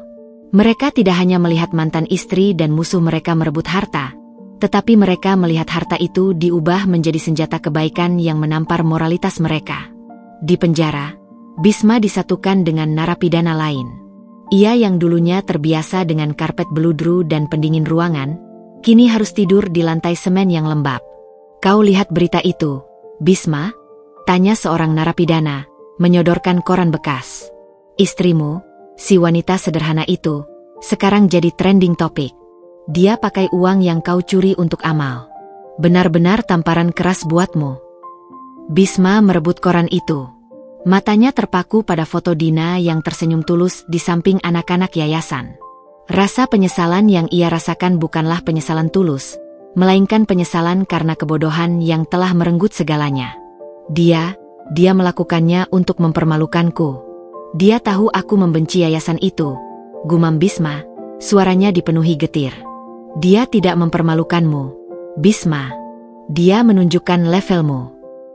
Mereka tidak hanya melihat mantan istri dan musuh mereka merebut harta, tetapi mereka melihat harta itu diubah menjadi senjata kebaikan yang menampar moralitas mereka. Di penjara, Bisma disatukan dengan narapidana lain. Ia yang dulunya terbiasa dengan karpet beludru dan pendingin ruangan, kini harus tidur di lantai semen yang lembab. Kau lihat berita itu, Bisma? Tanya seorang narapidana, menyodorkan koran bekas. Istrimu, si wanita sederhana itu, sekarang jadi trending topik. Dia pakai uang yang kau curi untuk amal. Benar-benar tamparan keras buatmu. Bisma merebut koran itu. Matanya terpaku pada foto Dina yang tersenyum tulus di samping anak-anak yayasan. Rasa penyesalan yang ia rasakan bukanlah penyesalan tulus, melainkan penyesalan karena kebodohan yang telah merenggut segalanya. Dia melakukannya untuk mempermalukanku. Dia tahu aku membenci yayasan itu, gumam Bisma, suaranya dipenuhi getir. Dia tidak mempermalukanmu, Bisma. Dia menunjukkan levelmu.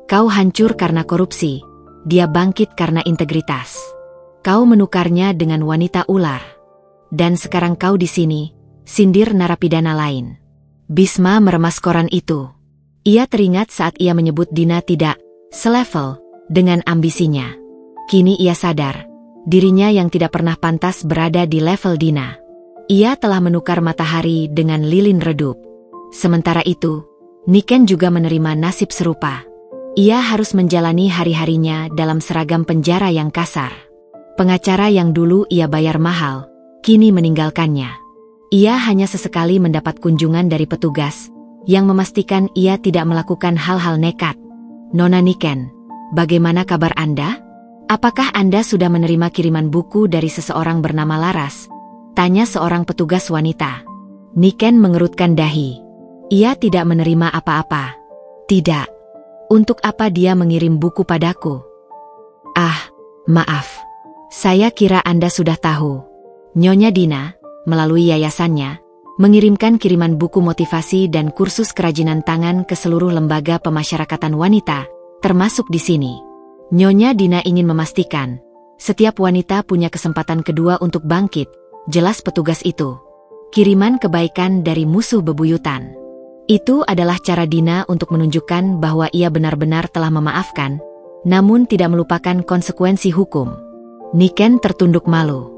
Kau hancur karena korupsi, dia bangkit karena integritas. Kau menukarnya dengan wanita ular. Dan sekarang kau di sini, sindir narapidana lain. Bisma meremas koran itu. Ia teringat saat ia menyebut Dina tidak selevel dengan ambisinya. Kini ia sadar, dirinya yang tidak pernah pantas berada di level Dina. Ia telah menukar matahari dengan lilin redup. Sementara itu, Niken juga menerima nasib serupa. Ia harus menjalani hari-harinya dalam seragam penjara yang kasar. Pengacara yang dulu ia bayar mahal, kini meninggalkannya. Ia hanya sesekali mendapat kunjungan dari petugas, yang memastikan ia tidak melakukan hal-hal nekat. Nona Niken, bagaimana kabar Anda? Apakah Anda sudah menerima kiriman buku dari seseorang bernama Laras? Tanya seorang petugas wanita. Niken mengerutkan dahi. Ia tidak menerima apa-apa. Tidak. Untuk apa dia mengirim buku padaku? Ah, maaf. Saya kira Anda sudah tahu. Nyonya Dina, melalui yayasannya, mengirimkan kiriman buku motivasi dan kursus kerajinan tangan ke seluruh lembaga pemasyarakatan wanita, termasuk di sini. Nyonya Dina ingin memastikan, setiap wanita punya kesempatan kedua untuk bangkit. Jelas petugas itu. Kiriman kebaikan dari musuh bebuyutan. Itu adalah cara Dina untuk menunjukkan bahwa ia benar-benar telah memaafkan, namun tidak melupakan konsekuensi hukum. Niken tertunduk malu.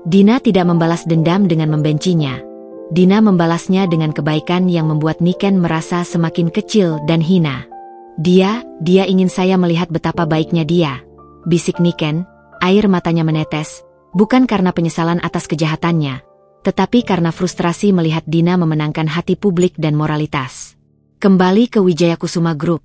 Dina tidak membalas dendam dengan membencinya. Dina membalasnya dengan kebaikan yang membuat Niken merasa semakin kecil dan hina. Dia ingin saya melihat betapa baiknya dia. Bisik Niken, air matanya menetes. Bukan karena penyesalan atas kejahatannya, tetapi karena frustrasi melihat Dina memenangkan hati publik dan moralitas. Kembali ke Wijaya Kusuma Group,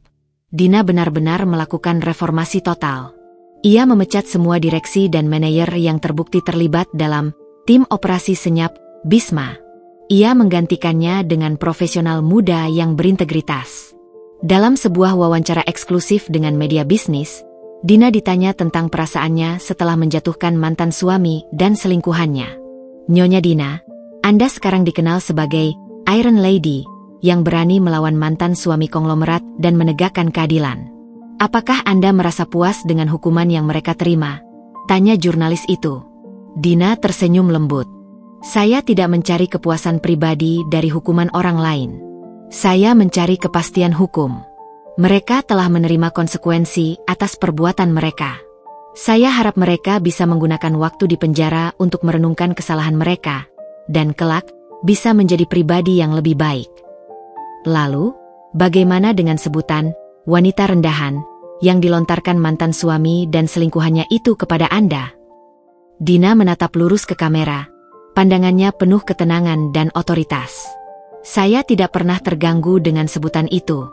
Dina benar-benar melakukan reformasi total. Ia memecat semua direksi dan manajer yang terbukti terlibat dalam tim operasi senyap Bisma. Ia menggantikannya dengan profesional muda yang berintegritas. Dalam sebuah wawancara eksklusif dengan media bisnis, Dina ditanya tentang perasaannya setelah menjatuhkan mantan suami dan selingkuhannya. Nyonya Dina, Anda sekarang dikenal sebagai Iron Lady, yang berani melawan mantan suami konglomerat dan menegakkan keadilan. Apakah Anda merasa puas dengan hukuman yang mereka terima? Tanya jurnalis itu. Dina tersenyum lembut. Saya tidak mencari kepuasan pribadi dari hukuman orang lain. Saya mencari kepastian hukum. Mereka telah menerima konsekuensi atas perbuatan mereka. Saya harap mereka bisa menggunakan waktu di penjara untuk merenungkan kesalahan mereka, dan kelak bisa menjadi pribadi yang lebih baik. Lalu, bagaimana dengan sebutan wanita rendahan yang dilontarkan mantan suami dan selingkuhannya itu kepada Anda? Dina menatap lurus ke kamera, pandangannya penuh ketenangan dan otoritas. Saya tidak pernah terganggu dengan sebutan itu.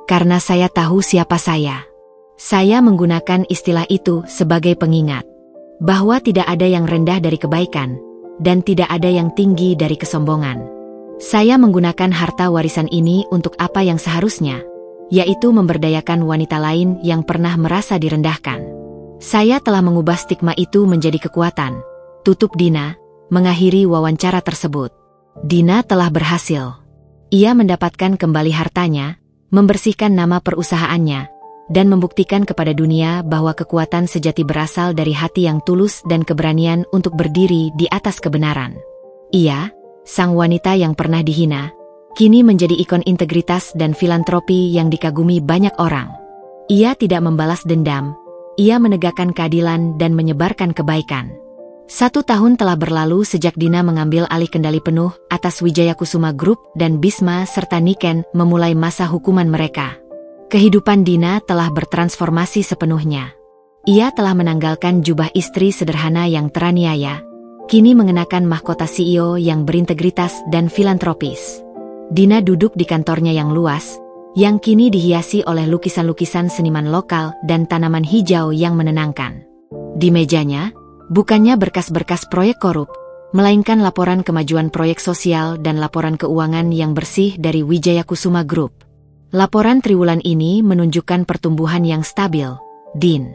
Karena saya tahu siapa saya. Saya menggunakan istilah itu sebagai pengingat. Bahwa tidak ada yang rendah dari kebaikan. Dan tidak ada yang tinggi dari kesombongan. Saya menggunakan harta warisan ini untuk apa yang seharusnya. Yaitu memberdayakan wanita lain yang pernah merasa direndahkan. Saya telah mengubah stigma itu menjadi kekuatan. Tutup Dina, mengakhiri wawancara tersebut. Dina telah berhasil. Ia mendapatkan kembali hartanya, membersihkan nama perusahaannya, dan membuktikan kepada dunia bahwa kekuatan sejati berasal dari hati yang tulus dan keberanian untuk berdiri di atas kebenaran. Ia, sang wanita yang pernah dihina, kini menjadi ikon integritas dan filantropi yang dikagumi banyak orang. Ia tidak membalas dendam, ia menegakkan keadilan dan menyebarkan kebaikan. 1 tahun telah berlalu sejak Dina mengambil alih kendali penuh atas Wijaya Kusuma Group dan Bisma serta Niken memulai masa hukuman mereka. Kehidupan Dina telah bertransformasi sepenuhnya. Ia telah menanggalkan jubah istri sederhana yang teraniaya, kini mengenakan mahkota CEO yang berintegritas dan filantropis. Dina duduk di kantornya yang luas, yang kini dihiasi oleh lukisan-lukisan seniman lokal dan tanaman hijau yang menenangkan. Di mejanya, bukannya berkas-berkas proyek korup, melainkan laporan kemajuan proyek sosial dan laporan keuangan yang bersih dari Wijaya Kusuma Group. Laporan triwulan ini menunjukkan pertumbuhan yang stabil, Din.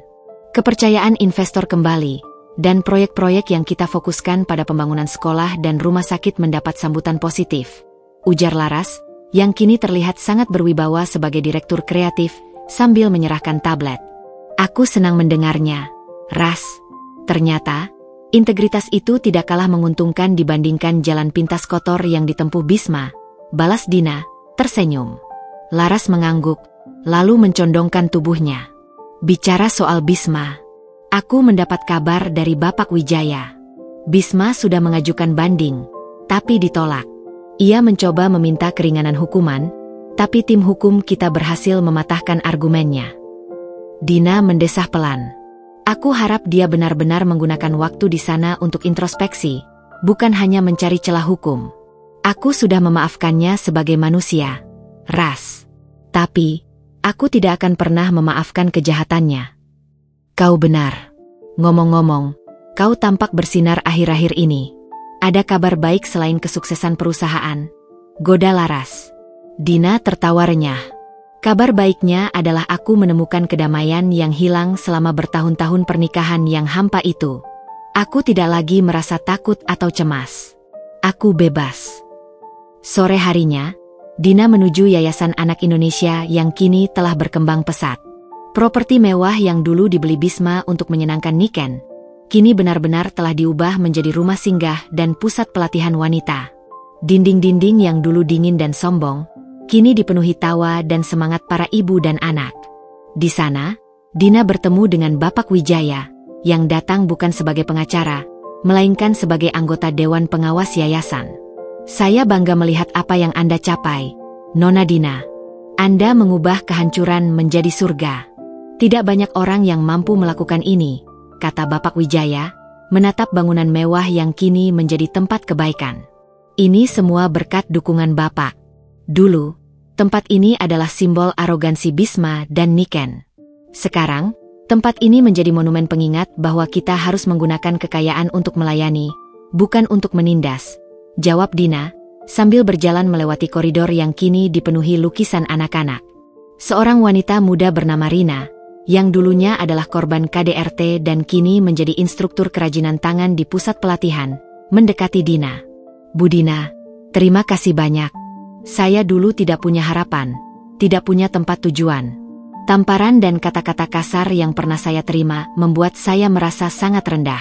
Kepercayaan investor kembali, dan proyek-proyek yang kita fokuskan pada pembangunan sekolah dan rumah sakit mendapat sambutan positif. Ujar Laras, yang kini terlihat sangat berwibawa sebagai direktur kreatif, sambil menyerahkan tablet. Aku senang mendengarnya, Ras. Ternyata, integritas itu tidak kalah menguntungkan dibandingkan jalan pintas kotor yang ditempuh Bisma, balas Dina, tersenyum. Laras mengangguk, lalu mencondongkan tubuhnya. Bicara soal Bisma, aku mendapat kabar dari Bapak Wijaya. Bisma sudah mengajukan banding, tapi ditolak. Ia mencoba meminta keringanan hukuman, tapi tim hukum kita berhasil mematahkan argumennya. Dina mendesah pelan. Aku harap dia benar-benar menggunakan waktu di sana untuk introspeksi, bukan hanya mencari celah hukum. Aku sudah memaafkannya sebagai manusia, Ras. Tapi, aku tidak akan pernah memaafkan kejahatannya. Kau benar. Ngomong-ngomong, kau tampak bersinar akhir-akhir ini. Ada kabar baik selain kesuksesan perusahaan? Goda Laras. Dina tertawa renyah. Kabar baiknya adalah aku menemukan kedamaian yang hilang selama bertahun-tahun pernikahan yang hampa itu. Aku tidak lagi merasa takut atau cemas. Aku bebas. Sore harinya, Dina menuju Yayasan Anak Indonesia yang kini telah berkembang pesat. Properti mewah yang dulu dibeli Bisma untuk menyenangkan Niken, kini benar-benar telah diubah menjadi rumah singgah dan pusat pelatihan wanita. Dinding-dinding yang dulu dingin dan sombong, kini dipenuhi tawa dan semangat para ibu dan anak. Di sana, Dina bertemu dengan Bapak Wijaya, yang datang bukan sebagai pengacara, melainkan sebagai anggota Dewan Pengawas Yayasan. Saya bangga melihat apa yang Anda capai, Nona Dina. Anda mengubah kehancuran menjadi surga. Tidak banyak orang yang mampu melakukan ini, kata Bapak Wijaya, menatap bangunan mewah yang kini menjadi tempat kebaikan. Ini semua berkat dukungan Bapak. Dulu, tempat ini adalah simbol arogansi Bisma dan Niken. Sekarang, tempat ini menjadi monumen pengingat bahwa kita harus menggunakan kekayaan untuk melayani, bukan untuk menindas, jawab Dina, sambil berjalan melewati koridor yang kini dipenuhi lukisan anak-anak. Seorang wanita muda bernama Rina, yang dulunya adalah korban KDRT dan kini menjadi instruktur kerajinan tangan di pusat pelatihan, mendekati Dina. Bu Dina, terima kasih banyak. Saya dulu tidak punya harapan, tidak punya tempat tujuan. Tamparan dan kata-kata kasar yang pernah saya terima membuat saya merasa sangat rendah.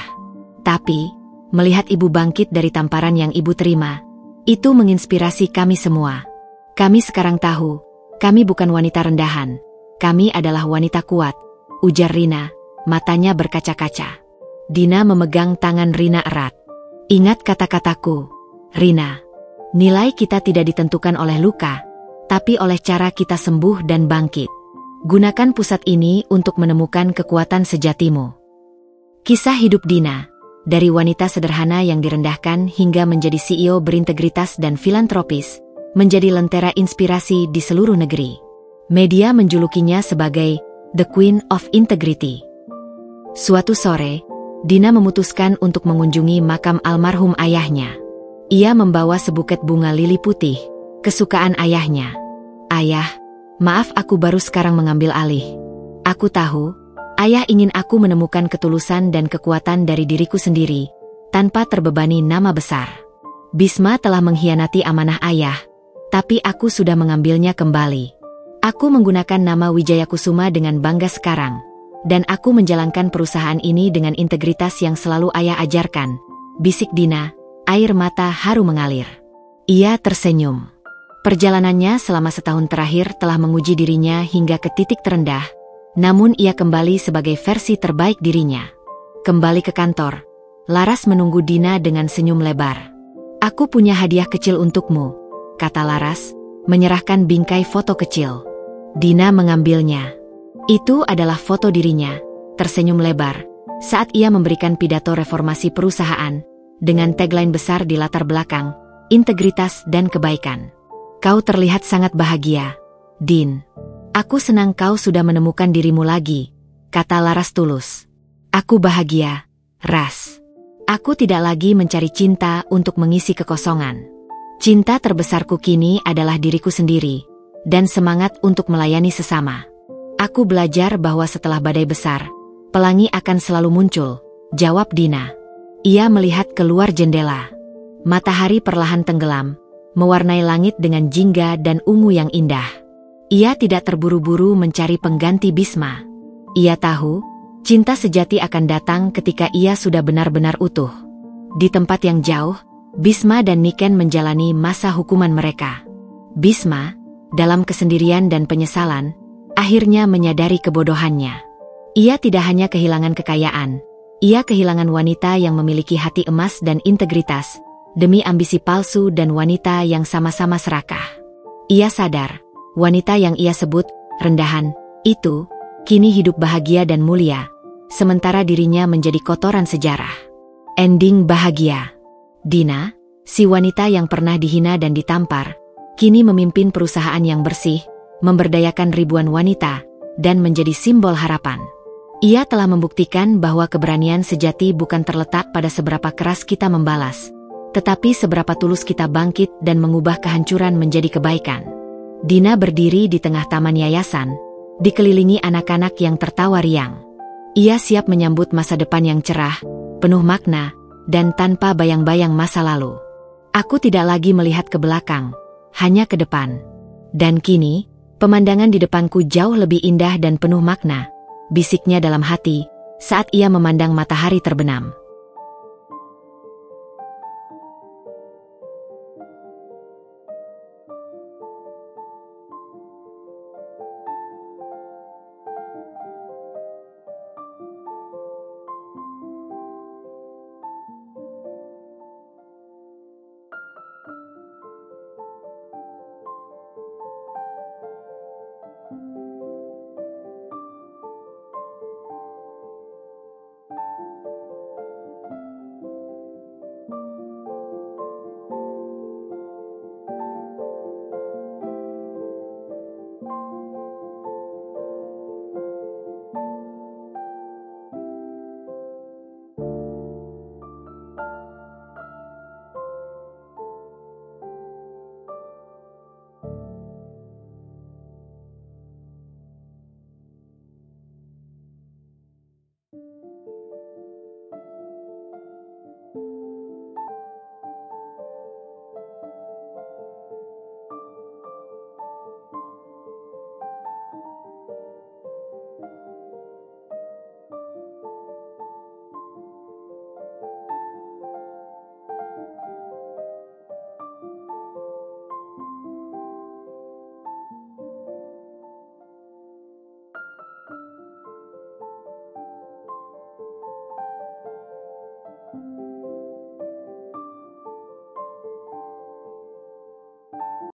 Tapi, melihat ibu bangkit dari tamparan yang ibu terima, itu menginspirasi kami semua. Kami sekarang tahu, kami bukan wanita rendahan. Kami adalah wanita kuat, ujar Rina, matanya berkaca-kaca. Dina memegang tangan Rina erat. Ingat kata-kataku, Rina. Nilai kita tidak ditentukan oleh luka, tapi oleh cara kita sembuh dan bangkit. Gunakan pusat ini untuk menemukan kekuatan sejatimu. Kisah hidup Dina, dari wanita sederhana yang direndahkan hingga menjadi CEO berintegritas dan filantropis, menjadi lentera inspirasi di seluruh negeri. Media menjulukinya sebagai The Queen of Integrity. Suatu sore, Dina memutuskan untuk mengunjungi makam almarhum ayahnya. Ia membawa sebuket bunga lili putih, kesukaan ayahnya. "Ayah, maaf aku baru sekarang mengambil alih. Aku tahu, ayah ingin aku menemukan ketulusan dan kekuatan dari diriku sendiri, tanpa terbebani nama besar. Bisma telah mengkhianati amanah ayah, tapi aku sudah mengambilnya kembali. Aku menggunakan nama Wijaya Kusuma dengan bangga sekarang, dan aku menjalankan perusahaan ini dengan integritas yang selalu ayah ajarkan," bisik Dina, air mata haru mengalir. Ia tersenyum. Perjalanannya selama setahun terakhir telah menguji dirinya hingga ke titik terendah, namun ia kembali sebagai versi terbaik dirinya. Kembali ke kantor, Laras menunggu Dina dengan senyum lebar. "Aku punya hadiah kecil untukmu," kata Laras, menyerahkan bingkai foto kecil. Dina mengambilnya. Itu adalah foto dirinya, tersenyum lebar, saat ia memberikan pidato reformasi perusahaan, dengan tagline besar di latar belakang, integritas dan kebaikan. "Kau terlihat sangat bahagia, Din. Aku senang kau sudah menemukan dirimu lagi," kata Laras tulus. "Aku bahagia, Ras. Aku tidak lagi mencari cinta untuk mengisi kekosongan. Cinta terbesarku kini adalah diriku sendiri, dan semangat untuk melayani sesama. Aku belajar bahwa setelah badai besar, pelangi akan selalu muncul," jawab Dina. Ia melihat keluar jendela. Matahari perlahan tenggelam, mewarnai langit dengan jingga dan ungu yang indah. Ia tidak terburu-buru mencari pengganti Bisma. Ia tahu, cinta sejati akan datang ketika ia sudah benar-benar utuh. Di tempat yang jauh, Bisma dan Niken menjalani masa hukuman mereka. Bisma, dalam kesendirian dan penyesalan, akhirnya menyadari kebodohannya. Ia tidak hanya kehilangan kekayaan, ia kehilangan wanita yang memiliki hati emas dan integritas, demi ambisi palsu dan wanita yang sama-sama serakah. Ia sadar, wanita yang ia sebut rendahan itu, kini hidup bahagia dan mulia, sementara dirinya menjadi kotoran sejarah. Ending bahagia. Dina, si wanita yang pernah dihina dan ditampar, kini memimpin perusahaan yang bersih, memberdayakan ribuan wanita, dan menjadi simbol harapan. Ia telah membuktikan bahwa keberanian sejati bukan terletak pada seberapa keras kita membalas, tetapi seberapa tulus kita bangkit dan mengubah kehancuran menjadi kebaikan. Dina berdiri di tengah taman yayasan, dikelilingi anak-anak yang tertawa riang. Ia siap menyambut masa depan yang cerah, penuh makna, dan tanpa bayang-bayang masa lalu. "Aku tidak lagi melihat ke belakang, hanya ke depan. Dan kini, pemandangan di depanku jauh lebih indah dan penuh makna," bisiknya dalam hati, saat ia memandang matahari terbenam.